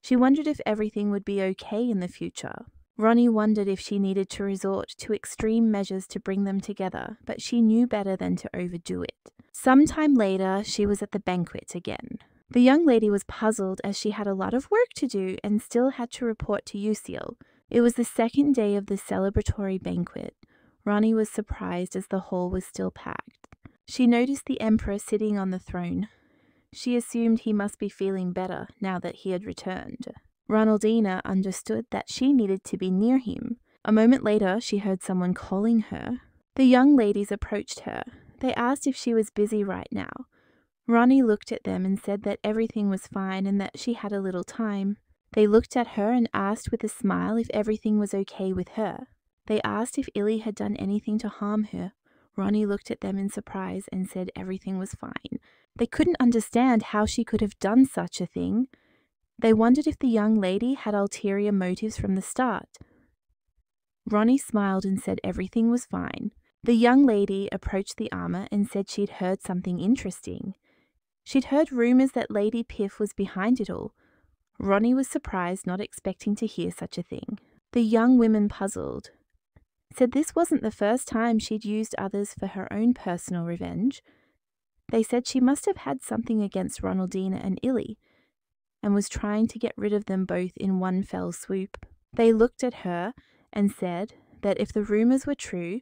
She wondered if everything would be okay in the future. Ronnie wondered if she needed to resort to extreme measures to bring them together, but she knew better than to overdo it. Sometime later, she was at the banquet again. The young lady was puzzled as she had a lot of work to do and still had to report to Uciel. It was the second day of the celebratory banquet. Ronnie was surprised as the hall was still packed. She noticed the emperor sitting on the throne. She assumed he must be feeling better now that he had returned. Ronaldina understood that she needed to be near him. A moment later, she heard someone calling her. The young ladies approached her. They asked if she was busy right now. Ronnie looked at them and said that everything was fine and that she had a little time. They looked at her and asked with a smile if everything was okay with her. They asked if Illy had done anything to harm her. Ronnie looked at them in surprise and said everything was fine. They couldn't understand how she could have done such a thing. They wondered if the young lady had ulterior motives from the start. Ronnie smiled and said everything was fine. The young lady approached the armor and said she'd heard something interesting. She'd heard rumors that Lady Piff was behind it all. Ronnie was surprised, not expecting to hear such a thing. The young women, puzzled, said this wasn't the first time she'd used others for her own personal revenge. They said she must have had something against Ronaldina and Illy, and was trying to get rid of them both in one fell swoop. They looked at her and said that if the rumors were true,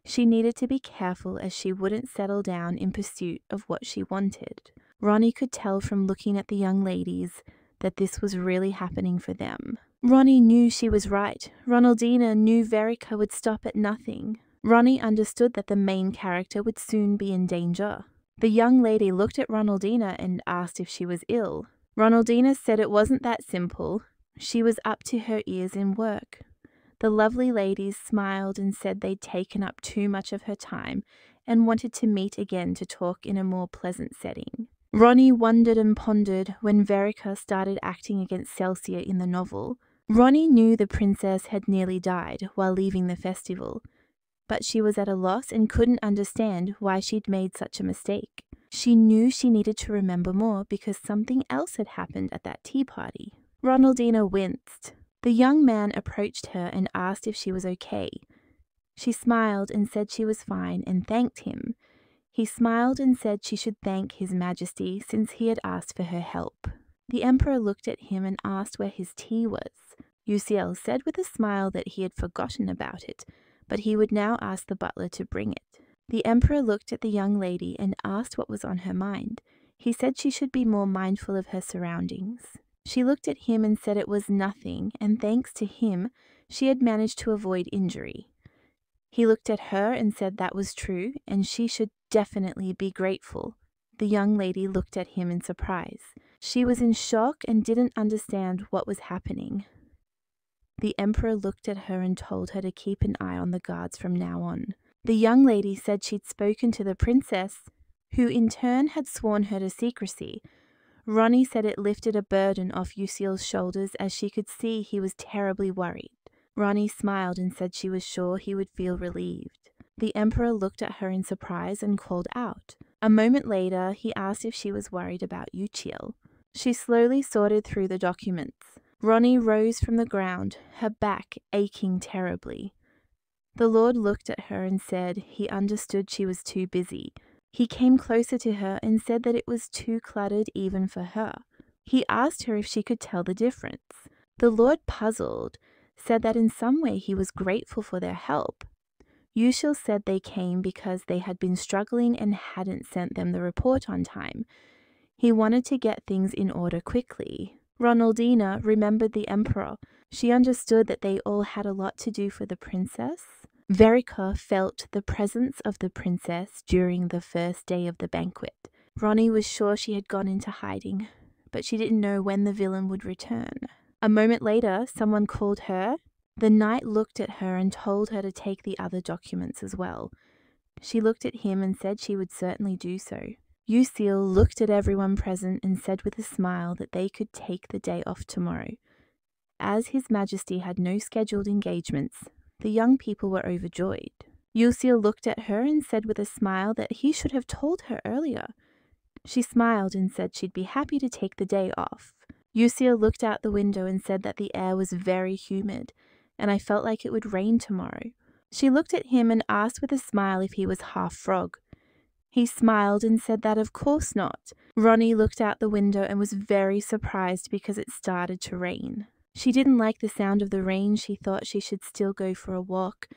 she needed to be careful as she wouldn't settle down in pursuit of what she wanted. Ronnie could tell from looking at the young ladies that this was really happening for them. Ronnie knew she was right. Ronaldina knew Verica would stop at nothing. Ronnie understood that the main character would soon be in danger. The young lady looked at Ronaldina and asked if she was ill. Ronaldina said it wasn't that simple. She was up to her ears in work. The lovely ladies smiled and said they'd taken up too much of her time and wanted to meet again to talk in a more pleasant setting. Ronnie wondered and pondered when Verica started acting against Celsia in the novel. Ronnie knew the princess had nearly died while leaving the festival, but she was at a loss and couldn't understand why she'd made such a mistake. She knew she needed to remember more because something else had happened at that tea party. Ronaldina winced. The young man approached her and asked if she was okay. She smiled and said she was fine and thanked him. He smiled and said she should thank His Majesty since he had asked for her help. The emperor looked at him and asked where his tea was. Uciel said with a smile that he had forgotten about it, but he would now ask the butler to bring it. The emperor looked at the young lady and asked what was on her mind. He said she should be more mindful of her surroundings. She looked at him and said it was nothing, and thanks to him, she had managed to avoid injury. He looked at her and said that was true, and she should definitely be grateful. The young lady looked at him in surprise. She was in shock and didn't understand what was happening. The emperor looked at her and told her to keep an eye on the guards from now on. The young lady said she'd spoken to the princess, who in turn had sworn her to secrecy. Ronnie said it lifted a burden off Uciel's shoulders as she could see he was terribly worried. Ronnie smiled and said she was sure he would feel relieved. The emperor looked at her in surprise and called out. A moment later, he asked if she was worried about Uciel. She slowly sorted through the documents. Ronnie rose from the ground, her back aching terribly. The Lord looked at her and said he understood she was too busy. He came closer to her and said that it was too cluttered even for her. He asked her if she could tell the difference. The Lord, puzzled, said that in some way he was grateful for their help. Yushil said they came because they had been struggling and hadn't sent them the report on time. He wanted to get things in order quickly. Ronaldina remembered the Emperor. She understood that they all had a lot to do for the princess. Verica felt the presence of the princess during the first day of the banquet. Ronnie was sure she had gone into hiding, but she didn't know when the villain would return. A moment later, someone called her. The knight looked at her and told her to take the other documents as well. She looked at him and said she would certainly do so. Yusil looked at everyone present and said with a smile that they could take the day off tomorrow. As His Majesty had no scheduled engagements, the young people were overjoyed. Yusil looked at her and said with a smile that he should have told her earlier. She smiled and said she'd be happy to take the day off. Yusil looked out the window and said that the air was very humid, and I felt like it would rain tomorrow. She looked at him and asked with a smile if he was half frog. He smiled and said that of course not. Ronnie looked out the window and was very surprised because it started to rain. She didn't like the sound of the rain. She thought she should still go for a walk.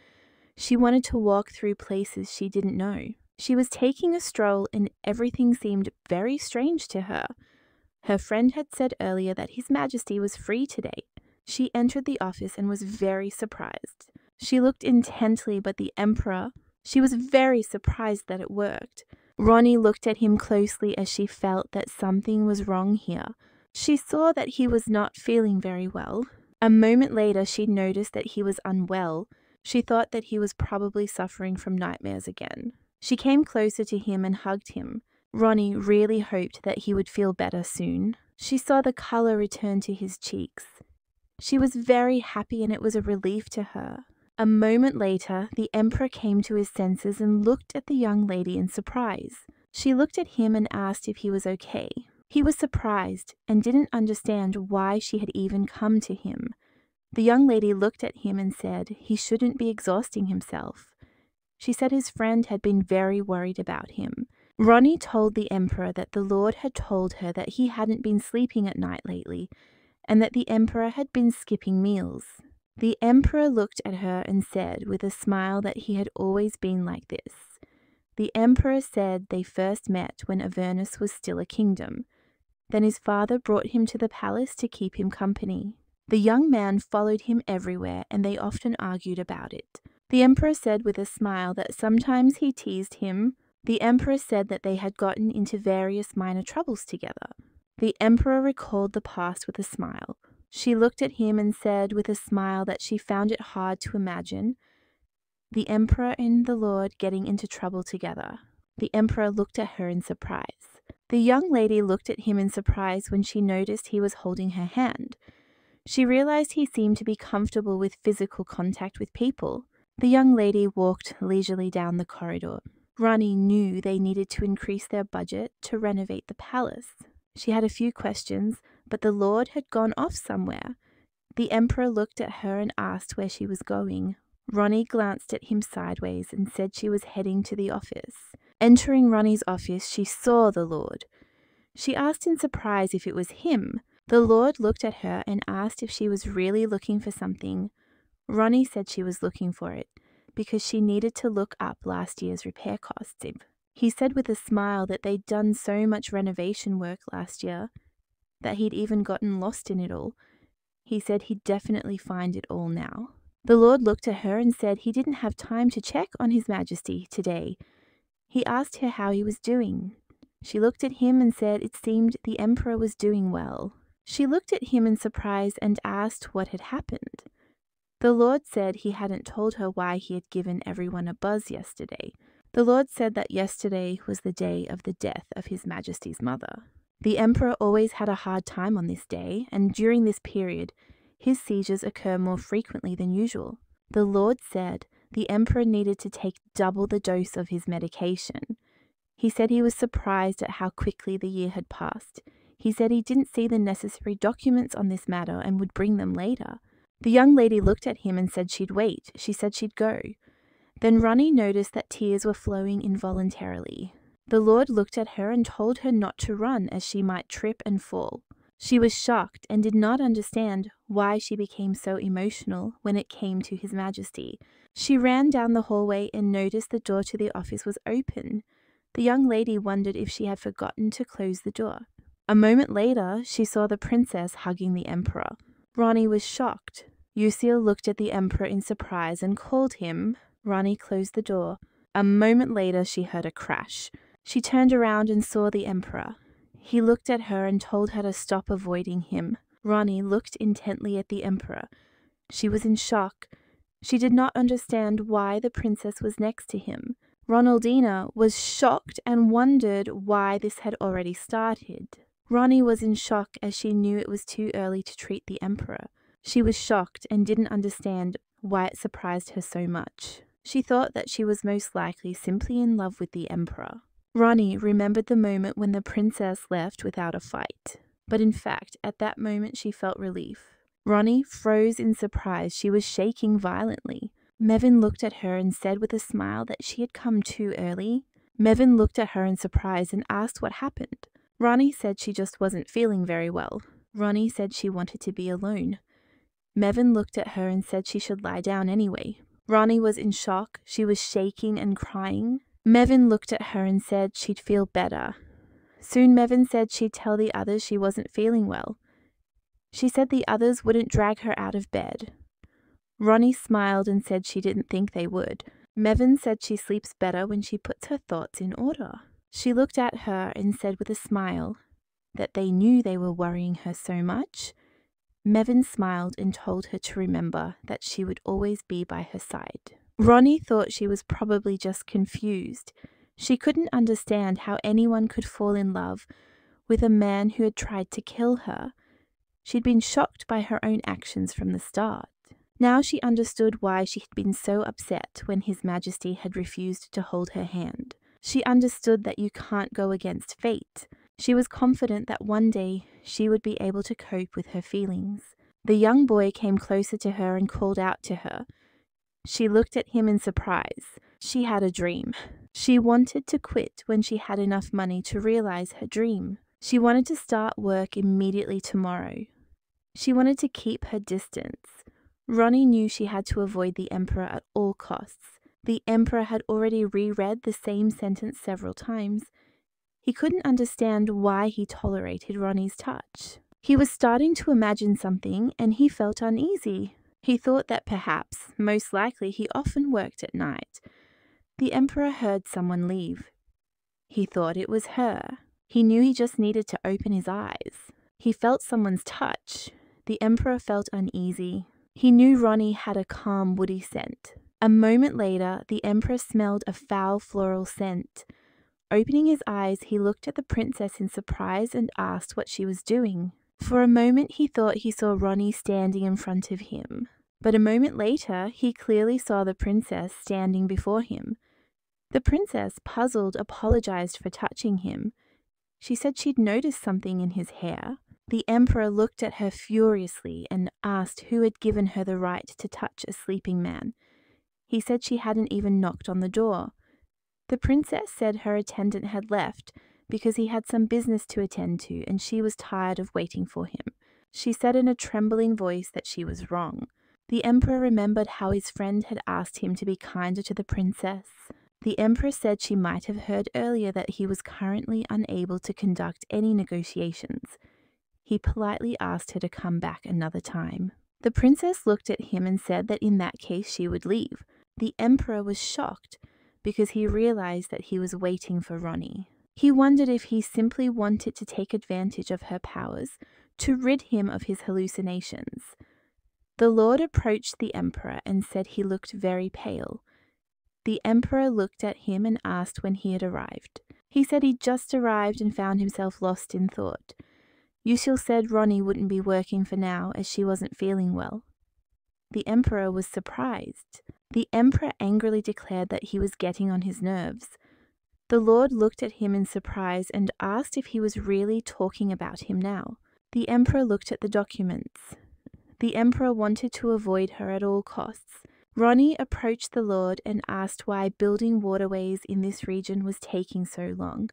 She wanted to walk through places she didn't know. She was taking a stroll and everything seemed very strange to her. Her friend had said earlier that His Majesty was free today. She entered the office and was very surprised. She looked intently, but the Emperor, she was very surprised that it worked. Ronnie looked at him closely as she felt that something was wrong here. She saw that he was not feeling very well. A moment later, she noticed that he was unwell. She thought that he was probably suffering from nightmares again. She came closer to him and hugged him. Ronnie really hoped that he would feel better soon. She saw the color return to his cheeks. She was very happy and it was a relief to her. A moment later, the Emperor came to his senses and looked at the young lady in surprise. She looked at him and asked if he was okay. He was surprised and didn't understand why she had even come to him. The young lady looked at him and said he shouldn't be exhausting himself. She said his friend had been very worried about him. Ronnie told the Emperor that the Lord had told her that he hadn't been sleeping at night lately, and that the Emperor had been skipping meals. The Emperor looked at her and said with a smile that he had always been like this. The Emperor said they first met when Avernus was still a kingdom. Then his father brought him to the palace to keep him company. The young man followed him everywhere and they often argued about it. The Emperor said with a smile that sometimes he teased him. The Emperor said that they had gotten into various minor troubles together. The Emperor recalled the past with a smile. She looked at him and said with a smile that she found it hard to imagine. The Emperor and the Lord getting into trouble together. The Emperor looked at her in surprise. The young lady looked at him in surprise when she noticed he was holding her hand. She realized he seemed to be comfortable with physical contact with people. The young lady walked leisurely down the corridor. Ronnie knew they needed to increase their budget to renovate the palace. She had a few questions, but the Lord had gone off somewhere. The Emperor looked at her and asked where she was going. Ronnie glanced at him sideways and said she was heading to the office. Entering Ronnie's office, she saw the Lord. She asked in surprise if it was him. The Lord looked at her and asked if she was really looking for something. Ronnie said she was looking for it because she needed to look up last year's repair costs. He said with a smile that they'd done so much renovation work last year that he'd even gotten lost in it all. He said he'd definitely find it all now. The Lord looked at her and said he didn't have time to check on His Majesty today. He asked her how he was doing. She looked at him and said it seemed the Emperor was doing well. She looked at him in surprise and asked what had happened. The Lord said he hadn't told her why he had given everyone a buzz yesterday. The Lord said that yesterday was the day of the death of His Majesty's mother. The Emperor always had a hard time on this day, and during this period, his seizures occur more frequently than usual. The Lord said the Emperor needed to take double the dose of his medication. He said he was surprised at how quickly the year had passed. He said he didn't see the necessary documents on this matter and would bring them later. The young lady looked at him and said she'd wait. She said she'd go. Then Ronnie noticed that tears were flowing involuntarily. The Lord looked at her and told her not to run, as she might trip and fall. She was shocked and did not understand why she became so emotional when it came to His Majesty. She ran down the hallway and noticed the door to the office was open. The young lady wondered if she had forgotten to close the door. A moment later, she saw the princess hugging the emperor. Ronnie was shocked. Lucille looked at the emperor in surprise and called him. Ronnie closed the door. A moment later, she heard a crash. She turned around and saw the emperor. He looked at her and told her to stop avoiding him. Ronnie looked intently at the emperor. She was in shock. She did not understand why the princess was next to him. Ronaldina was shocked and wondered why this had already started. Ronnie was in shock as she knew it was too early to treat the emperor. She was shocked and didn't understand why it surprised her so much. She thought that she was most likely simply in love with the emperor. Ronnie remembered the moment when the princess left without a fight. But in fact, at that moment she felt relief. Ronnie froze in surprise. She was shaking violently. Mevin looked at her and said with a smile that she had come too early. Mevin looked at her in surprise and asked what happened. Ronnie said she just wasn't feeling very well. Ronnie said she wanted to be alone. Mevin looked at her and said she should lie down anyway. Ronnie was in shock. She was shaking and crying. Mevin looked at her and said she'd feel better. Soon Mevin said she'd tell the others she wasn't feeling well. She said the others wouldn't drag her out of bed. Ronnie smiled and said she didn't think they would. Mevin said she sleeps better when she puts her thoughts in order. She looked at her and said with a smile that they knew they were worrying her so much. Mevin smiled and told her to remember that she would always be by her side. Ronnie thought she was probably just confused. She couldn't understand how anyone could fall in love with a man who had tried to kill her. She'd been shocked by her own actions from the start. Now she understood why she had been so upset when His Majesty had refused to hold her hand. She understood that you can't go against fate. She was confident that one day she would be able to cope with her feelings. The young boy came closer to her and called out to her. She looked at him in surprise. She had a dream. She wanted to quit when she had enough money to realize her dream. She wanted to start work immediately tomorrow. She wanted to keep her distance. Ronnie knew she had to avoid the emperor at all costs. The emperor had already reread the same sentence several times. He couldn't understand why he tolerated Ronnie's touch. He was starting to imagine something and he felt uneasy. He thought that perhaps, most likely, he often worked at night. The emperor heard someone leave. He thought it was her. He knew he just needed to open his eyes. He felt someone's touch. The emperor felt uneasy. He knew Ronnie had a calm, woody scent. A moment later, the emperor smelled a foul floral scent. Opening his eyes, he looked at the princess in surprise and asked what she was doing. For a moment he thought he saw Ronnie standing in front of him, but a moment later he clearly saw the princess standing before him. The princess, puzzled, apologized for touching him. She said she'd noticed something in his hair. The emperor looked at her furiously and asked who had given her the right to touch a sleeping man. He said she hadn't even knocked on the door. The princess said her attendant had left because he had some business to attend to and she was tired of waiting for him. She said in a trembling voice that she was wrong. The emperor remembered how his friend had asked him to be kinder to the princess. The emperor said she might have heard earlier that he was currently unable to conduct any negotiations. He politely asked her to come back another time. The princess looked at him and said that in that case she would leave. The emperor was shocked because he realized that he was waiting for Ronnie. He wondered if he simply wanted to take advantage of her powers to rid him of his hallucinations. The Lord approached the emperor and said he looked very pale. The emperor looked at him and asked when he had arrived. He said he'd just arrived and found himself lost in thought. Yusil said Ronnie wouldn't be working for now as she wasn't feeling well. The emperor was surprised. The emperor angrily declared that he was getting on his nerves. The Lord looked at him in surprise and asked if he was really talking about him now. The emperor looked at the documents. The emperor wanted to avoid her at all costs. Ronnie approached the Lord and asked why building waterways in this region was taking so long.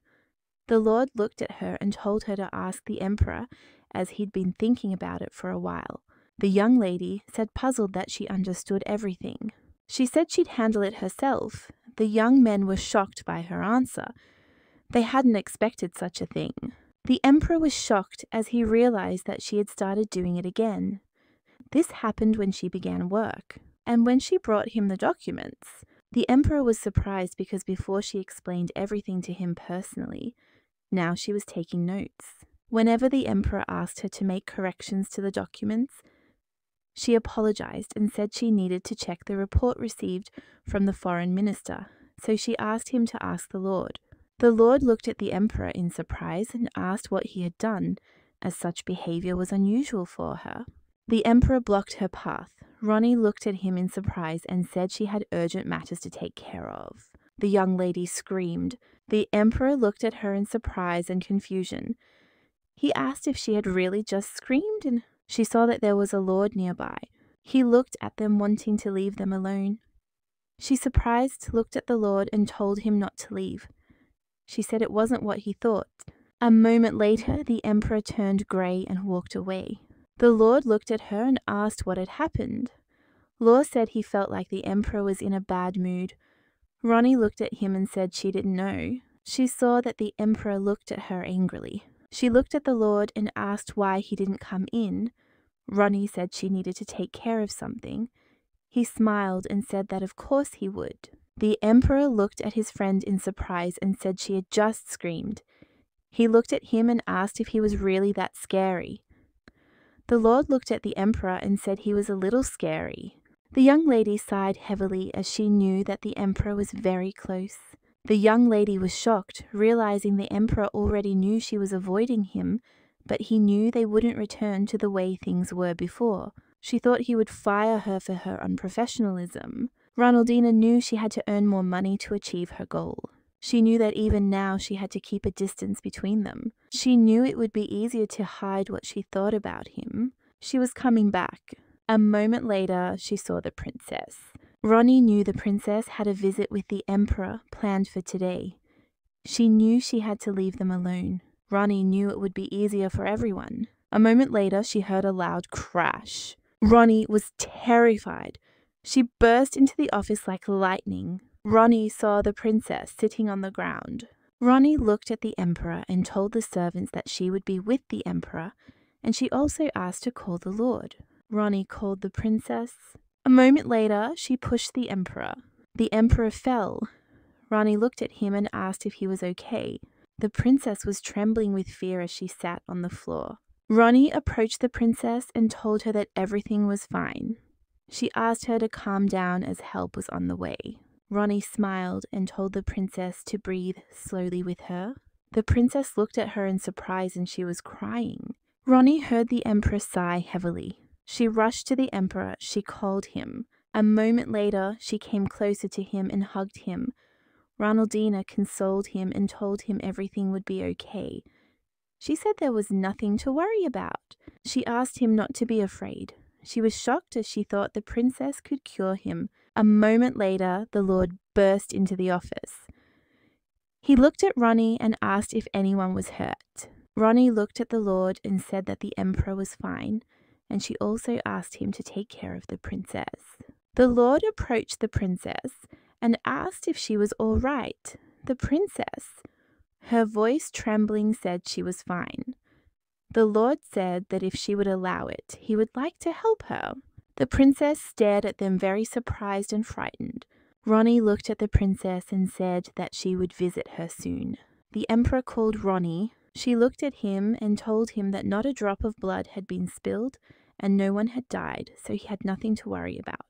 The Lord looked at her and told her to ask the emperor, as he'd been thinking about it for a while. The young lady said, puzzled, that she understood everything. She said she'd handle it herself. The young men were shocked by her answer. They hadn't expected such a thing. The emperor was shocked as he realized that she had started doing it again. This happened when she began work, and when she brought him the documents. The emperor was surprised because before she explained everything to him personally, now she was taking notes. Whenever the emperor asked her to make corrections to the documents, she apologized and said she needed to check the report received from the foreign minister, so she asked him to ask the Lord. The Lord looked at the emperor in surprise and asked what he had done, as such behavior was unusual for her. The emperor blocked her path. Ronnie looked at him in surprise and said she had urgent matters to take care of. The young lady screamed. The emperor looked at her in surprise and confusion. He asked if she had really just screamed, and she saw that there was a lord nearby. He looked at them, wanting to leave them alone. She, surprised, looked at the Lord and told him not to leave. She said it wasn't what he thought. A moment later, the emperor turned grey and walked away. The Lord looked at her and asked what had happened. Law said he felt like the emperor was in a bad mood. Ronnie looked at him and said she didn't know. She saw that the emperor looked at her angrily. She looked at the Lord and asked why he didn't come in. Ronnie said she needed to take care of something. He smiled and said that of course he would. The emperor looked at his friend in surprise and said she had just screamed. He looked at him and asked if he was really that scary. The Lord looked at the emperor and said he was a little scary. The young lady sighed heavily as she knew that the emperor was very close. The young lady was shocked, realizing the emperor already knew she was avoiding him, but he knew they wouldn't return to the way things were before. She thought he would fire her for her unprofessionalism. Ronaldina knew she had to earn more money to achieve her goal. She knew that even now she had to keep a distance between them. She knew it would be easier to hide what she thought about him. She was coming back. A moment later, she saw the princess. Ronnie knew the princess had a visit with the emperor planned for today. She knew she had to leave them alone. Ronnie knew it would be easier for everyone. A moment later, she heard a loud crash. Ronnie was terrified. She burst into the office like lightning. Ronnie saw the princess sitting on the ground. Ronnie looked at the emperor and told the servants that she would be with the emperor, and she also asked to call the Lord. Ronnie called the princess. A moment later, she pushed the emperor. The emperor fell. Ronnie looked at him and asked if he was okay. The princess was trembling with fear as she sat on the floor. Ronnie approached the princess and told her that everything was fine. She asked her to calm down as help was on the way. Ronnie smiled and told the princess to breathe slowly with her. The princess looked at her in surprise and she was crying. Ronnie heard the emperor sigh heavily. She rushed to the emperor. She called him. A moment later, she came closer to him and hugged him. Ronaldina consoled him and told him everything would be okay. She said there was nothing to worry about. She asked him not to be afraid. She was shocked as she thought the princess could cure him. A moment later, the Lord burst into the office. He looked at Ronnie and asked if anyone was hurt. Ronnie looked at the Lord and said that the emperor was fine, and she also asked him to take care of the princess. The Lord approached the princess and asked if she was all right. The princess, her voice trembling, said she was fine. The Lord said that if she would allow it, he would like to help her. The princess stared at them, very surprised and frightened. Ronnie looked at the princess and said that she would visit her soon. The emperor called Ronnie. She looked at him and told him that not a drop of blood had been spilled and no one had died, so he had nothing to worry about.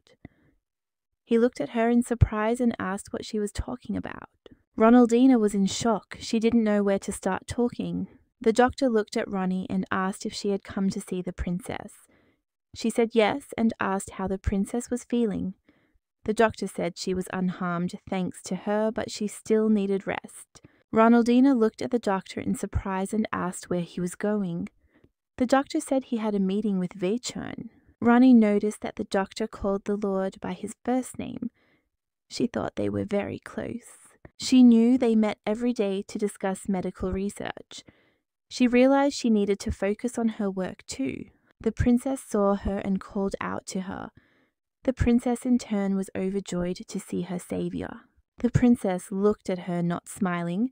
He looked at her in surprise and asked what she was talking about. Ronaldina was in shock. She didn't know where to start talking. The doctor looked at Ronnie and asked if she had come to see the princess. She said yes and asked how the princess was feeling. The doctor said she was unharmed thanks to her, but she still needed rest. Ronaldina looked at the doctor in surprise and asked where he was going. The doctor said he had a meeting with Vechurn. Ronnie noticed that the doctor called the Lord by his first name. She thought they were very close. She knew they met every day to discuss medical research. She realized she needed to focus on her work too. The princess saw her and called out to her. The princess in turn was overjoyed to see her savior. The princess looked at her, not smiling,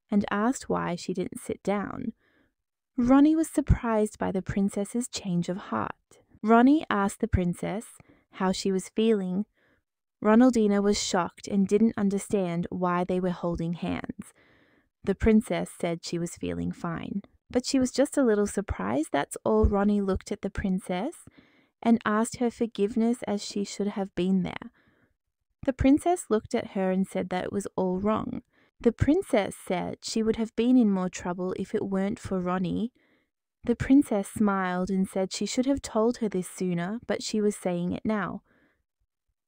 and asked why she didn't sit down. Ronnie was surprised by the princess's change of heart. Ronnie asked the princess how she was feeling. Ronaldina was shocked and didn't understand why they were holding hands. The princess said she was feeling fine, but she was just a little surprised, that's all. Ronnie looked at the princess and asked her forgiveness as she should have been there. The princess looked at her and said that it was all wrong. The princess said she would have been in more trouble if it weren't for Ronnie. The princess smiled and said she should have told her this sooner, but she was saying it now.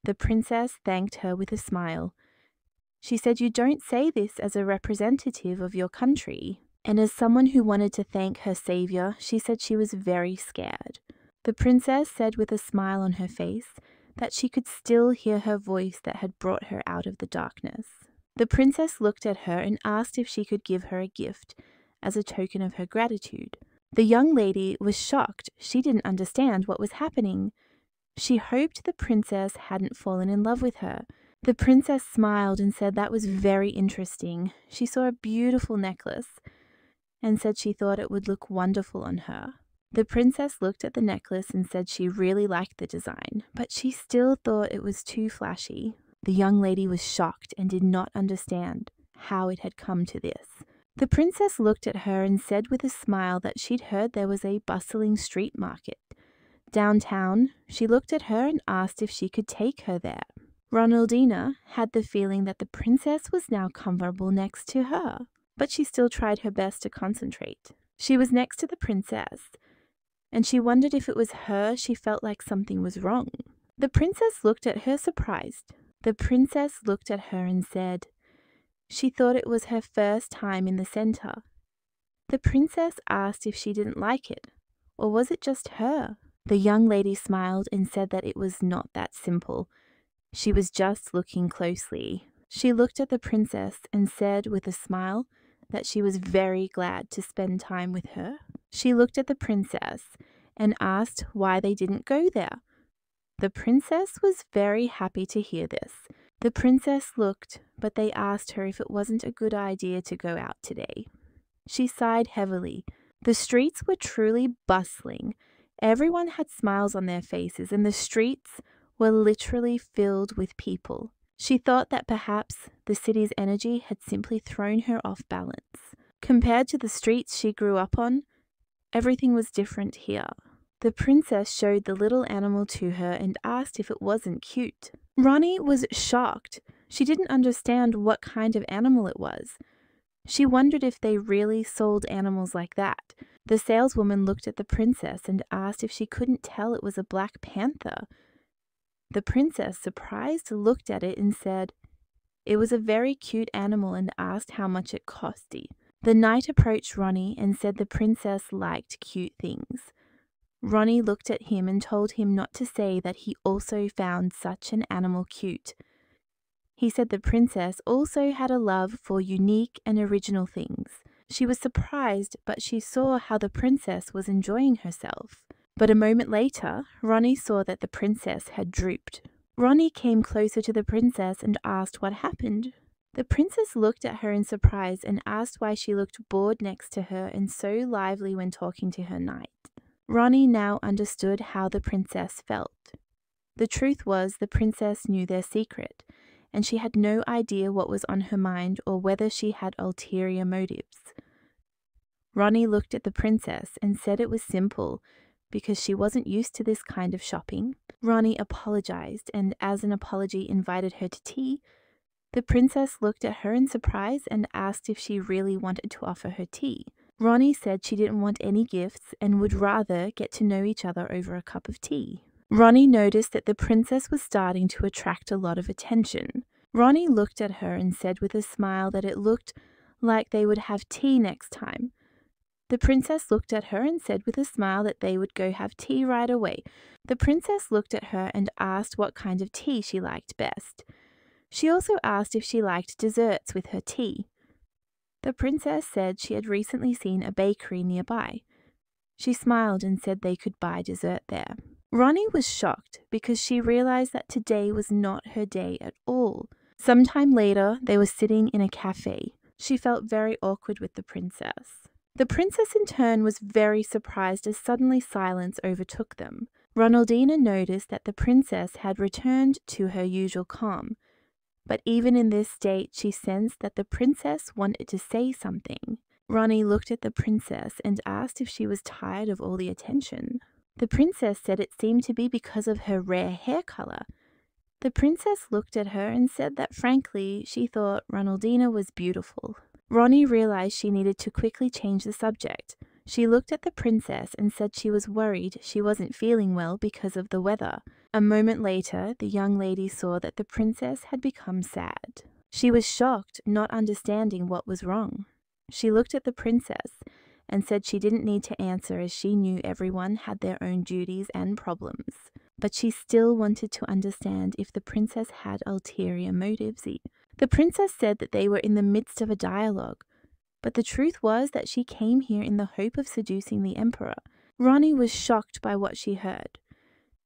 The princess thanked her with a smile. She said, "You don't say this as a representative of your country." And as someone who wanted to thank her savior, she said she was very scared. The princess said with a smile on her face that she could still hear her voice that had brought her out of the darkness. The princess looked at her and asked if she could give her a gift as a token of her gratitude. The young lady was shocked. She didn't understand what was happening. She hoped the princess hadn't fallen in love with her. The princess smiled and said that was very interesting. She saw a beautiful necklace and said she thought it would look wonderful on her. The princess looked at the necklace and said she really liked the design, but she still thought it was too flashy. The young lady was shocked and did not understand how it had come to this. The princess looked at her and said with a smile that she'd heard there was a bustling street market downtown. She looked at her and asked if she could take her there. Ronaldina had the feeling that the princess was now comfortable next to her, but she still tried her best to concentrate. She was next to the princess, and she wondered if it was her. She felt like something was wrong. The princess looked at her surprised. The princess looked at her and said she thought it was her first time in the center. The princess asked if she didn't like it, or was it just her? The young lady smiled and said that it was not that simple. She was just looking closely. She looked at the princess and said with a smile that she was very glad to spend time with her. She looked at the princess and asked why they didn't go there. The princess was very happy to hear this. The princess looked, but they asked her if it wasn't a good idea to go out today. She sighed heavily. The streets were truly bustling. Everyone had smiles on their faces, and the streets were literally filled with people. She thought that perhaps the city's energy had simply thrown her off balance. Compared to the streets she grew up on, everything was different here. The princess showed the little animal to her and asked if it wasn't cute. Ronnie was shocked. She didn't understand what kind of animal it was. She wondered if they really sold animals like that. The saleswoman looked at the princess and asked if she couldn't tell it was a black panther. The princess, surprised, looked at it and said it was a very cute animal and asked how much it cost. The knight approached Ronnie and said the princess liked cute things. Ronnie looked at him and told him not to say that he also found such an animal cute. He said the princess also had a love for unique and original things. She was surprised, but she saw how the princess was enjoying herself. But a moment later, Ronnie saw that the princess had drooped. Ronnie came closer to the princess and asked what happened. The princess looked at her in surprise and asked why she looked bored next to her and so lively when talking to her knight. Ronnie now understood how the princess felt. The truth was the princess knew their secret, and she had no idea what was on her mind or whether she had ulterior motives. Ronnie looked at the princess and said it was simple because she wasn't used to this kind of shopping. Ronnie apologized and, as an apology, invited her to tea. The princess looked at her in surprise and asked if she really wanted to offer her tea. Ronnie said she didn't want any gifts and would rather get to know each other over a cup of tea. Ronnie noticed that the princess was starting to attract a lot of attention. Ronnie looked at her and said with a smile that it looked like they would have tea next time. The princess looked at her and said with a smile that they would go have tea right away. The princess looked at her and asked what kind of tea she liked best. She also asked if she liked desserts with her tea. The princess said she had recently seen a bakery nearby. She smiled and said they could buy dessert there. Ronnie was shocked because she realized that today was not her day at all. Sometime later, they were sitting in a cafe. She felt very awkward with the princess. The princess in turn was very surprised as suddenly silence overtook them. Ronaldina noticed that the princess had returned to her usual calm. But even in this state, she sensed that the princess wanted to say something. Ronnie looked at the princess and asked if she was tired of all the attention. The princess said it seemed to be because of her rare hair color. The princess looked at her and said that frankly, she thought Ronaldina was beautiful. Ronnie realized she needed to quickly change the subject. She looked at the princess and said she was worried she wasn't feeling well because of the weather. A moment later, the young lady saw that the princess had become sad. She was shocked, not understanding what was wrong. She looked at the princess and said she didn't need to answer as she knew everyone had their own duties and problems. But she still wanted to understand if the princess had ulterior motives. The princess said that they were in the midst of a dialogue, but the truth was that she came here in the hope of seducing the emperor. Ronnie was shocked by what she heard.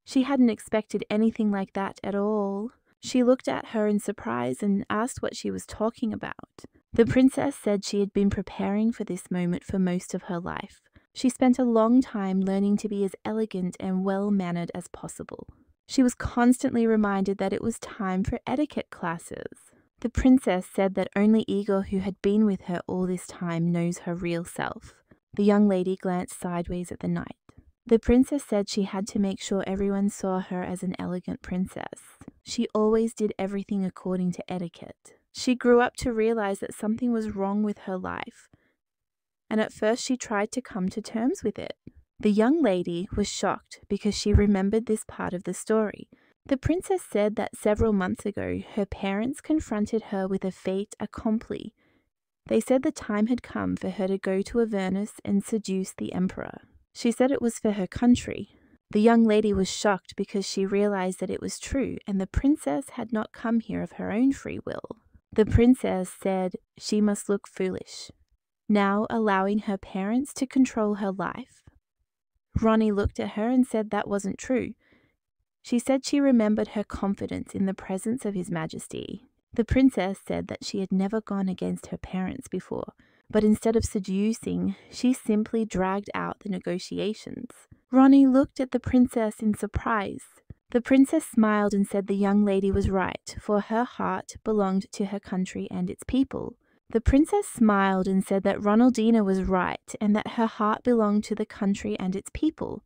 She hadn't expected anything like that at all. She looked at her in surprise and asked what she was talking about. The princess said she had been preparing for this moment for most of her life. She spent a long time learning to be as elegant and well-mannered as possible. She was constantly reminded that it was time for etiquette classes. The princess said that only Igor, who had been with her all this time, knows her real self. The young lady glanced sideways at the knight. The princess said she had to make sure everyone saw her as an elegant princess. She always did everything according to etiquette. She grew up to realize that something was wrong with her life, and at first she tried to come to terms with it. The young lady was shocked because she remembered this part of the story. The princess said that several months ago, her parents confronted her with a fait accompli. They said the time had come for her to go to Avernus and seduce the emperor. She said it was for her country. The young lady was shocked because she realized that it was true and the princess had not come here of her own free will. The princess said she must look foolish, now allowing her parents to control her life. Ronnie looked at her and said that wasn't true. She said she remembered her confidence in the presence of His Majesty. The princess said that she had never gone against her parents before, but instead of seducing, she simply dragged out the negotiations. Ronnie looked at the princess in surprise. The princess smiled and said the young lady was right, for her heart belonged to her country and its people. The princess smiled and said that Ronaldina was right and that her heart belonged to the country and its people.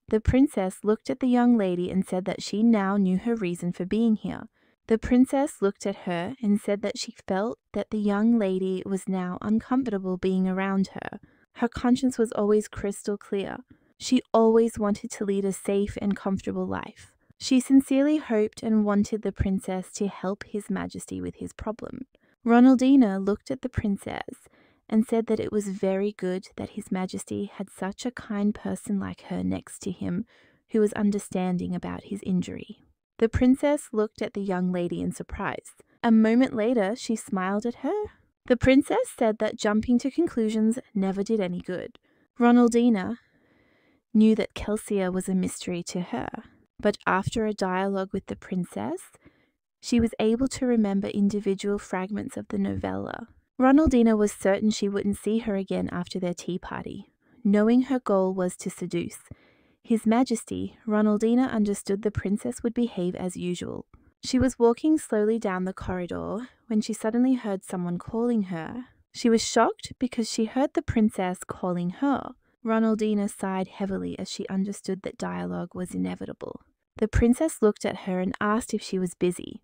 The princess looked at the young lady and said that she now knew her reason for being here. The princess looked at her and said that she felt that the young lady was now uncomfortable being around her. Her conscience was always crystal clear. She always wanted to lead a safe and comfortable life. She sincerely hoped and wanted the princess to help His Majesty with his problem. Ronaldina looked at the princess and said that it was very good that His Majesty had such a kind person like her next to him who was understanding about his injury. The princess looked at the young lady in surprise. A moment later, she smiled at her. The princess said that jumping to conclusions never did any good. Ronaldina knew that Kelsia was a mystery to her, but after a dialogue with the princess, she was able to remember individual fragments of the novella. Ronaldina was certain she wouldn't see her again after their tea party. Knowing her goal was to seduce His Majesty, Ronaldina understood the princess would behave as usual. She was walking slowly down the corridor when she suddenly heard someone calling her. She was shocked because she heard the princess calling her. Ronaldina sighed heavily as she understood that dialogue was inevitable. The princess looked at her and asked if she was busy.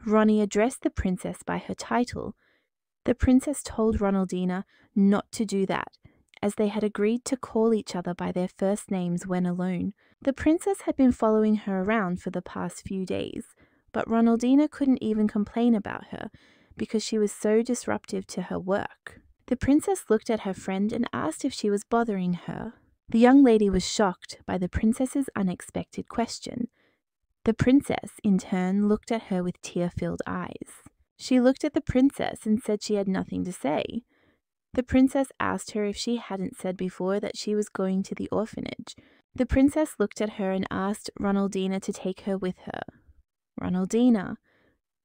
Ronnie addressed the princess by her title. The princess told Ronaldina not to do that, as they had agreed to call each other by their first names when alone. The princess had been following her around for the past few days, but Ronaldina couldn't even complain about her because she was so disruptive to her work. The princess looked at her friend and asked if she was bothering her. The young lady was shocked by the princess's unexpected question. The princess, in turn, looked at her with tear-filled eyes. She looked at the princess and said she had nothing to say. The princess asked her if she hadn't said before that she was going to the orphanage. The princess looked at her and asked Ronaldina to take her with her. Ronaldina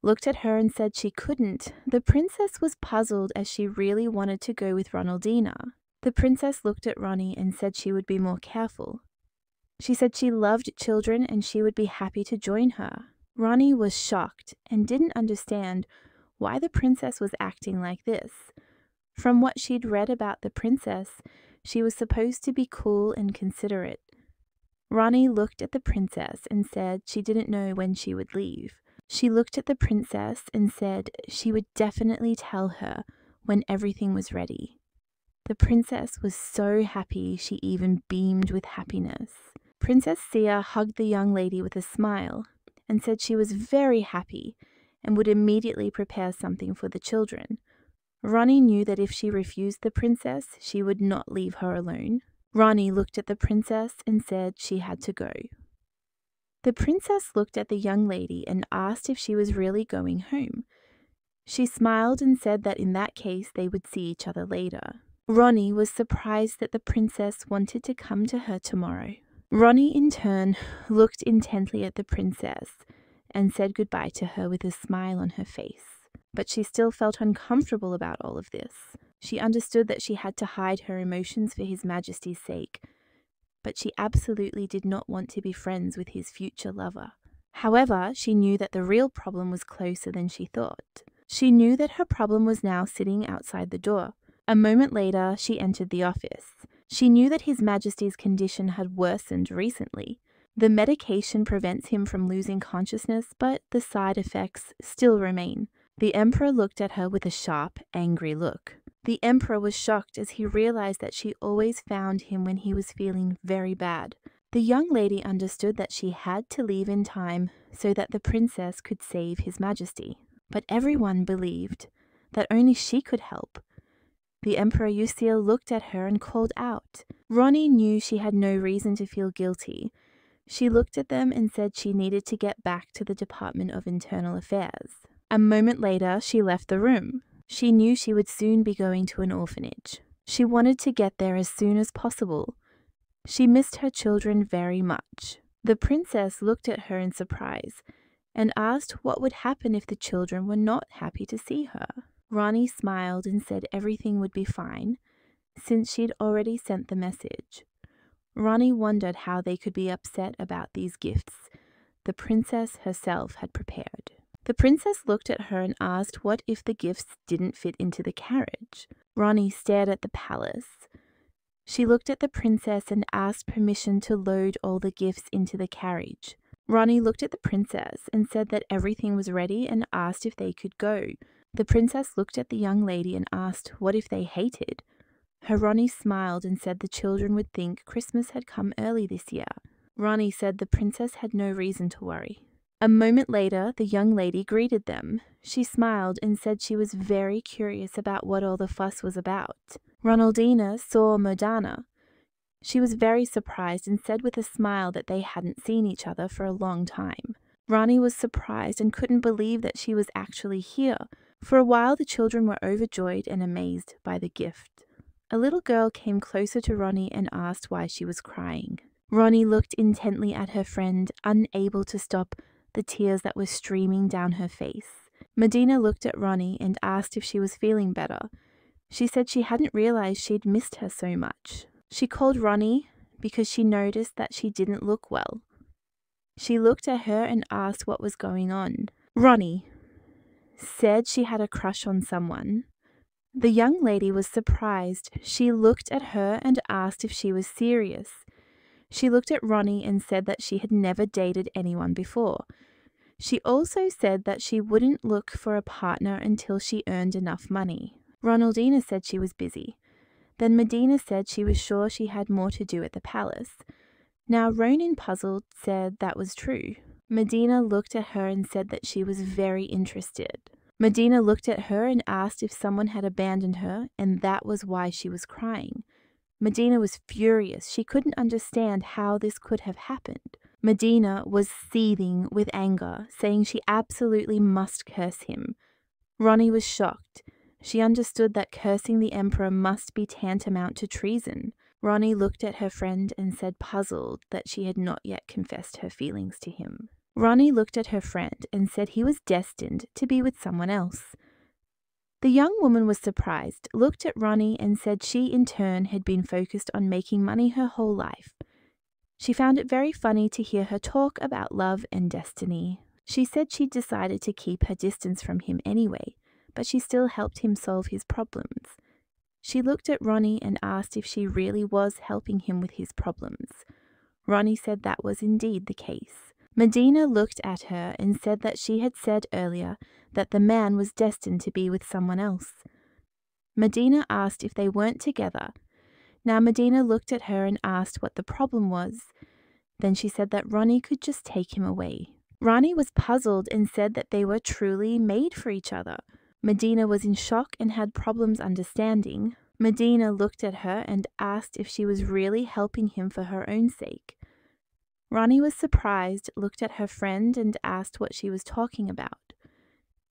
looked at her and said she couldn't. The princess was puzzled as she really wanted to go with Ronaldina. The princess looked at Ronnie and said she would be more careful. She said she loved children and she would be happy to join her. Ronnie was shocked and didn't understand why the princess was acting like this. From what she'd read about the princess, she was supposed to be cool and considerate. Ronnie looked at the princess and said she didn't know when she would leave. She looked at the princess and said she would definitely tell her when everything was ready. The princess was so happy she even beamed with happiness. Princess Sia hugged the young lady with a smile and said she was very happy and would immediately prepare something for the children. Ronnie knew that if she refused the princess, she would not leave her alone. Ronnie looked at the princess and said she had to go. The princess looked at the young lady and asked if she was really going home. She smiled and said that in that case they would see each other later. Ronnie was surprised that the princess wanted to come to her tomorrow. Ronnie, in turn, looked intently at the princess and said goodbye to her with a smile on her face. But she still felt uncomfortable about all of this. She understood that she had to hide her emotions for His Majesty's sake, but she absolutely did not want to be friends with his future lover. However, she knew that the real problem was closer than she thought. She knew that her problem was now sitting outside the door. A moment later, she entered the office. She knew that His Majesty's condition had worsened recently. The medication prevents him from losing consciousness, but the side effects still remain. The Emperor looked at her with a sharp, angry look. The Emperor was shocked as he realized that she always found him when he was feeling very bad. The young lady understood that she had to leave in time so that the princess could save His Majesty. But everyone believed that only she could help. The Emperor Yusil looked at her and called out. Ronnie knew she had no reason to feel guilty. She looked at them and said she needed to get back to the Department of Internal Affairs. A moment later, she left the room. She knew she would soon be going to an orphanage. She wanted to get there as soon as possible. She missed her children very much. The princess looked at her in surprise and asked what would happen if the children were not happy to see her. Ronnie smiled and said everything would be fine, since she'd already sent the message. Ronnie wondered how they could be upset about these gifts the princess herself had prepared. The princess looked at her and asked what if the gifts didn't fit into the carriage. Ronnie stared at the palace. She looked at the princess and asked permission to load all the gifts into the carriage. Ronnie looked at the princess and said that everything was ready and asked if they could go. The princess looked at the young lady and asked what if they hated. Ronnie smiled and said the children would think Christmas had come early this year. Ronnie said the princess had no reason to worry. A moment later, the young lady greeted them. She smiled and said she was very curious about what all the fuss was about. Ronaldina saw Modana. She was very surprised and said with a smile that they hadn't seen each other for a long time. Ronnie was surprised and couldn't believe that she was actually here. For a while, the children were overjoyed and amazed by the gift. A little girl came closer to Ronnie and asked why she was crying. Ronnie looked intently at her friend, unable to stop the tears that were streaming down her face. Medina looked at Ronnie and asked if she was feeling better. She said she hadn't realized she'd missed her so much. She called Ronnie because she noticed that she didn't look well. She looked at her and asked what was going on. Ronnie said she had a crush on someone. The young lady was surprised. She looked at her and asked if she was serious. She looked at Ronnie and said that she had never dated anyone before. She also said that she wouldn't look for a partner until she earned enough money. Ronaldina said she was busy. Then Medina said she was sure she had more to do at the palace. Now Ronin, puzzled, said that was true. Medina looked at her and said that she was very interested. Medina looked at her and asked if someone had abandoned her, and that was why she was crying. Medina was furious. She couldn't understand how this could have happened. Medina was seething with anger, saying she absolutely must curse him. Ronnie was shocked. She understood that cursing the emperor must be tantamount to treason. Ronnie looked at her friend and said, puzzled, that she had not yet confessed her feelings to him. Ronnie looked at her friend and said he was destined to be with someone else. The young woman was surprised, looked at Ronnie and said she in turn had been focused on making money her whole life. She found it very funny to hear her talk about love and destiny. She said she'd decided to keep her distance from him anyway, but she still helped him solve his problems. She looked at Ronnie and asked if she really was helping him with his problems. Ronnie said that was indeed the case. Medina looked at her and said that she had said earlier that the man was destined to be with someone else. Medina asked if they weren't together. Now Medina looked at her and asked what the problem was. Then she said that Ronnie could just take him away. Ronnie was puzzled and said that they were truly made for each other. Medina was in shock and had problems understanding. Medina looked at her and asked if she was really helping him for her own sake. Ronnie was surprised, looked at her friend and asked what she was talking about.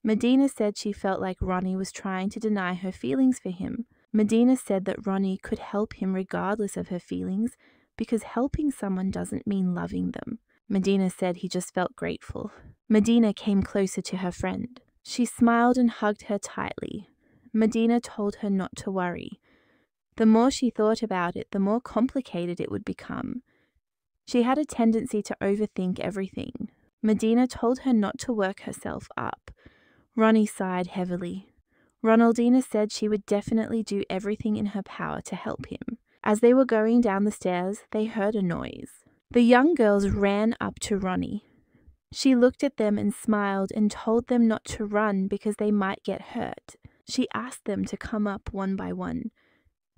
Medina said she felt like Ronnie was trying to deny her feelings for him. Medina said that Ronnie could help him regardless of her feelings because helping someone doesn't mean loving them. Medina said he just felt grateful. Medina came closer to her friend. She smiled and hugged her tightly. Medina told her not to worry. The more she thought about it, the more complicated it would become. She had a tendency to overthink everything. Medina told her not to work herself up. Ronnie sighed heavily. Ronaldina said she would definitely do everything in her power to help him. As they were going down the stairs, they heard a noise. The young girls ran up to Ronnie. She looked at them and smiled and told them not to run because they might get hurt. She asked them to come up one by one.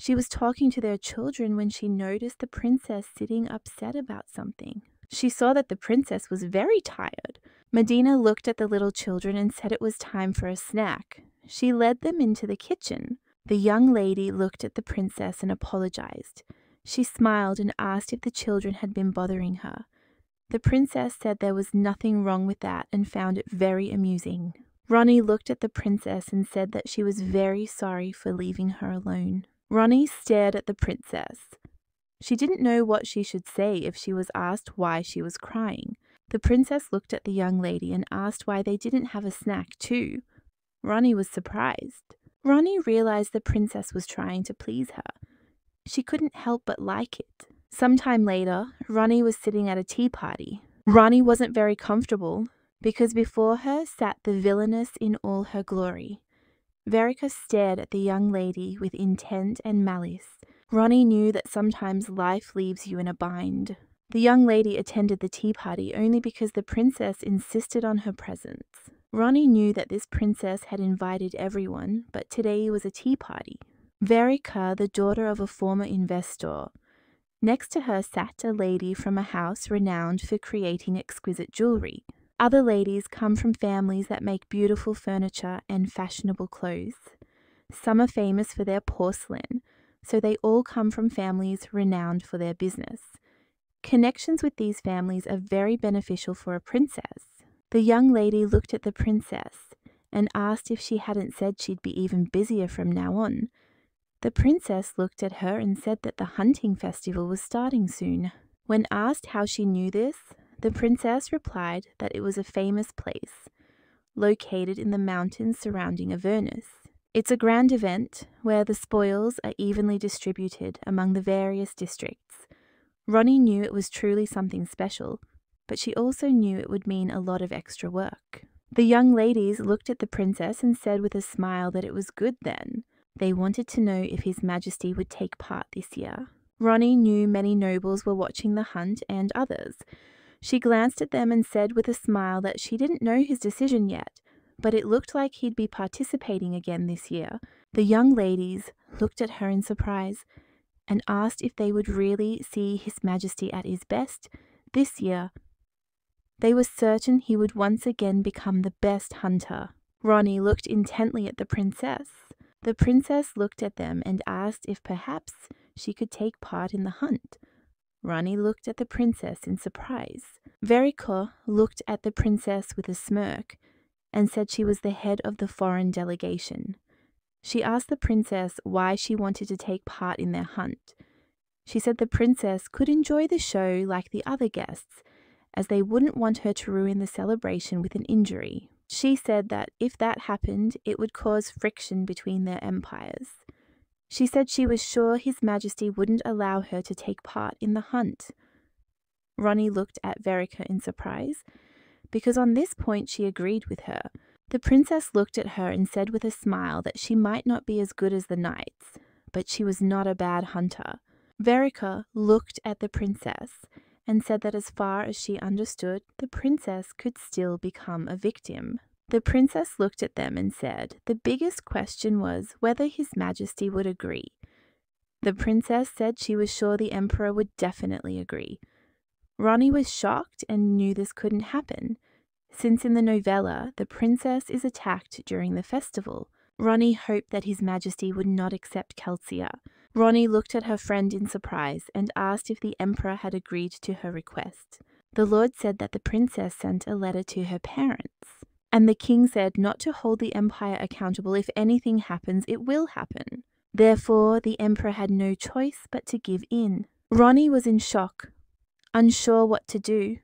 She was talking to their children when she noticed the princess sitting upset about something. She saw that the princess was very tired. Medina looked at the little children and said it was time for a snack. She led them into the kitchen. The young lady looked at the princess and apologized. She smiled and asked if the children had been bothering her. The princess said there was nothing wrong with that and found it very amusing. Ronnie looked at the princess and said that she was very sorry for leaving her alone. Ronnie stared at the princess. She didn't know what she should say if she was asked why she was crying. The princess looked at the young lady and asked why they didn't have a snack too. Ronnie was surprised. Ronnie realized the princess was trying to please her. She couldn't help but like it. Sometime later, Ronnie was sitting at a tea party. Ronnie wasn't very comfortable because before her sat the villainess in all her glory. Verica stared at the young lady with intent and malice. Ronnie knew that sometimes life leaves you in a bind. The young lady attended the tea party only because the princess insisted on her presence. Ronnie knew that this princess had invited everyone, but today was a tea party. Verica, the daughter of a former investor. Next to her sat a lady from a house renowned for creating exquisite jewelry. Other ladies come from families that make beautiful furniture and fashionable clothes. Some are famous for their porcelain, so they all come from families renowned for their business. Connections with these families are very beneficial for a princess. The young lady looked at the princess and asked if she hadn't said she'd be even busier from now on. The princess looked at her and said that the hunting festival was starting soon. When asked how she knew this, the princess replied that it was a famous place, located in the mountains surrounding Avernus. It's a grand event where the spoils are evenly distributed among the various districts. Ronnie knew it was truly something special, but she also knew it would mean a lot of extra work. The young ladies looked at the princess and said with a smile that it was good then. They wanted to know if His Majesty would take part this year. Ronnie knew many nobles were watching the hunt and others. She glanced at them and said with a smile that she didn't know his decision yet, but it looked like he'd be participating again this year. The young ladies looked at her in surprise and asked if they would really see His Majesty at his best this year. They were certain he would once again become the best hunter. Ronnie looked intently at the princess. The princess looked at them and asked if perhaps she could take part in the hunt. Ronnie looked at the princess in surprise. Verika looked at the princess with a smirk and said she was the head of the foreign delegation. She asked the princess why she wanted to take part in their hunt. She said the princess could enjoy the show like the other guests, as they wouldn't want her to ruin the celebration with an injury. She said that if that happened, it would cause friction between their empires. She said she was sure His Majesty wouldn't allow her to take part in the hunt. Ronnie looked at Verika in surprise, because on this point she agreed with her. The princess looked at her and said with a smile that she might not be as good as the knights, but she was not a bad hunter. Verika looked at the princess and said that as far as she understood, the princess could still become a victim. The princess looked at them and said the biggest question was whether His Majesty would agree. The princess said she was sure the emperor would definitely agree. Ronnie was shocked and knew this couldn't happen, since in the novella the princess is attacked during the festival. Ronnie hoped that His Majesty would not accept Kelsia. Ronnie looked at her friend in surprise and asked if the emperor had agreed to her request. The lord said that the princess sent a letter to her parents, and the king said not to hold the empire accountable. If anything happens, it will happen. Therefore, the emperor had no choice but to give in. Ronnie was in shock, unsure what to do.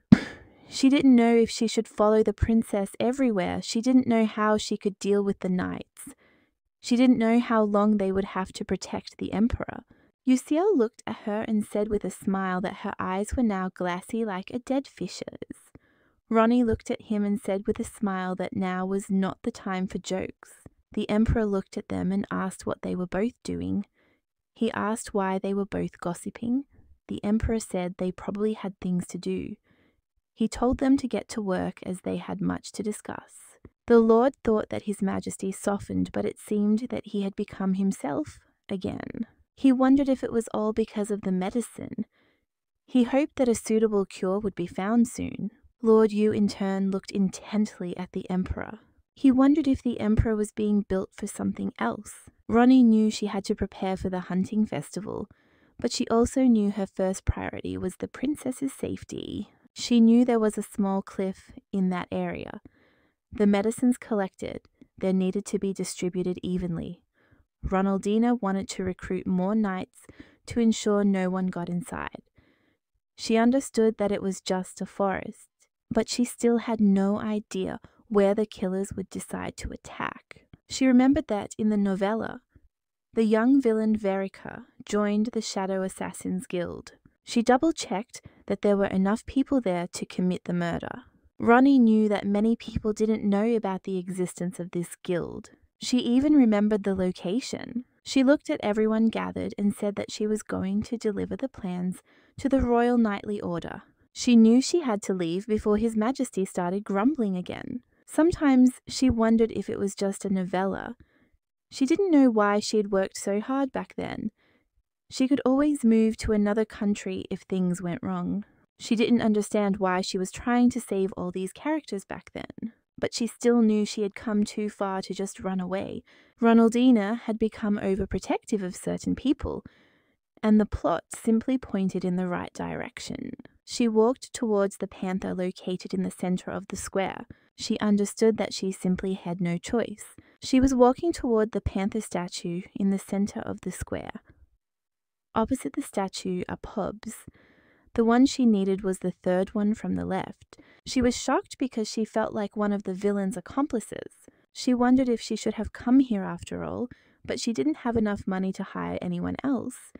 She didn't know if she should follow the princess everywhere. She didn't know how she could deal with the knights. She didn't know how long they would have to protect the emperor. Uciel looked at her and said with a smile that her eyes were now glassy like a dead fish's. Ronnie looked at him and said with a smile that now was not the time for jokes. The emperor looked at them and asked what they were both doing. He asked why they were both gossiping. The emperor said they probably had things to do. He told them to get to work as they had much to discuss. The lord thought that His Majesty softened, but it seemed that he had become himself again. He wondered if it was all because of the medicine. He hoped that a suitable cure would be found soon. Lord Yu in turn looked intently at the emperor. He wondered if the emperor was being built for something else. Ronnie knew she had to prepare for the hunting festival, but she also knew her first priority was the princess's safety. She knew there was a small cliff in that area. The medicines collected, there needed to be distributed evenly. Ronaldina wanted to recruit more knights to ensure no one got inside. She understood that it was just a forest, but she still had no idea where the killers would decide to attack. She remembered that in the novella, the young villain Verika joined the Shadow Assassins Guild. She double-checked that there were enough people there to commit the murder. Ronnie knew that many people didn't know about the existence of this guild. She even remembered the location. She looked at everyone gathered and said that she was going to deliver the plans to the Royal Knightly Order. She knew she had to leave before His Majesty started grumbling again. Sometimes she wondered if it was just a novella. She didn't know why she had worked so hard back then. She could always move to another country if things went wrong. She didn't understand why she was trying to save all these characters back then, but she still knew she had come too far to just run away. Ronaldina had become overprotective of certain people, and the plot simply pointed in the right direction. She walked towards the panther located in the center of the square. She understood that she simply had no choice. She was walking toward the panther statue in the center of the square. Opposite the statue are pubs. The one she needed was the third one from the left. She was shocked because she felt like one of the villain's accomplices. She wondered if she should have come here after all, but she didn't have enough money to hire anyone else.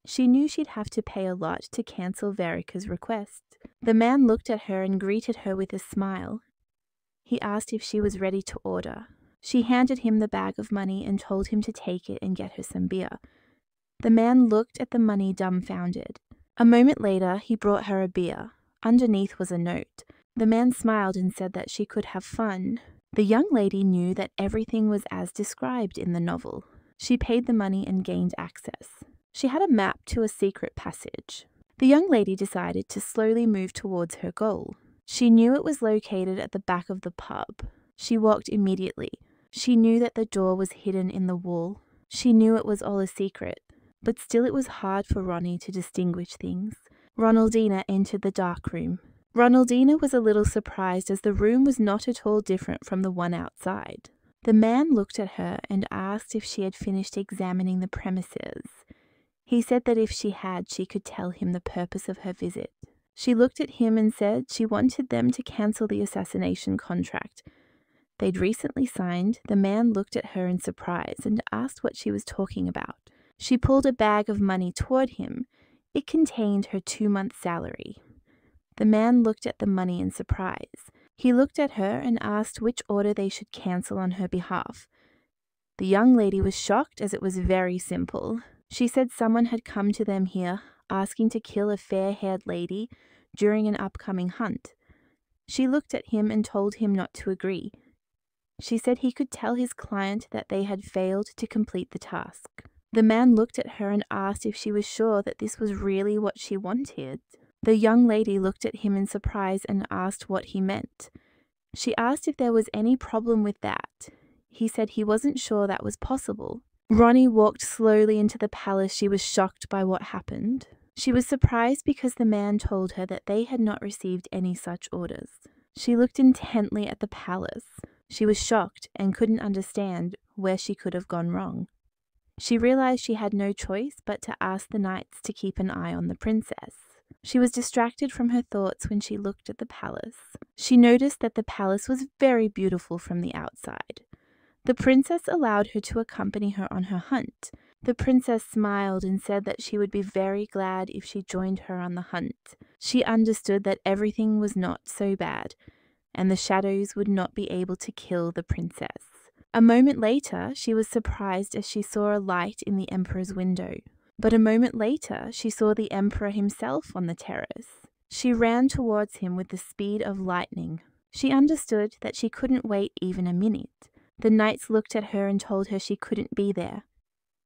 She knew she'd have to pay a lot to cancel Verika's request. The man looked at her and greeted her with a smile. He asked if she was ready to order. She handed him the bag of money and told him to take it and get her some beer. The man looked at the money dumbfounded. A moment later, he brought her a beer. Underneath was a note. The man smiled and said that she could have fun. The young lady knew that everything was as described in the novel. She paid the money and gained access. She had a map to a secret passage. The young lady decided to slowly move towards her goal. She knew it was located at the back of the pub. She walked immediately. She knew that the door was hidden in the wall. She knew it was all a secret, but still it was hard for Ronnie to distinguish things. Ronaldina entered the dark room. Ronaldina was a little surprised as the room was not at all different from the one outside. The man looked at her and asked if she had finished examining the premises. He said that if she had, she could tell him the purpose of her visit. She looked at him and said she wanted them to cancel the assassination contract they'd recently signed. The man looked at her in surprise and asked what she was talking about. She pulled a bag of money toward him. It contained her 2-month salary. The man looked at the money in surprise. He looked at her and asked which order they should cancel on her behalf. The young lady was shocked as it was very simple. She said someone had come to them here, asking to kill a fair-haired lady during an upcoming hunt. She looked at him and told him not to agree. She said he could tell his client that they had failed to complete the task. The man looked at her and asked if she was sure that this was really what she wanted. The young lady looked at him in surprise and asked what he meant. She asked if there was any problem with that. He said he wasn't sure that was possible. Ronnie walked slowly into the palace. She was shocked by what happened. She was surprised because the man told her that they had not received any such orders. She looked intently at the palace. She was shocked and couldn't understand where she could have gone wrong. She realized she had no choice but to ask the knights to keep an eye on the princess. She was distracted from her thoughts when she looked at the palace. She noticed that the palace was very beautiful from the outside. The princess allowed her to accompany her on her hunt. The princess smiled and said that she would be very glad if she joined her on the hunt. She understood that everything was not so bad, and the shadows would not be able to kill the princess. A moment later, she was surprised as she saw a light in the emperor's window. But a moment later, she saw the emperor himself on the terrace. She ran towards him with the speed of lightning. She understood that she couldn't wait even a minute. The knights looked at her and told her she couldn't be there.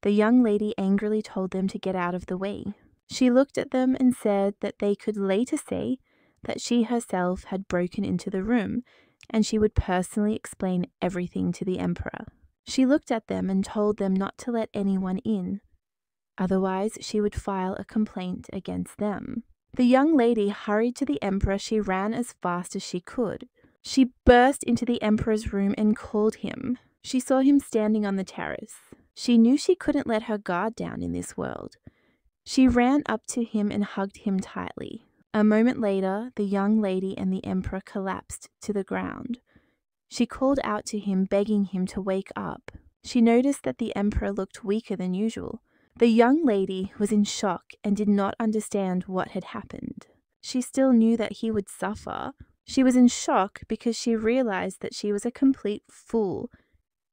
The young lady angrily told them to get out of the way. She looked at them and said that they could later say that she herself had broken into the room and she would personally explain everything to the emperor. She looked at them and told them not to let anyone in. Otherwise, she would file a complaint against them. The young lady hurried to the emperor. She ran as fast as she could. She burst into the emperor's room and called him. She saw him standing on the terrace. She knew she couldn't let her guard down in this world. She ran up to him and hugged him tightly. A moment later, the young lady and the emperor collapsed to the ground. She called out to him, begging him to wake up. She noticed that the emperor looked weaker than usual. The young lady was in shock and did not understand what had happened. She still knew that he would suffer. She was in shock because she realized that she was a complete fool,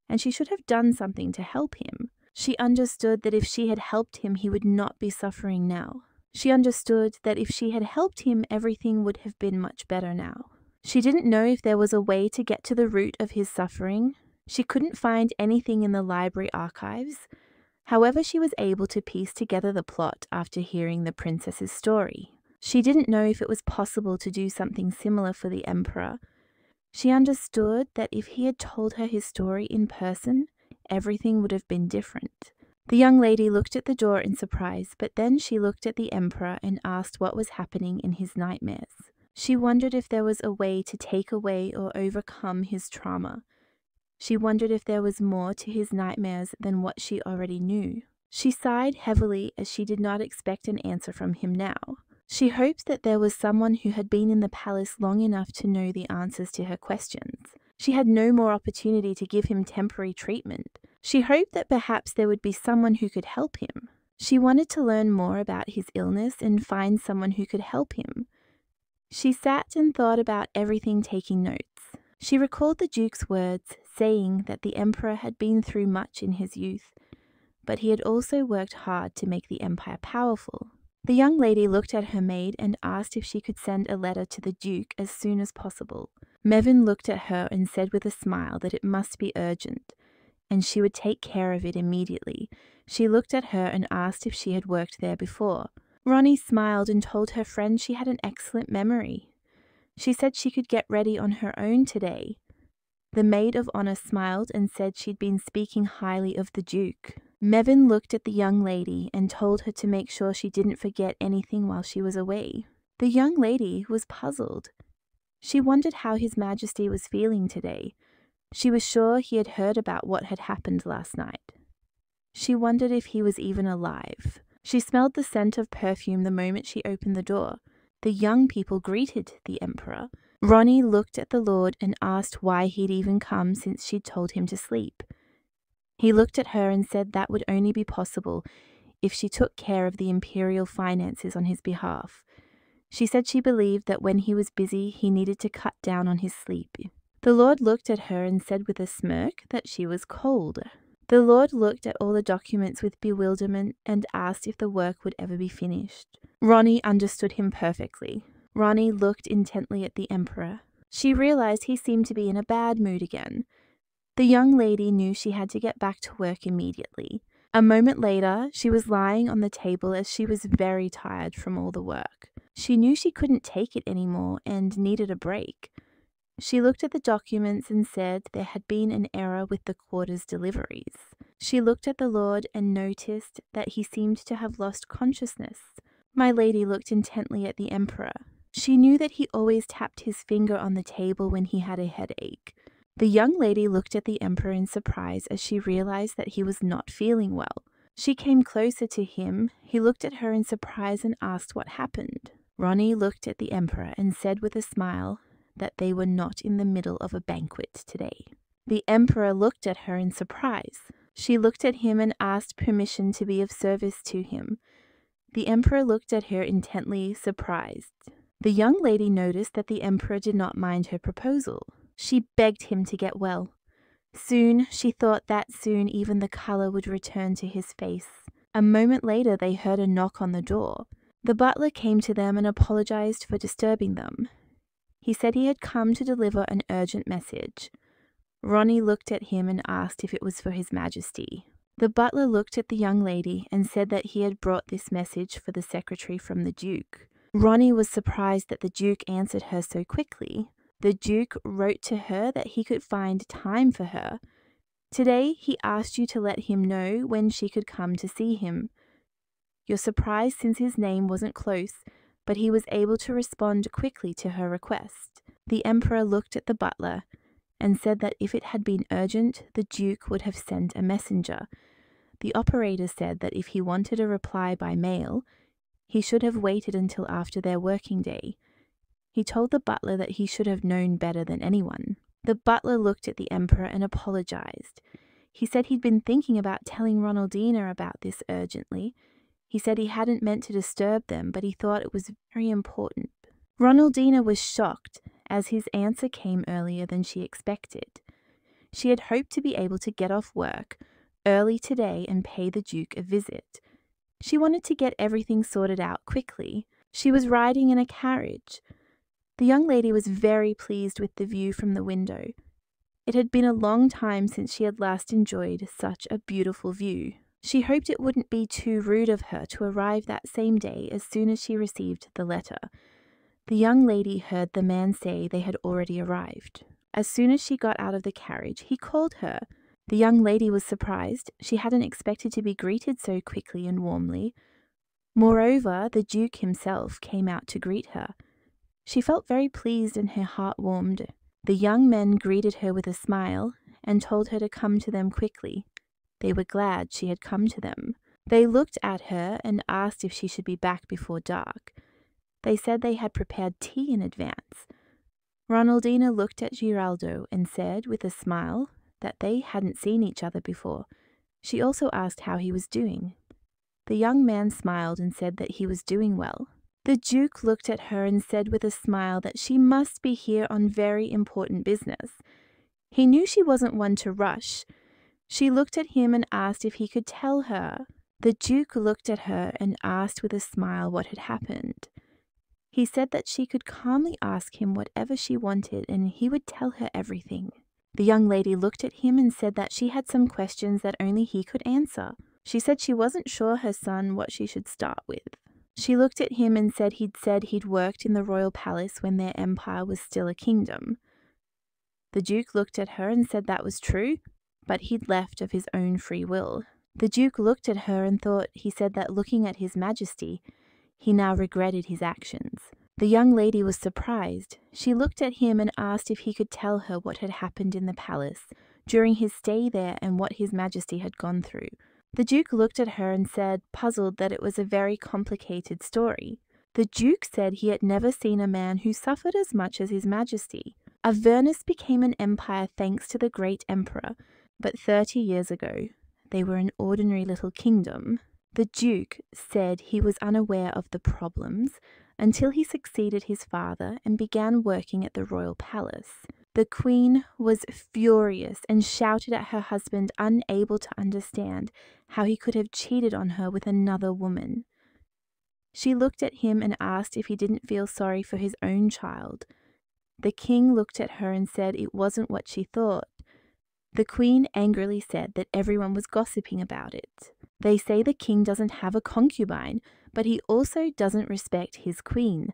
and she should have done something to help him. She understood that if she had helped him, he would not be suffering now. She understood that if she had helped him, everything would have been much better now. She didn't know if there was a way to get to the root of his suffering. She couldn't find anything in the library archives. However, she was able to piece together the plot after hearing the princess's story. She didn't know if it was possible to do something similar for the emperor. She understood that if he had told her his story in person, everything would have been different. The young lady looked at the door in surprise, but then she looked at the emperor and asked what was happening in his nightmares. She wondered if there was a way to take away or overcome his trauma. She wondered if there was more to his nightmares than what she already knew. She sighed heavily as she did not expect an answer from him now. She hoped that there was someone who had been in the palace long enough to know the answers to her questions. She had no more opportunity to give him temporary treatment. She hoped that perhaps there would be someone who could help him. She wanted to learn more about his illness and find someone who could help him. She sat and thought about everything, taking notes. She recalled the Duke's words, saying that the Emperor had been through much in his youth, but he had also worked hard to make the Empire powerful. The young lady looked at her maid and asked if she could send a letter to the Duke as soon as possible. Mevin looked at her and said with a smile that it must be urgent, and she would take care of it immediately. She looked at her and asked if she had worked there before. Ronnie smiled and told her friend she had an excellent memory. She said she could get ready on her own today. The maid of honor smiled and said she'd been speaking highly of the Duke. Mevin looked at the young lady and told her to make sure she didn't forget anything while she was away. The young lady was puzzled. She wondered how His Majesty was feeling today. She was sure he had heard about what had happened last night. She wondered if he was even alive. She smelled the scent of perfume the moment she opened the door. The young people greeted the Emperor. Ronnie looked at the Lord and asked why he'd even come since she'd told him to sleep. He looked at her and said that would only be possible if she took care of the imperial finances on his behalf. She said she believed that when he was busy, he needed to cut down on his sleep. The Lord looked at her and said with a smirk that she was cold. The Lord looked at all the documents with bewilderment and asked if the work would ever be finished. Ronnie understood him perfectly. Ronnie looked intently at the Emperor. She realized he seemed to be in a bad mood again. The young lady knew she had to get back to work immediately. A moment later, she was lying on the table as she was very tired from all the work. She knew she couldn't take it anymore and needed a break. She looked at the documents and said there had been an error with the quarter's deliveries. She looked at the Lord and noticed that he seemed to have lost consciousness. My lady looked intently at the Emperor. She knew that he always tapped his finger on the table when he had a headache. The young lady looked at the Emperor in surprise as she realized that he was not feeling well. She came closer to him. He looked at her in surprise and asked what happened. Ronnie looked at the Emperor and said with a smile that they were not in the middle of a banquet today. The Emperor looked at her in surprise. She looked at him and asked permission to be of service to him. The Emperor looked at her intently, surprised. The young lady noticed that the Emperor did not mind her proposal. She begged him to get well. Soon, she thought that soon even the color would return to his face. A moment later, they heard a knock on the door. The butler came to them and apologized for disturbing them. He said he had come to deliver an urgent message. Ronnie looked at him and asked if it was for His Majesty. The butler looked at the young lady and said that he had brought this message for the secretary from the Duke. Ronnie was surprised that the Duke answered her so quickly. The Duke wrote to her that he could find time for her. Today, he asked you to let him know when she could come to see him. You're surprised since his name wasn't close, but he was able to respond quickly to her request. The Emperor looked at the butler and said that if it had been urgent, the Duke would have sent a messenger. The operator said that if he wanted a reply by mail, he should have waited until after their working day. He told the butler that he should have known better than anyone. The butler looked at the Emperor and apologized. He said he'd been thinking about telling Ronaldina about this urgently. He said he hadn't meant to disturb them, but he thought it was very important. Ronaldina was shocked, as his answer came earlier than she expected. She had hoped to be able to get off work early today and pay the Duke a visit. She wanted to get everything sorted out quickly. She was riding in a carriage. The young lady was very pleased with the view from the window. It had been a long time since she had last enjoyed such a beautiful view. She hoped it wouldn't be too rude of her to arrive that same day as soon as she received the letter. The young lady heard the man say they had already arrived. As soon as she got out of the carriage, he called her. The young lady was surprised. She hadn't expected to be greeted so quickly and warmly. Moreover, the Duke himself came out to greet her. She felt very pleased and her heart warmed. The young men greeted her with a smile and told her to come to them quickly. They were glad she had come to them. They looked at her and asked if she should be back before dark. They said they had prepared tea in advance. Ronaldina looked at Giraldo and said, with a smile, that they hadn't seen each other before. She also asked how he was doing. The young man smiled and said that he was doing well. The Duke looked at her and said with a smile that she must be here on very important business. He knew she wasn't one to rush. She looked at him and asked if he could tell her. The Duke looked at her and asked with a smile what had happened. He said that she could calmly ask him whatever she wanted and he would tell her everything. The young lady looked at him and said that she had some questions that only he could answer. She said she wasn't sure her son what she should start with. She looked at him and said he'd worked in the royal palace when their empire was still a kingdom. The Duke looked at her and said that was true, but he'd left of his own free will. The Duke looked at her and thought he said that looking at His Majesty, he now regretted his actions. The young lady was surprised. She looked at him and asked if he could tell her what had happened in the palace during his stay there and what His Majesty had gone through. The Duke looked at her and said, puzzled, that it was a very complicated story. The Duke said he had never seen a man who suffered as much as His Majesty. Avernus became an empire thanks to the great emperor, but 30 years ago, they were an ordinary little kingdom. The Duke said he was unaware of the problems until he succeeded his father and began working at the royal palace. The Queen was furious and shouted at her husband, unable to understand how he could have cheated on her with another woman. She looked at him and asked if he didn't feel sorry for his own child. The king looked at her and said it wasn't what she thought. The Queen angrily said that everyone was gossiping about it. They say the king doesn't have a concubine, but he also doesn't respect his queen.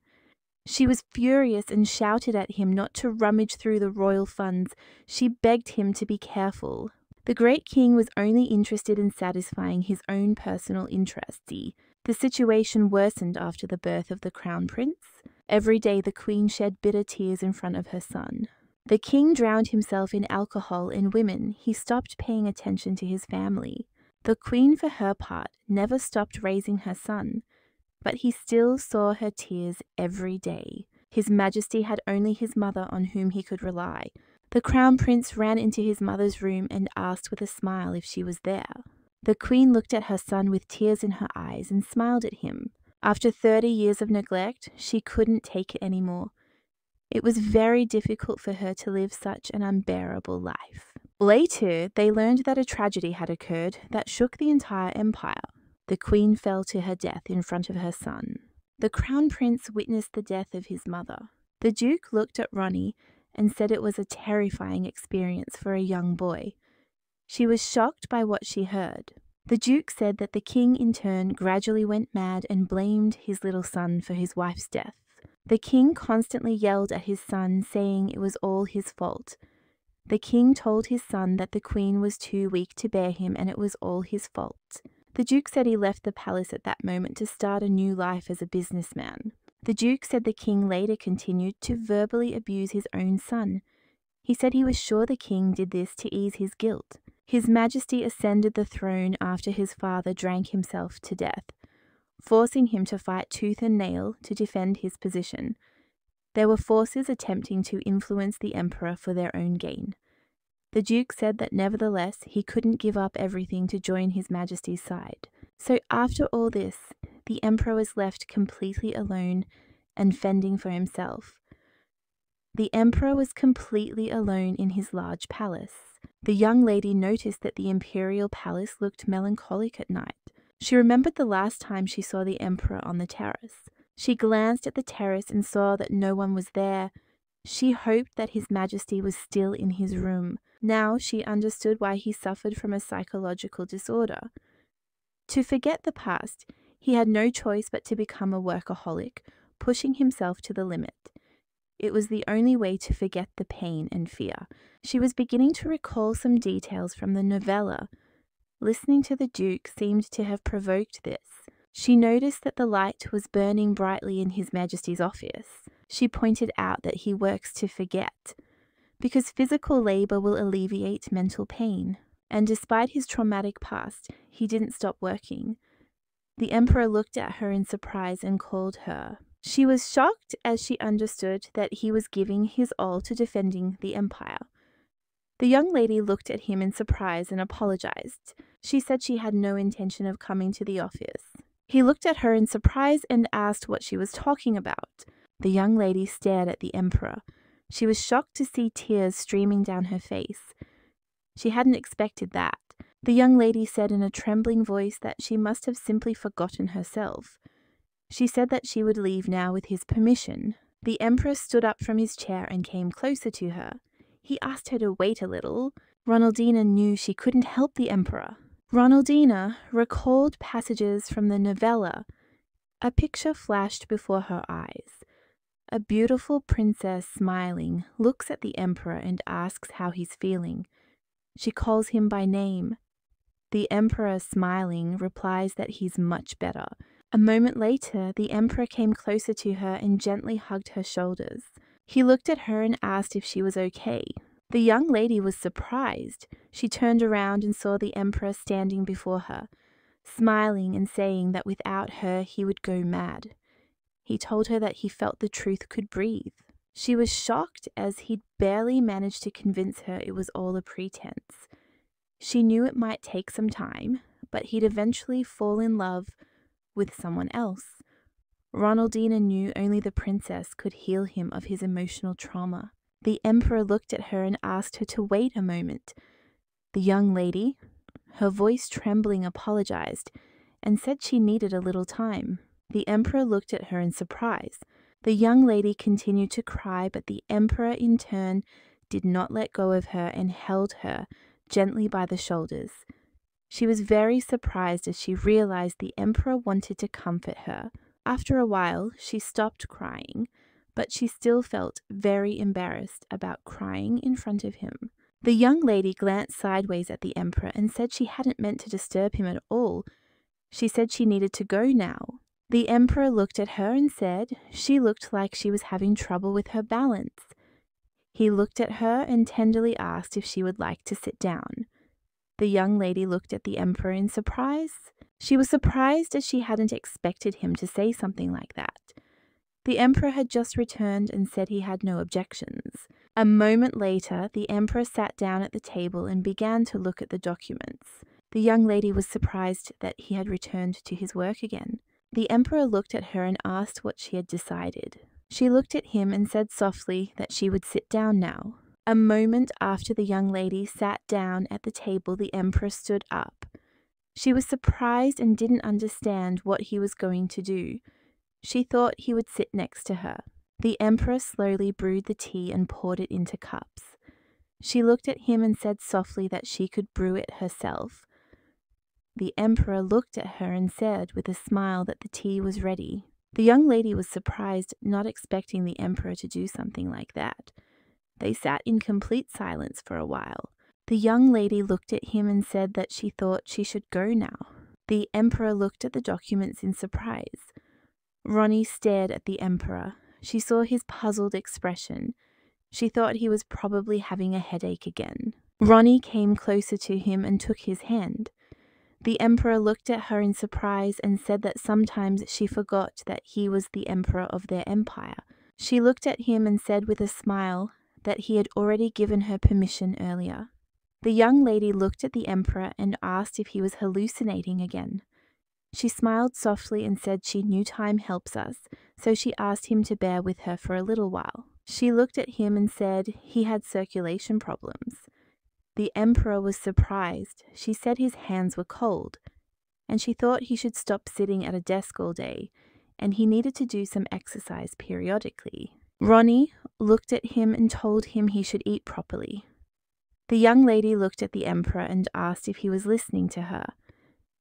She was furious and shouted at him not to rummage through the royal funds. She begged him to be careful. The great king was only interested in satisfying his own personal interests. The situation worsened after the birth of the crown prince. Every day the queen shed bitter tears in front of her son. The king drowned himself in alcohol and women. He stopped paying attention to his family. The queen, for her part, never stopped raising her son, but he still saw her tears every day. His Majesty had only his mother on whom he could rely. The crown prince ran into his mother's room and asked with a smile if she was there. The queen looked at her son with tears in her eyes and smiled at him. After 30 years of neglect, she couldn't take it anymore. It was very difficult for her to live such an unbearable life. Later, they learned that a tragedy had occurred that shook the entire empire. The queen fell to her death in front of her son. The crown prince witnessed the death of his mother. The Duke looked at Ronnie and said it was a terrifying experience for a young boy. She was shocked by what she heard. The Duke said that the king in turn gradually went mad and blamed his little son for his wife's death. The king constantly yelled at his son, saying it was all his fault. The king told his son that the queen was too weak to bear him and it was all his fault. The Duke said he left the palace at that moment to start a new life as a businessman. The Duke said the king later continued to verbally abuse his own son. He said he was sure the king did this to ease his guilt. His Majesty ascended the throne after his father drank himself to death, forcing him to fight tooth and nail to defend his position. There were forces attempting to influence the emperor for their own gain. The Duke said that nevertheless he couldn't give up everything to join His Majesty's side. So after all this, the emperor was left completely alone and fending for himself. The emperor was completely alone in his large palace. The young lady noticed that the imperial palace looked melancholic at night. She remembered the last time she saw the emperor on the terrace. She glanced at the terrace and saw that no one was there. She hoped that His Majesty was still in his room. Now she understood why he suffered from a psychological disorder. To forget the past, he had no choice but to become a workaholic, pushing himself to the limit. It was the only way to forget the pain and fear. She was beginning to recall some details from the novella. Listening to the Duke seemed to have provoked this. She noticed that the light was burning brightly in His Majesty's office. She pointed out that he works to forget, because physical labor will alleviate mental pain. And despite his traumatic past, he didn't stop working. The emperor looked at her in surprise and called her. She was shocked as she understood that he was giving his all to defending the empire. The young lady looked at him in surprise and apologized. She said she had no intention of coming to the office. He looked at her in surprise and asked what she was talking about. The young lady stared at the emperor. She was shocked to see tears streaming down her face. She hadn't expected that. The young lady said in a trembling voice that she must have simply forgotten herself. She said that she would leave now with his permission. The emperor stood up from his chair and came closer to her. He asked her to wait a little. Ronaldina knew she couldn't help the emperor. Ronaldina recalled passages from the novella. A picture flashed before her eyes. A beautiful princess, smiling, looks at the emperor and asks how he's feeling. She calls him by name. The emperor, smiling, replies that he's much better. A moment later, the emperor came closer to her and gently hugged her shoulders. He looked at her and asked if she was okay. The young lady was surprised. She turned around and saw the emperor standing before her, smiling and saying that without her he would go mad. He told her that he felt the truth could breathe. She was shocked as he'd barely managed to convince her it was all a pretense. She knew it might take some time, but he'd eventually fall in love with someone else. Ronaldina knew only the princess could heal him of his emotional trauma. The emperor looked at her and asked her to wait a moment. The young lady, her voice trembling, apologized and said she needed a little time. The emperor looked at her in surprise. The young lady continued to cry, but the emperor in turn did not let go of her and held her gently by the shoulders. She was very surprised as she realized the emperor wanted to comfort her. After a while, she stopped crying, but she still felt very embarrassed about crying in front of him. The young lady glanced sideways at the emperor and said she hadn't meant to disturb him at all. She said she needed to go now. The emperor looked at her and said she looked like she was having trouble with her balance. He looked at her and tenderly asked if she would like to sit down. The young lady looked at the emperor in surprise. She was surprised as she hadn't expected him to say something like that. The emperor had just returned and said he had no objections. A moment later, the emperor sat down at the table and began to look at the documents. The young lady was surprised that he had returned to his work again. The emperor looked at her and asked what she had decided. She looked at him and said softly that she would sit down now. A moment after the young lady sat down at the table, the emperor stood up. She was surprised and didn't understand what he was going to do. She thought he would sit next to her. The emperor slowly brewed the tea and poured it into cups. She looked at him and said softly that she could brew it herself. The emperor looked at her and said with a smile that the tea was ready. The young lady was surprised, not expecting the emperor to do something like that. They sat in complete silence for a while. The young lady looked at him and said that she thought she should go now. The emperor looked at the documents in surprise. Ronnie stared at the emperor. She saw his puzzled expression. She thought he was probably having a headache again. Ronnie came closer to him and took his hand. The emperor looked at her in surprise and said that sometimes she forgot that he was the emperor of their empire. She looked at him and said with a smile that he had already given her permission earlier. The young lady looked at the emperor and asked if he was hallucinating again. She smiled softly and said she knew time helps us, so she asked him to bear with her for a little while. She looked at him and said he had circulation problems. The emperor was surprised. She said his hands were cold, and she thought he should stop sitting at a desk all day, and he needed to do some exercise periodically. Ronnie looked at him and told him he should eat properly. The young lady looked at the emperor and asked if he was listening to her.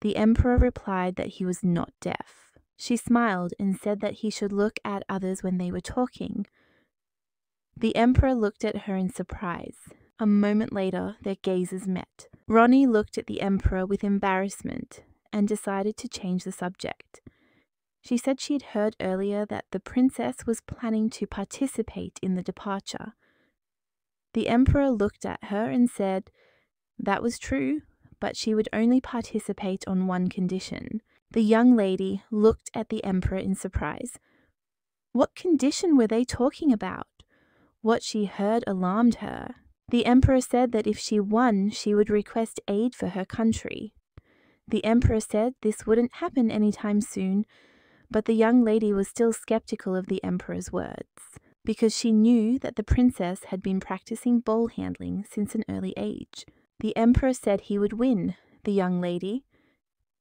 The emperor replied that he was not deaf. She smiled and said that he should look at others when they were talking. The emperor looked at her in surprise. A moment later, their gazes met. Ronnie looked at the emperor with embarrassment and decided to change the subject. She said she'd heard earlier that the princess was planning to participate in the departure. The emperor looked at her and said that was true, but she would only participate on one condition. The young lady looked at the emperor in surprise. What condition were they talking about? What she heard alarmed her. The emperor said that if she won, she would request aid for her country. The emperor said this wouldn't happen anytime soon, but the young lady was still skeptical of the emperor's words, because she knew that the princess had been practicing ball handling since an early age. The emperor said he would win. The young lady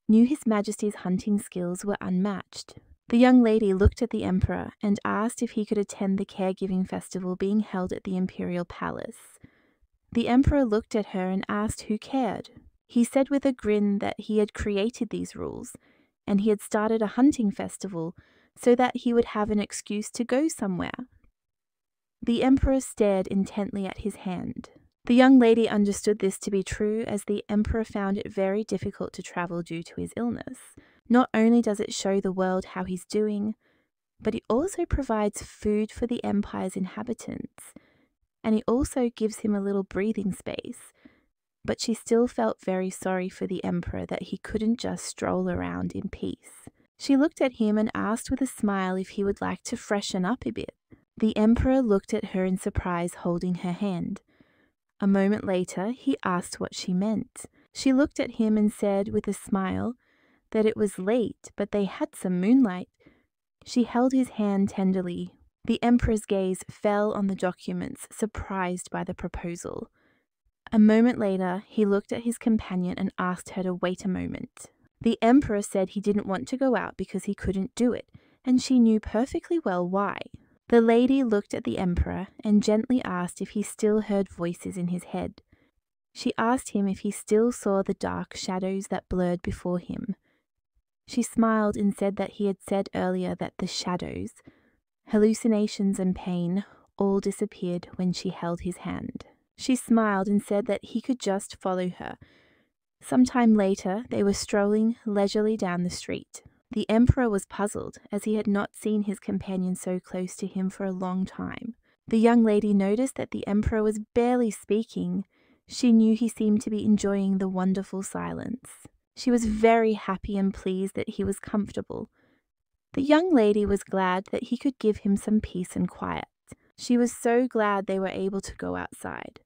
knew His Majesty's hunting skills were unmatched. The young lady looked at the emperor and asked if he could attend the caregiving festival being held at the imperial palace. The emperor looked at her and asked who cared. He said with a grin that he had created these rules, and he had started a hunting festival so that he would have an excuse to go somewhere. The emperor stared intently at his hand. The young lady understood this to be true, as the emperor found it very difficult to travel due to his illness. Not only does it show the world how he's doing, but it also provides food for the empire's inhabitants, and it also gives him a little breathing space. But she still felt very sorry for the emperor that he couldn't just stroll around in peace. She looked at him and asked with a smile if he would like to freshen up a bit. The emperor looked at her in surprise, holding her hand. A moment later, he asked what she meant. She looked at him and said with a smile that it was late, but they had some moonlight. She held his hand tenderly. The emperor's gaze fell on the documents, surprised by the proposal. A moment later, he looked at his companion and asked her to wait a moment. The emperor said he didn't want to go out because he couldn't do it, and she knew perfectly well why. The lady looked at the emperor and gently asked if he still heard voices in his head. She asked him if he still saw the dark shadows that blurred before him. She smiled and said that he had said earlier that the shadows, hallucinations and pain, all disappeared when she held his hand. She smiled and said that he could just follow her. Some time later, they were strolling leisurely down the street. The emperor was puzzled, as he had not seen his companion so close to him for a long time. The young lady noticed that the emperor was barely speaking. She knew he seemed to be enjoying the wonderful silence. She was very happy and pleased that he was comfortable. The young lady was glad that he could give him some peace and quiet. She was so glad they were able to go outside.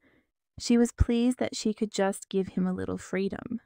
She was pleased that she could just give him a little freedom.